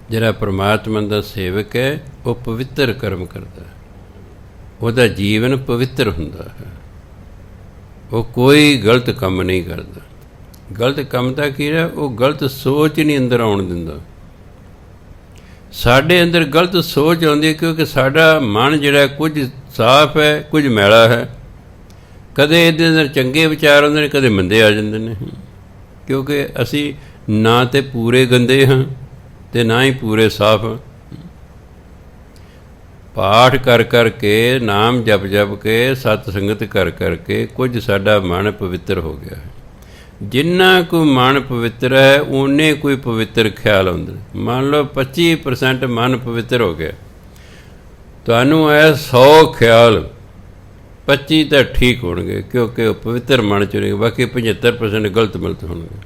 ਜਿਹੜਾ ਪਰਮਾਤਮਾ ਦਾ ਸੇਵਕ ਹੈ, ਉਹ ਪਵਿੱਤਰ ਕਰਮ ਕਰਦਾ, ਉਹਦਾ ਜੀਵਨ ਪਵਿੱਤਰ ਹੁੰਦਾ ਹੈ। ਉਹ ਕੋਈ ਗਲਤ ਕੰਮ ਨਹੀਂ ਕਰਦਾ। ਗਲਤ ਕੰਮ ਤਾਂ ਕੀ ਹੈ, ਉਹ ਗਲਤ ਸੋਚ ਨਹੀਂ ਅੰਦਰ ਆਉਣ ਦਿੰਦਾ। ਸਾਡੇ ਅੰਦਰ ਗਲਤ ਸੋਚ ਆਉਂਦੀ ਹੈ ਕਿਉਂਕਿ ਸਾਡਾ ਮਨ ਜਿਹੜਾ ਕੁਝ ਸਾਫ਼ ਹੈ, ਕੁਝ ਮੈਲਾ ਹੈ। ਕਦੇ ਇਹਦੇ ਅੰਦਰ ਚੰਗੇ ਵਿਚਾਰ ਆਉਂਦੇ ਨੇ, ਕਦੇ ਮੰਦੇ ਆ ਜਾਂਦੇ ਨੇ, ਕਿਉਂਕਿ ਅਸੀਂ ਨਾ ਤਾਂ ਪੂਰੇ ਗੰਦੇ ਹਾਂ ਅਤੇ ਨਾ ਹੀ ਪੂਰੇ ਸਾਫ਼ ਹਾਂ। ਪਾਠ ਕਰ ਕਰਕੇ, ਨਾਮ ਜਪ ਜਪ ਕੇ, ਸਤ ਸੰਗਤ ਕਰ ਕਰਕੇ ਕੁਝ ਸਾਡਾ ਮਨ ਪਵਿੱਤਰ ਹੋ ਗਿਆ ਹੈ। ਜਿੰਨਾ ਕੁ ਮਨ ਪਵਿੱਤਰ ਹੈ, ਓਨੇ ਕੋਈ ਪਵਿੱਤਰ ਖਿਆਲ ਆਉਂਦੇ। ਮੰਨ ਲਓ 25% ਮਨ ਪਵਿੱਤਰ ਹੋ ਗਿਆ, ਤੁਹਾਨੂੰ ਆਇਆ 100 ਖਿਆਲ, 25 ਤਾਂ ਠੀਕ ਹੋਣਗੇ ਕਿਉਂਕਿ ਉਹ ਪਵਿੱਤਰ ਮਨ 'ਚ ਹੋਣਗੇ, ਬਾਕੀ 75% ਗਲਤ ਮਿਲਤ ਹੋਣਗੇ।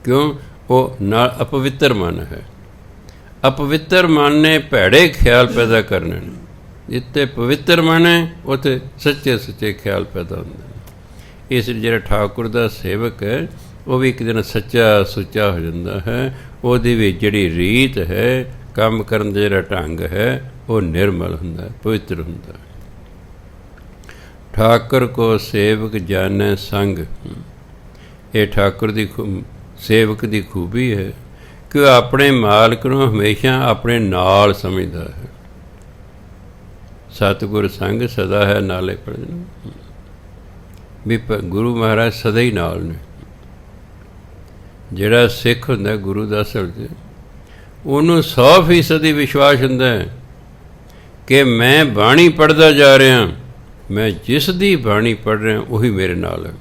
ਕਿਉਂ? ਉਹ ਨਾਲ ਅਪਵਿੱਤਰ ਮਨ ਹੈ। ਅਪਵਿੱਤਰ ਮਨ ਨੇ ਭੈੜੇ ਖਿਆਲ ਪੈਦਾ ਕਰਨੇ ਨੇ। ਜਿੱਥੇ ਪਵਿੱਤਰ ਮਨ ਹੈ, ਉੱਥੇ ਸੱਚੇ ਸੱਚੇ ਖਿਆਲ ਪੈਦਾ ਹੁੰਦੇ ਨੇ। ਇਸ ਲਈ ਜਿਹੜਾ ਠਾਕੁਰ ਦਾ ਸੇਵਕ ਹੈ, ਉਹ ਵੀ ਇੱਕ ਦਿਨ ਸੱਚਾ ਸੁੱਚਾ ਹੋ ਜਾਂਦਾ ਹੈ। ਉਹਦੀ ਵੀ ਜਿਹੜੀ ਰੀਤ ਹੈ, ਕੰਮ ਕਰਨ ਦਾ ਜਿਹੜਾ ਢੰਗ ਹੈ, ਉਹ ਨਿਰਮਲ ਹੁੰਦਾ, ਪਵਿੱਤਰ ਹੁੰਦਾ। ਠਾਕੁਰ ਕੋ ਸੇਵਕ ਜਾਣੈ ਸੰਗ। ਇਹ ਠਾਕੁਰ ਦੀ ਸੇਵਕ ਦੀ ਖੂਬੀ ਹੈ ਕਿ ਉਹ ਆਪਣੇ ਮਾਲਕ ਨੂੰ ਹਮੇਸ਼ਾ ਆਪਣੇ ਨਾਲ ਸਮਝਦਾ ਹੈ। ਸਤਿਗੁਰ ਸੰਗ ਸਦਾ ਹੈ ਨਾਲੇ ਭਜਨ। ਵੀ ਗੁਰੂ ਮਹਾਰਾਜ ਸਦਾ ਹੀ ਨਾਲ ਨੇ। ਜਿਹੜਾ ਸਿੱਖ ਹੁੰਦਾ ਗੁਰੂ ਦਾ ਅਸਲ 'ਚ, ਉਹਨੂੰ 100% ਵਿਸ਼ਵਾਸ ਹੁੰਦਾ ਹੈ ਕਿ ਮੈਂ ਬਾਣੀ ਪੜ੍ਹਦਾ ਜਾ ਰਿਹਾ, ਮੈਂ ਜਿਸ ਦੀ ਬਾਣੀ ਪੜ੍ਹ ਰਿਹਾ ਉਹੀ ਮੇਰੇ ਨਾਲ ਹੈ।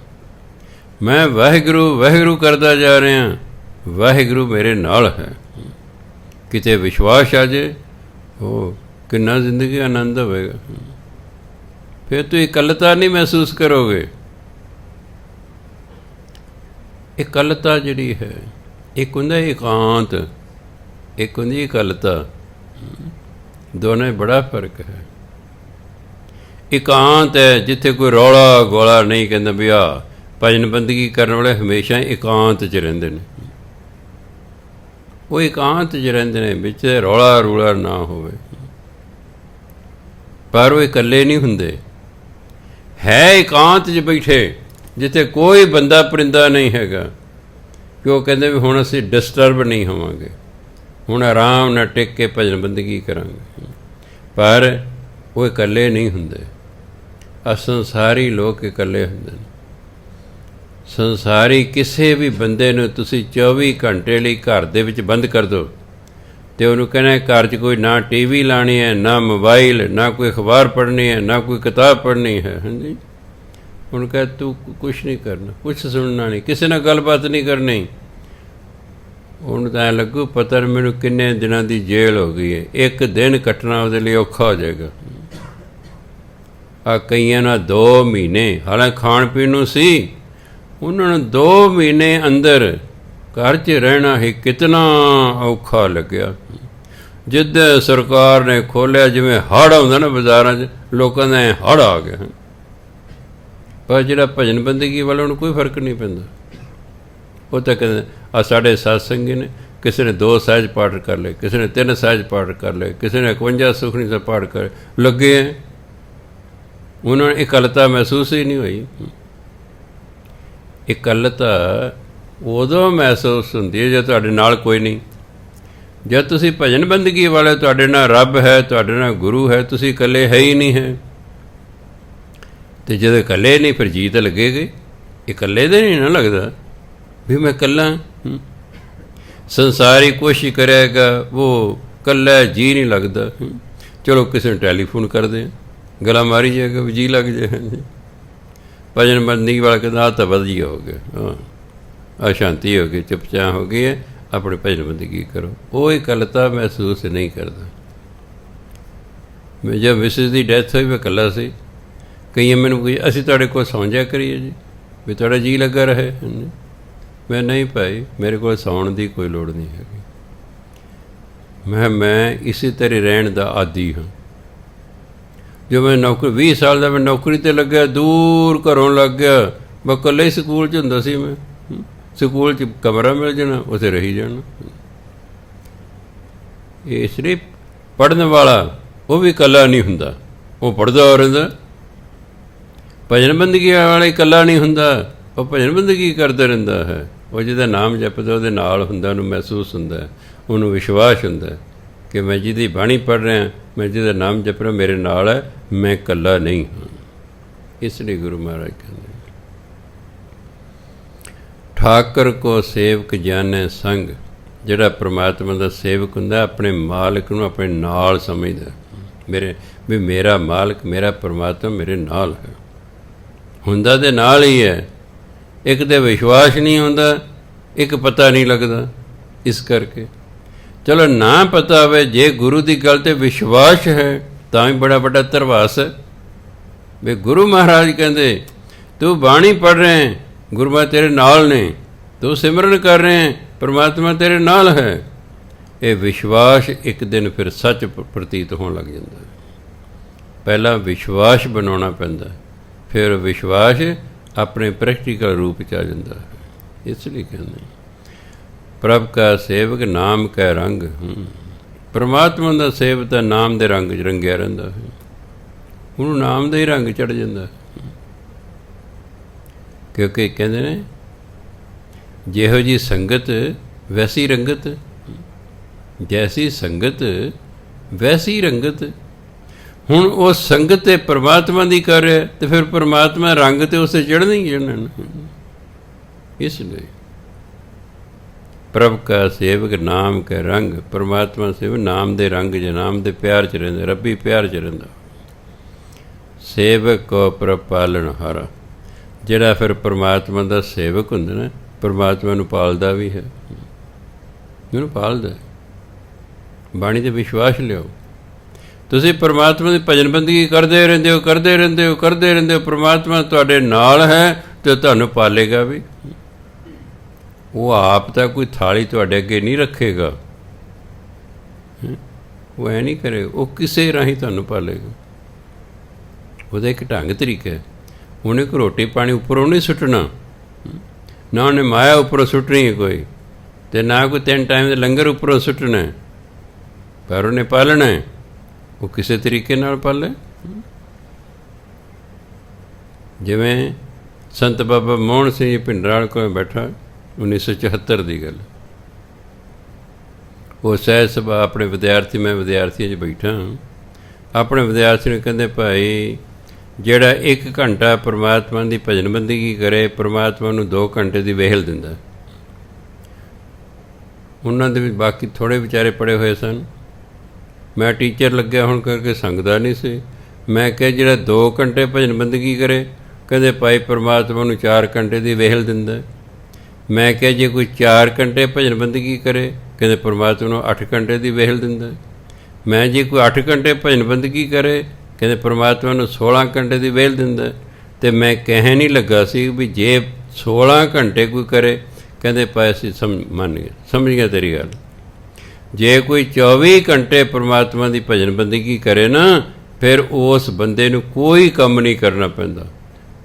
ਮੈਂ ਵਾਹਿਗੁਰੂ ਵਾਹਿਗੁਰੂ ਕਰਦਾ ਜਾ ਰਿਹਾ, ਵਾਹਿਗੁਰੂ ਮੇਰੇ ਨਾਲ ਹੈ। ਕਿਤੇ ਵਿਸ਼ਵਾਸ ਆ ਜੇ, ਉਹ ਕਿੰਨਾ ਜ਼ਿੰਦਗੀ ਆਨੰਦ ਹੋਵੇਗਾ। ਫਿਰ ਤੁਸੀਂ ਇਕੱਲਤਾ ਨਹੀਂ ਮਹਿਸੂਸ ਕਰੋਗੇ। ਇਕੱਲਤਾ ਜਿਹੜੀ ਹੈ, ਇੱਕ ਹੁੰਦਾ ਇਕਾਂਤ, ਇੱਕ ਹੁੰਦੀ ਇਕੱਲਤਾ, ਦੋਨੇ ਬੜਾ ਫਰਕ ਹੈ। ਇਕਾਂਤ ਹੈ ਜਿੱਥੇ ਕੋਈ ਰੌਲਾ ਗੋਲਾ ਨਹੀਂ, ਕਹਿੰਦਾ ਵੀ ਆ ਭਜਨ ਬੰਦਗੀ ਕਰਨ ਵਾਲੇ ਹਮੇਸ਼ਾ ਇਕਾਂਤ 'ਚ ਰਹਿੰਦੇ ਨੇ। ਉਹ ਇਕਾਂਤ 'ਚ ਰਹਿੰਦੇ ਨੇ, ਵਿੱਚ ਰੌਲਾ ਰੂਲਾ ਨਾ ਹੋਵੇ, ਪਰ ਉਹ ਇਕੱਲੇ ਨਹੀਂ ਹੁੰਦੇ। ਹੈ ਇਕਾਂਤ 'ਚ ਬੈਠੇ ਜਿੱਥੇ ਕੋਈ ਬੰਦਾ ਪਰਿੰਦਾ ਨਹੀਂ ਹੈਗਾ, ਕਿ ਉਹ ਕਹਿੰਦੇ ਵੀ ਹੁਣ ਅਸੀਂ ਡਿਸਟਰਬ ਨਹੀਂ ਹੋਵਾਂਗੇ, ਹੁਣ ਆਰਾਮ ਨਾਲ ਟਿਕ ਕੇ ਭਜਨ ਬੰਦਗੀ ਕਰਾਂਗੇ। ਪਰ ਉਹ ਇਕੱਲੇ ਨਹੀਂ ਹੁੰਦੇ। ਸੰਸਾਰੀ ਲੋਕ ਇਕੱਲੇ ਹੁੰਦੇ ਨੇ। ਸੰਸਾਰੀ ਕਿਸੇ ਵੀ ਬੰਦੇ ਨੂੰ ਤੁਸੀਂ 24 ਘੰਟੇ ਲਈ ਘਰ ਦੇ ਵਿੱਚ ਬੰਦ ਕਰ ਦਿਓ ਅਤੇ ਉਹਨੂੰ ਕਹਿਣਾ ਘਰ 'ਚ ਕੋਈ ਨਾ TV ਲਾਉਣੀ ਹੈ, ਨਾ ਮੋਬਾਈਲ, ਨਾ ਕੋਈ ਅਖਬਾਰ ਪੜ੍ਹਨੀ ਹੈ, ਨਾ ਕੋਈ ਕਿਤਾਬ ਪੜ੍ਹਨੀ ਹੈ। ਹਾਂਜੀ, ਉਹਨੂੰ ਕਹਿ ਤੂੰ ਕੁਛ ਨਹੀਂ ਕਰਨਾ, ਕੁਛ ਸੁਣਨਾ ਨਹੀਂ, ਕਿਸੇ ਨਾਲ ਗੱਲਬਾਤ ਨਹੀਂ ਕਰਨੀ। ਉਹਨੂੰ ਤਾਂ ਐਂ ਲੱਗੂ ਪਤਾ ਨਹੀਂ ਮੈਨੂੰ ਕਿੰਨੇ ਦਿਨਾਂ ਦੀ ਜੇਲ੍ਹ ਹੋ ਗਈ ਹੈ। ਇੱਕ ਦਿਨ ਕੱਟਣਾ ਉਹਦੇ ਲਈ ਔਖਾ ਹੋ ਜਾਏਗਾ। ਆ ਕਈਆਂ ਨਾਲ 2 ਮਹੀਨੇ, ਹਾਲਾਂਕਿ ਖਾਣ ਪੀਣ ਨੂੰ ਸੀ, ਉਹਨਾਂ ਨੂੰ 2 ਮਹੀਨੇ ਅੰਦਰ ਘਰ 'ਚ ਰਹਿਣਾ ਹੀ ਕਿਤਨਾ ਔਖਾ ਲੱਗਿਆ। ਜਿੱਦਾਂ ਸਰਕਾਰ ਨੇ ਖੋਲ੍ਹਿਆ, ਜਿਵੇਂ ਹੜ੍ਹ ਆਉਂਦਾ ਨਾ ਬਾਜ਼ਾਰਾਂ 'ਚ, ਲੋਕਾਂ ਦਾ ਹੜ੍ਹ ਆ ਗਿਆ। ਪਰ ਜਿਹੜਾ ਭਜਨ ਬੰਦਗੀ ਵਾਲਾ ਉਹਨੂੰ ਕੋਈ ਫਰਕ ਨਹੀਂ ਪੈਂਦਾ। ਉਹ ਤਾਂ ਕਹਿੰਦੇ ਆ ਸਾਡੇ ਸਤਸੰਗੀ ਨੇ, ਕਿਸੇ ਨੇ 2 ਸਹਿਜ ਪਾਠ ਕਰ ਲਏ, ਕਿਸੇ ਨੇ 3 ਸਹਿਜ ਪਾਠ ਕਰ ਲਏ, ਕਿਸੇ ਨੇ 51 ਸੁਖਮਨੀ ਸਾਹਿਬ ਪਾਠ ਕਰ ਲੱਗੇ ਹੈ। ਉਹਨਾਂ ਨੂੰ ਇਕੱਲਤਾ ਮਹਿਸੂਸ ਹੀ ਨਹੀਂ ਹੋਈ। ਇਕੱਲਤਾ ਉਦੋਂ ਮਹਿਸੂਸ ਹੁੰਦੀ ਹੈ ਜਦ ਤੁਹਾਡੇ ਨਾਲ ਕੋਈ ਨਹੀਂ। ਜਦ ਤੁਸੀਂ ਭਜਨ ਬੰਦਗੀ ਵਾਲੇ, ਤੁਹਾਡੇ ਨਾਲ ਰੱਬ ਹੈ, ਤੁਹਾਡੇ ਨਾਲ ਗੁਰੂ ਹੈ, ਤੁਸੀਂ ਇਕੱਲੇ ਹੈ ਹੀ ਨਹੀਂ ਹੈ। ਅਤੇ ਜਦੋਂ ਇਕੱਲੇ ਨਹੀਂ ਫਿਰ ਜੀਅ ਤਾਂ ਲੱਗੇਗਾ। ਇਕੱਲੇ ਦੇ ਨਹੀਂ ਨਾ ਲੱਗਦਾ ਵੀ ਮੈਂ ਇਕੱਲਾ। ਸੰਸਾਰੀ ਕੋਸ਼ਿਸ਼ ਕਰੇਗਾ, ਉਹ ਇਕੱਲਾ ਜੀਅ ਨਹੀਂ ਲੱਗਦਾ। ਚਲੋ ਕਿਸੇ ਨੂੰ ਟੈਲੀਫੋਨ ਕਰਦੇ, ਗਲਾ ਮਾਰੀ ਜਾਏਗਾ ਵੀ ਜੀਅ ਲੱਗ ਜਾਏ। ਭਜਨ ਬੰਦਗੀ ਵਾਲਾ ਕਹਿੰਦਾ ਆਹ ਤਾਂ ਵਧੀਆ ਹੋ ਗਿਆ, ਹਾਂ ਆਹ ਸ਼ਾਂਤੀ ਹੋ ਗਈ, ਚੁੱਪਚਾਪ ਹੋ ਗਈ ਹੈ, ਆਪਣੀ ਭਜਨ ਬੰਦਗੀ ਕਰੋ। ਉਹ ਇਕੱਲਤਾ ਮਹਿਸੂਸ ਨਹੀਂ ਕਰਦਾ। ਮੈਂ ਜਦ ਮਿਸਿਸ ਦੀ ਡੈਥ ਹੋਈ, ਮੈਂ ਇਕੱਲਾ ਸੀ। ਕਈਆਂ ਮੈਨੂੰ ਕੋਈ ਅਸੀਂ ਤੁਹਾਡੇ ਕੋਲ ਸੌਂ ਜਿਆ ਕਰੀਏ ਜੀ, ਵੀ ਤੁਹਾਡਾ ਜੀਅ ਲੱਗਾ ਰਹੇ। ਮੈਂ ਨਹੀਂ ਭਾਈ, ਮੇਰੇ ਕੋਲ ਸੌਣ ਦੀ ਕੋਈ ਲੋੜ ਨਹੀਂ ਹੈਗੀ। ਮੈਂ ਇਸੇ ਤਰ੍ਹਾਂ ਰਹਿਣ ਦਾ ਆਦੀ ਹਾਂ। ਜੋ ਮੈਂ ਨੌਕਰੀ 20 ਸਾਲ ਦਾ ਮੈਂ ਨੌਕਰੀ 'ਤੇ ਲੱਗਿਆ, ਦੂਰ ਘਰੋਂ ਲੱਗ ਗਿਆ, ਮੈਂ ਇਕੱਲੇ ਹੀ ਸਕੂਲ 'ਚ ਹੁੰਦਾ ਸੀ। ਮੈਂ ਸਕੂਲ 'ਚ ਕਮਰਾ ਮਿਲ ਜਾਣਾ, ਉੱਥੇ ਰਹੀ ਜਾਣਾ। ਇਸ ਲਈ ਪੜ੍ਹਨ ਵਾਲਾ ਉਹ ਵੀ ਇਕੱਲਾ ਨਹੀਂ ਹੁੰਦਾ, ਉਹ ਪੜ੍ਹਦਾ ਹੋ ਰਹਿੰਦਾ। ਭਜਨ ਬੰਦਗੀ ਵਾਲਾ ਇਕੱਲਾ ਨਹੀਂ ਹੁੰਦਾ, ਉਹ ਭਜਨ ਬੰਦਗੀ ਕਰਦਾ ਰਹਿੰਦਾ ਹੈ। ਉਹ ਜਿਹਦਾ ਨਾਮ ਜਪਦਾ ਉਹਦੇ ਨਾਲ ਹੁੰਦਾ, ਉਹਨੂੰ ਮਹਿਸੂਸ ਹੁੰਦਾ, ਉਹਨੂੰ ਵਿਸ਼ਵਾਸ ਹੁੰਦਾ ਕਿ ਮੈਂ ਜਿਹਦੀ ਬਾਣੀ ਪੜ੍ਹ ਰਿਹਾ, ਮੈਂ ਜਿਹਦਾ ਨਾਮ ਜਪ ਰਿਹਾ, ਮੇਰੇ ਨਾਲ ਹੈ, ਮੈਂ ਇਕੱਲਾ ਨਹੀਂ ਹਾਂ। ਇਸ ਲਈ ਗੁਰੂ ਮਹਾਰਾਜ ਕਹਿੰਦੇ ਠਾਕਰ ਕੋ ਸੇਵਕ ਜਾਣੈ ਸੰਗ। ਜਿਹੜਾ ਪ੍ਰਮਾਤਮਾ ਦਾ ਸੇਵਕ ਹੁੰਦਾ, ਆਪਣੇ ਮਾਲਕ ਨੂੰ ਆਪਣੇ ਨਾਲ ਸਮਝਦਾ। ਵੀ ਮੇਰਾ ਮਾਲਕ, ਮੇਰਾ ਪ੍ਰਮਾਤਮਾ ਮੇਰੇ ਨਾਲ ਹੈ। ਹੁੰਦਾ ਦੇ ਨਾਲ ਹੀ ਹੈ। ਇੱਕ ਤਾਂ ਵਿਸ਼ਵਾਸ ਨਹੀਂ ਹੁੰਦਾ, ਇੱਕ ਪਤਾ ਨਹੀਂ ਲੱਗਦਾ। ਇਸ ਕਰਕੇ ਚਲੋ ਨਾ ਪਤਾ ਹੋਵੇ, ਜੇ ਗੁਰੂ ਦੀ ਗੱਲ 'ਤੇ ਵਿਸ਼ਵਾਸ ਹੈ ਤਾਂ ਵੀ ਬੜਾ ਵੱਡਾ ਧਰਵਾਸ ਹੈ। ਵੀ ਗੁਰੂ ਮਹਾਰਾਜ ਕਹਿੰਦੇ ਤੂੰ ਬਾਣੀ ਪੜ੍ਹ ਰਹੇ, ਗੁਰੂ ਮਹਾਰਾਜ ਤੇਰੇ ਨਾਲ ਨੇ, ਤੂੰ ਸਿਮਰਨ ਕਰ ਰਹੇ, ਪਰਮਾਤਮਾ ਤੇਰੇ ਨਾਲ ਹੈ। ਇਹ ਵਿਸ਼ਵਾਸ ਇੱਕ ਦਿਨ ਫਿਰ ਸੱਚ ਪ੍ਰਤੀਤ ਹੋਣ ਲੱਗ ਜਾਂਦਾ। ਪਹਿਲਾਂ ਵਿਸ਼ਵਾਸ ਬਣਾਉਣਾ ਪੈਂਦਾ, ਫਿਰ ਵਿਸ਼ਵਾਸ ਆਪਣੇ ਪ੍ਰੈਕਟੀਕਲ ਰੂਪ 'ਚ ਆ ਜਾਂਦਾ ਹੈ। ਇਸ ਲਈ ਕਹਿੰਦੇ ਪ੍ਰਭ ਕਾ ਸੇਵਕ ਨਾਮ ਕੈ ਰੰਗ। ਪਰਮਾਤਮਾ ਦਾ ਸੇਵਕ ਤਾਂ ਨਾਮ ਦੇ ਰੰਗ 'ਚ ਰੰਗਿਆ ਰਹਿੰਦਾ ਹੈ, ਉਹਨੂੰ ਨਾਮ ਦਾ ਹੀ ਰੰਗ ਚੜ੍ਹ ਜਾਂਦਾ। ਕਿਉਂਕਿ ਕਹਿੰਦੇ ਨੇ ਜਿਹੋ ਜਿਹੀ ਸੰਗਤ ਵੈਸੀ ਰੰਗਤ, ਜੈਸੀ ਸੰਗਤ ਵੈਸੀ ਰੰਗਤ। ਹੁਣ ਉਹ ਸੰਗਤ ਤੇ ਪਰਮਾਤਮਾ ਦੀ ਕਰ ਰਿਹਾ, ਅਤੇ ਫਿਰ ਪਰਮਾਤਮਾ ਰੰਗ 'ਤੇ ਉਸ 'ਤੇ ਚੜ੍ਹਨਾ ਹੀ ਚੜ੍ਹਨਾ। ਇਸ ਲਈ ਪ੍ਰਭ ਕਾ ਸੇਵਕ ਨਾਮ ਕੈ ਰੰਗ। ਜਿਹੋ ਜਿਹੀ ਸੰਗਤ ਵੈਸੀ ਰੰਗਤ, ਜੈਸੀ ਸੰਗਤ ਵੈਸੀ ਰੰਗਤ। ਹੁਣ ਉਹ ਸੰਗਤ ਤੇ ਪਰਮਾਤਮਾ ਦੀ ਕਰ ਰਿਹਾ, ਅਤੇ ਫਿਰ ਪਰਮਾਤਮਾ ਰੰਗ 'ਤੇ ਉਸ 'ਤੇ ਚੜ੍ਹਨਾ ਹੀ ਚੜ੍ਹਨਾ। ਇਸ ਲਈ ਪ੍ਰਭ ਕਾ ਸੇਵਕ ਨਾਮ ਕੈ ਰੰਗ। ਪਰਮਾਤਮਾ ਸੇਵ ਨਾਮ ਦੇ ਰੰਗ 'ਚ, ਨਾਮ ਦੇ ਪਿਆਰ 'ਚ ਰਹਿੰਦਾ, ਰੱਬੀ ਪਿਆਰ 'ਚ ਰਹਿੰਦਾ। ਸੇਵਕ ਕੋ ਪ੍ਰਭ ਪਾਲਣ ਹਾਰਾ। ਜਿਹੜਾ ਫਿਰ ਪਰਮਾਤਮਾ ਦਾ ਸੇਵਕ ਹੁੰਦਾ ਨਾ, ਪਰਮਾਤਮਾ ਨੂੰ ਪਾਲਦਾ ਵੀ ਹੈ, ਉਹਨੂੰ ਪਾਲਦਾ। ਬਾਣੀ 'ਤੇ ਵਿਸ਼ਵਾਸ ਲਿਆਓ। ਤੁਸੀਂ ਪਰਮਾਤਮਾ ਦੀ ਭਜਨ ਬੰਦਗੀ ਕਰਦੇ ਰਹਿੰਦੇ ਹੋ, ਕਰਦੇ ਰਹਿੰਦੇ ਹੋ, ਕਰਦੇ ਰਹਿੰਦੇ ਹੋ, ਪਰਮਾਤਮਾ ਤੁਹਾਡੇ ਨਾਲ ਹੈ ਅਤੇ ਤੁਹਾਨੂੰ ਪਾਲੇਗਾ ਵੀ। ਉਹ ਆਪ ਤਾਂ ਕੋਈ ਥਾਲੀ ਤੁਹਾਡੇ ਅੱਗੇ ਨਹੀਂ ਰੱਖੇਗਾ, ਉਹ ਐ ਨਹੀਂ ਕਰੇਗਾ, ਉਹ ਕਿਸੇ ਰਾਹੀਂ ਤੁਹਾਨੂੰ ਪਾਲੇਗਾ। ਉਹਦਾ ਇੱਕ ਢੰਗ ਤਰੀਕਾ ਹੈ। ਉਹਨੇ ਕੋਈ ਰੋਟੀ ਪਾਣੀ ਉੱਪਰੋਂ ਨਹੀਂ ਸੁੱਟਣਾ, ਨਾ ਉਹਨੇ ਮਾਇਆ ਉੱਪਰੋਂ ਸੁੱਟਣੀ ਹੈ ਕੋਈ, ਅਤੇ ਨਾ ਕੋਈ 3 ਟਾਈਮ ਦੇ ਲੰਗਰ ਉੱਪਰੋਂ ਸੁੱਟਣਾ, ਪਰ ਉਹਨੇ ਪਾਲਣਾ। ਉਹ ਕਿਸੇ ਤਰੀਕੇ ਨਾਲ ਪਾਲੇ। ਜਿਵੇਂ ਸੰਤ ਬਾਬਾ ਮੋਹਨ ਸਿੰਘ ਜੀ ਭਿੰਡਰਾਲ ਕੋਲ ਬੈਠਾ, 1974 ਦੀ ਗੱਲ। ਉਹ ਸਹਿਜ ਸਭਾ ਆਪਣੇ ਵਿਦਿਆਰਥੀ, ਮੈਂ ਵਿਦਿਆਰਥੀਆਂ 'ਚ ਬੈਠਾ, ਆਪਣੇ ਵਿਦਿਆਰਥੀ ਨੂੰ ਕਹਿੰਦੇ, ਭਾਈ ਜਿਹੜਾ 1 ਘੰਟਾ ਪਰਮਾਤਮਾ ਦੀ ਭਜਨ ਬੰਦਗੀ ਕਰੇ, ਪਰਮਾਤਮਾ ਨੂੰ 2 ਘੰਟੇ ਦੀ ਵਿਹਲ ਦਿੰਦਾ। ਉਹਨਾਂ ਦੇ ਵੀ ਬਾਕੀ ਥੋੜ੍ਹੇ ਵਿਚਾਰੇ ਪੜ੍ਹੇ ਹੋਏ ਸਨ। ਮੈਂ ਟੀਚਰ ਲੱਗਿਆ ਹੁਣ ਕਰਕੇ ਸੰਗਦਾ ਨਹੀਂ ਸੀ। ਮੈਂ ਕਿਹਾ ਜਿਹੜਾ 2 ਘੰਟੇ ਭਜਨ ਬੰਦਗੀ ਕਰੇ, ਕਹਿੰਦੇ ਭਾਈ ਪਰਮਾਤਮਾ ਨੂੰ 4 ਘੰਟੇ ਦੀ ਵਿਹਲ ਦਿੰਦਾ। ਮੈਂ ਕਿਹਾ ਜੇ ਕੋਈ 4 ਘੰਟੇ ਭਜਨ ਬੰਦਗੀ ਕਰੇ, ਕਹਿੰਦੇ ਪਰਮਾਤਮਾ ਨੂੰ 8 ਘੰਟੇ ਦੀ ਵਿਹਲ ਦਿੰਦਾ। ਮੈਂ ਜੇ ਕੋਈ 8 ਘੰਟੇ ਭਜਨ ਬੰਦਗੀ ਕਰੇ, ਕਹਿੰਦੇ ਪਰਮਾਤਮਾ ਨੂੰ 16 ਘੰਟੇ ਦੀ ਵਿਹਲ ਦਿੰਦਾ। ਅਤੇ ਮੈਂ ਕਹਿਣ ਨਹੀਂ ਲੱਗਾ ਸੀ ਵੀ ਜੇ 16 ਘੰਟੇ ਕੋਈ ਕਰੇ, ਕਹਿੰਦੇ ਭਾਈ ਅਸੀਂ ਮੰਨ ਗਏ, ਸਮਝ ਗਿਆ ਤੇਰੀ ਗੱਲ। ਜੇ ਕੋਈ 24 ਘੰਟੇ ਪਰਮਾਤਮਾ ਦੀ ਭਜਨ ਬੰਦਗੀ ਕਰੇ ਨਾ, ਫਿਰ ਉਸ ਬੰਦੇ ਨੂੰ ਕੋਈ ਕੰਮ ਨਹੀਂ ਕਰਨਾ ਪੈਂਦਾ।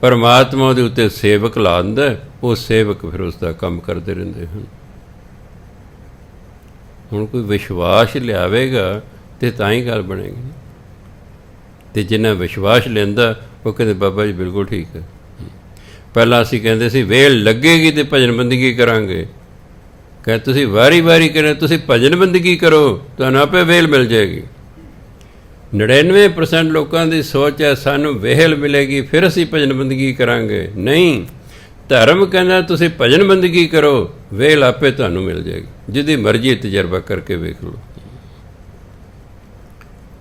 ਪਰਮਾਤਮਾ ਉਹਦੇ ਉੱਤੇ ਸੇਵਕ ਲਾ ਦਿੰਦਾ, ਉਹ ਸੇਵਕ ਫਿਰ ਉਸ ਦਾ ਕੰਮ ਕਰਦੇ ਰਹਿੰਦੇ ਹਨ। ਹੁਣ ਕੋਈ ਵਿਸ਼ਵਾਸ ਲਿਆਵੇਗਾ ਅਤੇ ਤਾਂ ਹੀ ਗੱਲ ਬਣੇਗੀ। ਅਤੇ ਜਿੰਨਾ ਵਿਸ਼ਵਾਸ ਲੈਂਦਾ, ਉਹ ਕਹਿੰਦੇ ਬਾਬਾ ਜੀ ਬਿਲਕੁਲ ਠੀਕ ਹੈ। ਪਹਿਲਾਂ ਅਸੀਂ ਕਹਿੰਦੇ ਸੀ ਵਿਹਲ ਲੱਗੇਗੀ ਅਤੇ ਭਜਨ ਬੰਦਗੀ ਕਰਾਂਗੇ। ਕਹੇ ਤੁਸੀਂ ਵਾਰੀ ਵਾਰੀ ਕਰੇ, ਤੁਸੀਂ ਭਜਨ ਬੰਦਗੀ ਕਰੋ, ਤੁਹਾਨੂੰ ਆਪੇ ਵਿਹਲ ਮਿਲ ਜਾਏਗੀ। 99% ਲੋਕਾਂ ਦੀ ਸੋਚ ਹੈ ਸਾਨੂੰ ਵਿਹਲ ਮਿਲੇਗੀ ਫਿਰ ਅਸੀਂ ਭਜਨ ਬੰਦਗੀ ਕਰਾਂਗੇ। ਨਹੀਂ, ਧਰਮ ਕਹਿੰਦਾ ਤੁਸੀਂ ਭਜਨ ਬੰਦਗੀ ਕਰੋ, ਵਿਹਲ ਆਪੇ ਤੁਹਾਨੂੰ ਮਿਲ ਜਾਏਗੀ। ਜਿਹਦੀ ਮਰਜ਼ੀ ਤਜਰਬਾ ਕਰਕੇ ਵੇਖ ਲਓ।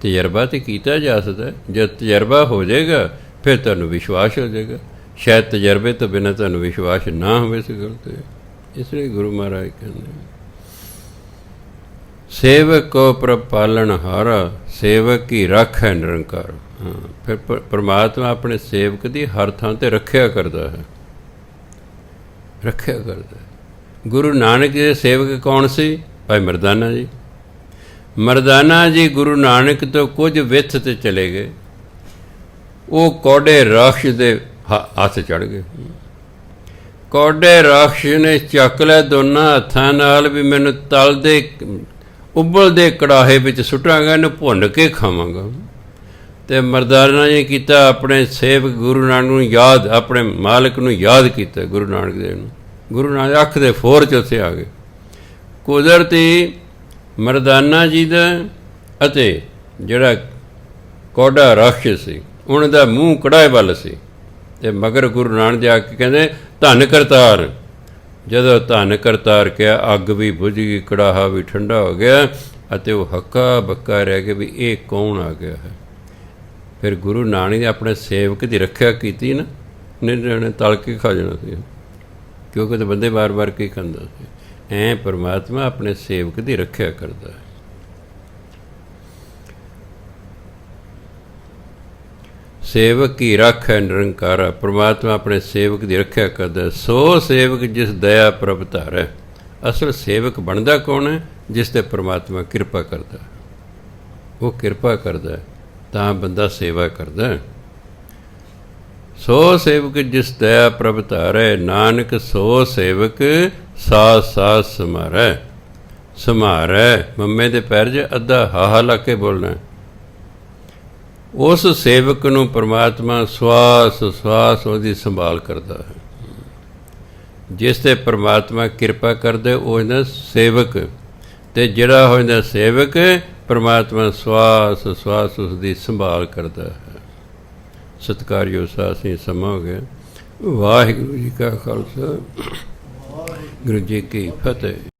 ਤਜਰਬਾ ਤਾਂ ਕੀਤਾ ਜਾ ਸਕਦਾ। ਜਦ ਤਜਰਬਾ ਹੋ ਜਾਏਗਾ ਫਿਰ ਤੁਹਾਨੂੰ ਵਿਸ਼ਵਾਸ ਹੋ ਜਾਏਗਾ। ਸ਼ਾਇਦ ਤਜਰਬੇ ਤੋਂ ਬਿਨਾਂ ਤੁਹਾਨੂੰ ਵਿਸ਼ਵਾਸ ਨਾ ਹੋਵੇ ਇਸ ਗੱਲ 'ਤੇ। ਇਸ ਲਈ ਗੁਰੂ ਮਹਾਰਾਜ ਕਹਿੰਦੇ ਸੇਵਕ ਕੋ ਪ੍ਰਭ ਪਾਲਣ ਹਾਰਾ, ਸੇਵਕ ਕੀ ਰੱਖ ਹੈ ਨਿਰੰਕਾਰ। ਹਾਂ, ਫਿਰ ਪਰਮਾਤਮਾ ਆਪਣੇ ਸੇਵਕ ਦੀ ਹਰ ਥਾਂ 'ਤੇ ਰੱਖਿਆ ਕਰਦਾ ਹੈ, ਰੱਖਿਆ ਕਰਦਾ ਹੈ। ਗੁਰੂ ਨਾਨਕ ਜੀ ਦੇ ਸੇਵਕ ਕੌਣ ਸੀ? ਭਾਈ ਮਰਦਾਨਾ ਜੀ। ਮਰਦਾਨਾ ਜੀ ਗੁਰੂ ਨਾਨਕ ਤੋਂ ਕੁਝ ਵਿੱਥ 'ਤੇ ਚਲੇ ਗਏ, ਉਹ ਕੌਡੇ ਰਾਖਸ਼ ਦੇ ਹੱਥ ਚੜ੍ਹ ਗਏ। ਕੌਡੇ ਰਾਖਸ਼ ਨੇ ਚੱਕ ਲਿਆ ਦੋਨਾਂ ਹੱਥਾਂ ਨਾਲ ਵੀ ਮੈਨੂੰ ਤਲਦੇ ਉਬਲਦੇ ਕੜਾਹੇ ਵਿੱਚ ਸੁੱਟਾਂਗਾ, ਇਹਨੂੰ ਭੁੰਨ ਕੇ ਖਾਵਾਂਗਾ। ਅਤੇ ਮਰਦਾਨਾ ਜੀ ਕੀਤਾ ਆਪਣੇ ਸੇਵਕ ਗੁਰੂ ਨਾਨਕ ਨੂੰ ਯਾਦ, ਆਪਣੇ ਮਾਲਕ ਨੂੰ ਯਾਦ ਕੀਤਾ, ਗੁਰੂ ਨਾਨਕ ਦੇਵ ਨੂੰ। ਗੁਰੂ ਨਾਨਕ ਅੱਖ ਦੇ ਫੋਰ 'ਚ ਉੱਥੇ ਆ ਗਏ। ਕੁਦਰਤੀ ਮਰਦਾਨਾ ਜੀ ਦਾ ਅਤੇ ਜਿਹੜਾ ਕੌਡਾ ਰਾਖਸ਼ ਸੀ, ਉਹਨਾਂ ਦਾ ਮੂੰਹ ਕੜਾਹੇ ਵੱਲ ਸੀ। ਅਤੇ ਮਗਰ ਗੁਰੂ ਨਾਨਕ ਜਾ ਕੇ ਕਹਿੰਦੇ ਧੰਨ ਕਰਤਾਰ। ਜਦੋਂ ਧੰਨ ਕਰਤਾਰ ਕਿਹਾ, ਅੱਗ ਵੀ ਬੁਝ ਗਈ, ਕੜਾਹਾ ਵੀ ਠੰਡਾ ਹੋ ਗਿਆ, ਅਤੇ ਉਹ ਹੱਕਾ ਬੱਕਾ ਰਹਿ ਗਿਆ ਵੀ ਇਹ ਕੌਣ ਆ ਗਿਆ ਹੈ। ਫਿਰ ਗੁਰੂ ਨਾਨਕ ਨੇ ਆਪਣੇ ਸੇਵਕ ਦੀ ਰੱਖਿਆ ਕੀਤੀ ਨਾ, ਨਹੀਂ ਤਲ ਕੇ ਖਾ ਜਾਣਾ ਸੀ, ਕਿਉਂਕਿ ਤਾਂ ਬੰਦੇ ਵਾਰ-ਵਾਰ ਕੀ ਖਾਂਦਾ ਸੀ। ਐਂ ਪਰਮਾਤਮਾ ਆਪਣੇ ਸੇਵਕ ਦੀ ਰੱਖਿਆ ਕਰਦਾ ਹੈ। ਸੇਵਕ ਕੀ ਰੱਖ ਹੈ ਨਿਰੰਕਾਰਾ। ਪਰਮਾਤਮਾ ਆਪਣੇ ਸੇਵਕ ਦੀ ਰੱਖਿਆ ਕਰਦਾ। ਸੋ ਸੇਵਕ ਜਿਸ ਦਇਆ ਪ੍ਰਭ ਧਾਰੈ। ਅਸਲ ਸੇਵਕ ਬਣਦਾ ਕੌਣ ਹੈ? ਜਿਸ 'ਤੇ ਪਰਮਾਤਮਾ ਕਿਰਪਾ ਕਰਦਾ। ਉਹ ਕਿਰਪਾ ਕਰਦਾ ਤਾਂ ਬੰਦਾ ਸੇਵਾ ਕਰਦਾ। ਸੋ ਸੇਵਕ ਜਿਸ ਦਇਆ ਪ੍ਰਭ ਧਾਰੈ, ਨਾਨਕ ਸੋ ਸੇਵਕ ਸਾਥ ਸਾਥ ਸਮਾਰੈ। ਸਮਾਰੈ ਮੰਮੇ ਦੇ ਪੈਰ 'ਚ ਅੱਧਾ ਹਾਹਾ ਲਾ ਕੇ ਬੋਲਣਾ। ਉਸ ਸੇਵਕ ਨੂੰ ਪਰਮਾਤਮਾ ਸਵਾਸ ਸਵਾਸ ਉਹਦੀ ਸੰਭਾਲ ਕਰਦਾ ਹੈ। ਜਿਸ 'ਤੇ ਪਰਮਾਤਮਾ ਕਿਰਪਾ ਕਰਦੇ ਉਹ ਇਹਦਾ ਸੇਵਕ, ਅਤੇ ਜਿਹੜਾ ਹੋ ਜਾਂਦਾ ਸੇਵਕ ਪਰਮਾਤਮਾ ਸਵਾਸ ਸਵਾਸ ਉਸ ਦੀ ਸੰਭਾਲ ਕਰਦਾ ਹੈ। ਸਤਿਕਾਰਯੋਗ ਸਾਥੀ, ਸਮਾਂ ਹੋ ਗਿਆ। ਵਾਹਿਗੁਰੂ ਜੀ ਕਾ ਖਾਲਸਾ, ਗੁਰੂ ਜੀ ਕੀ ਫਤਿਹ।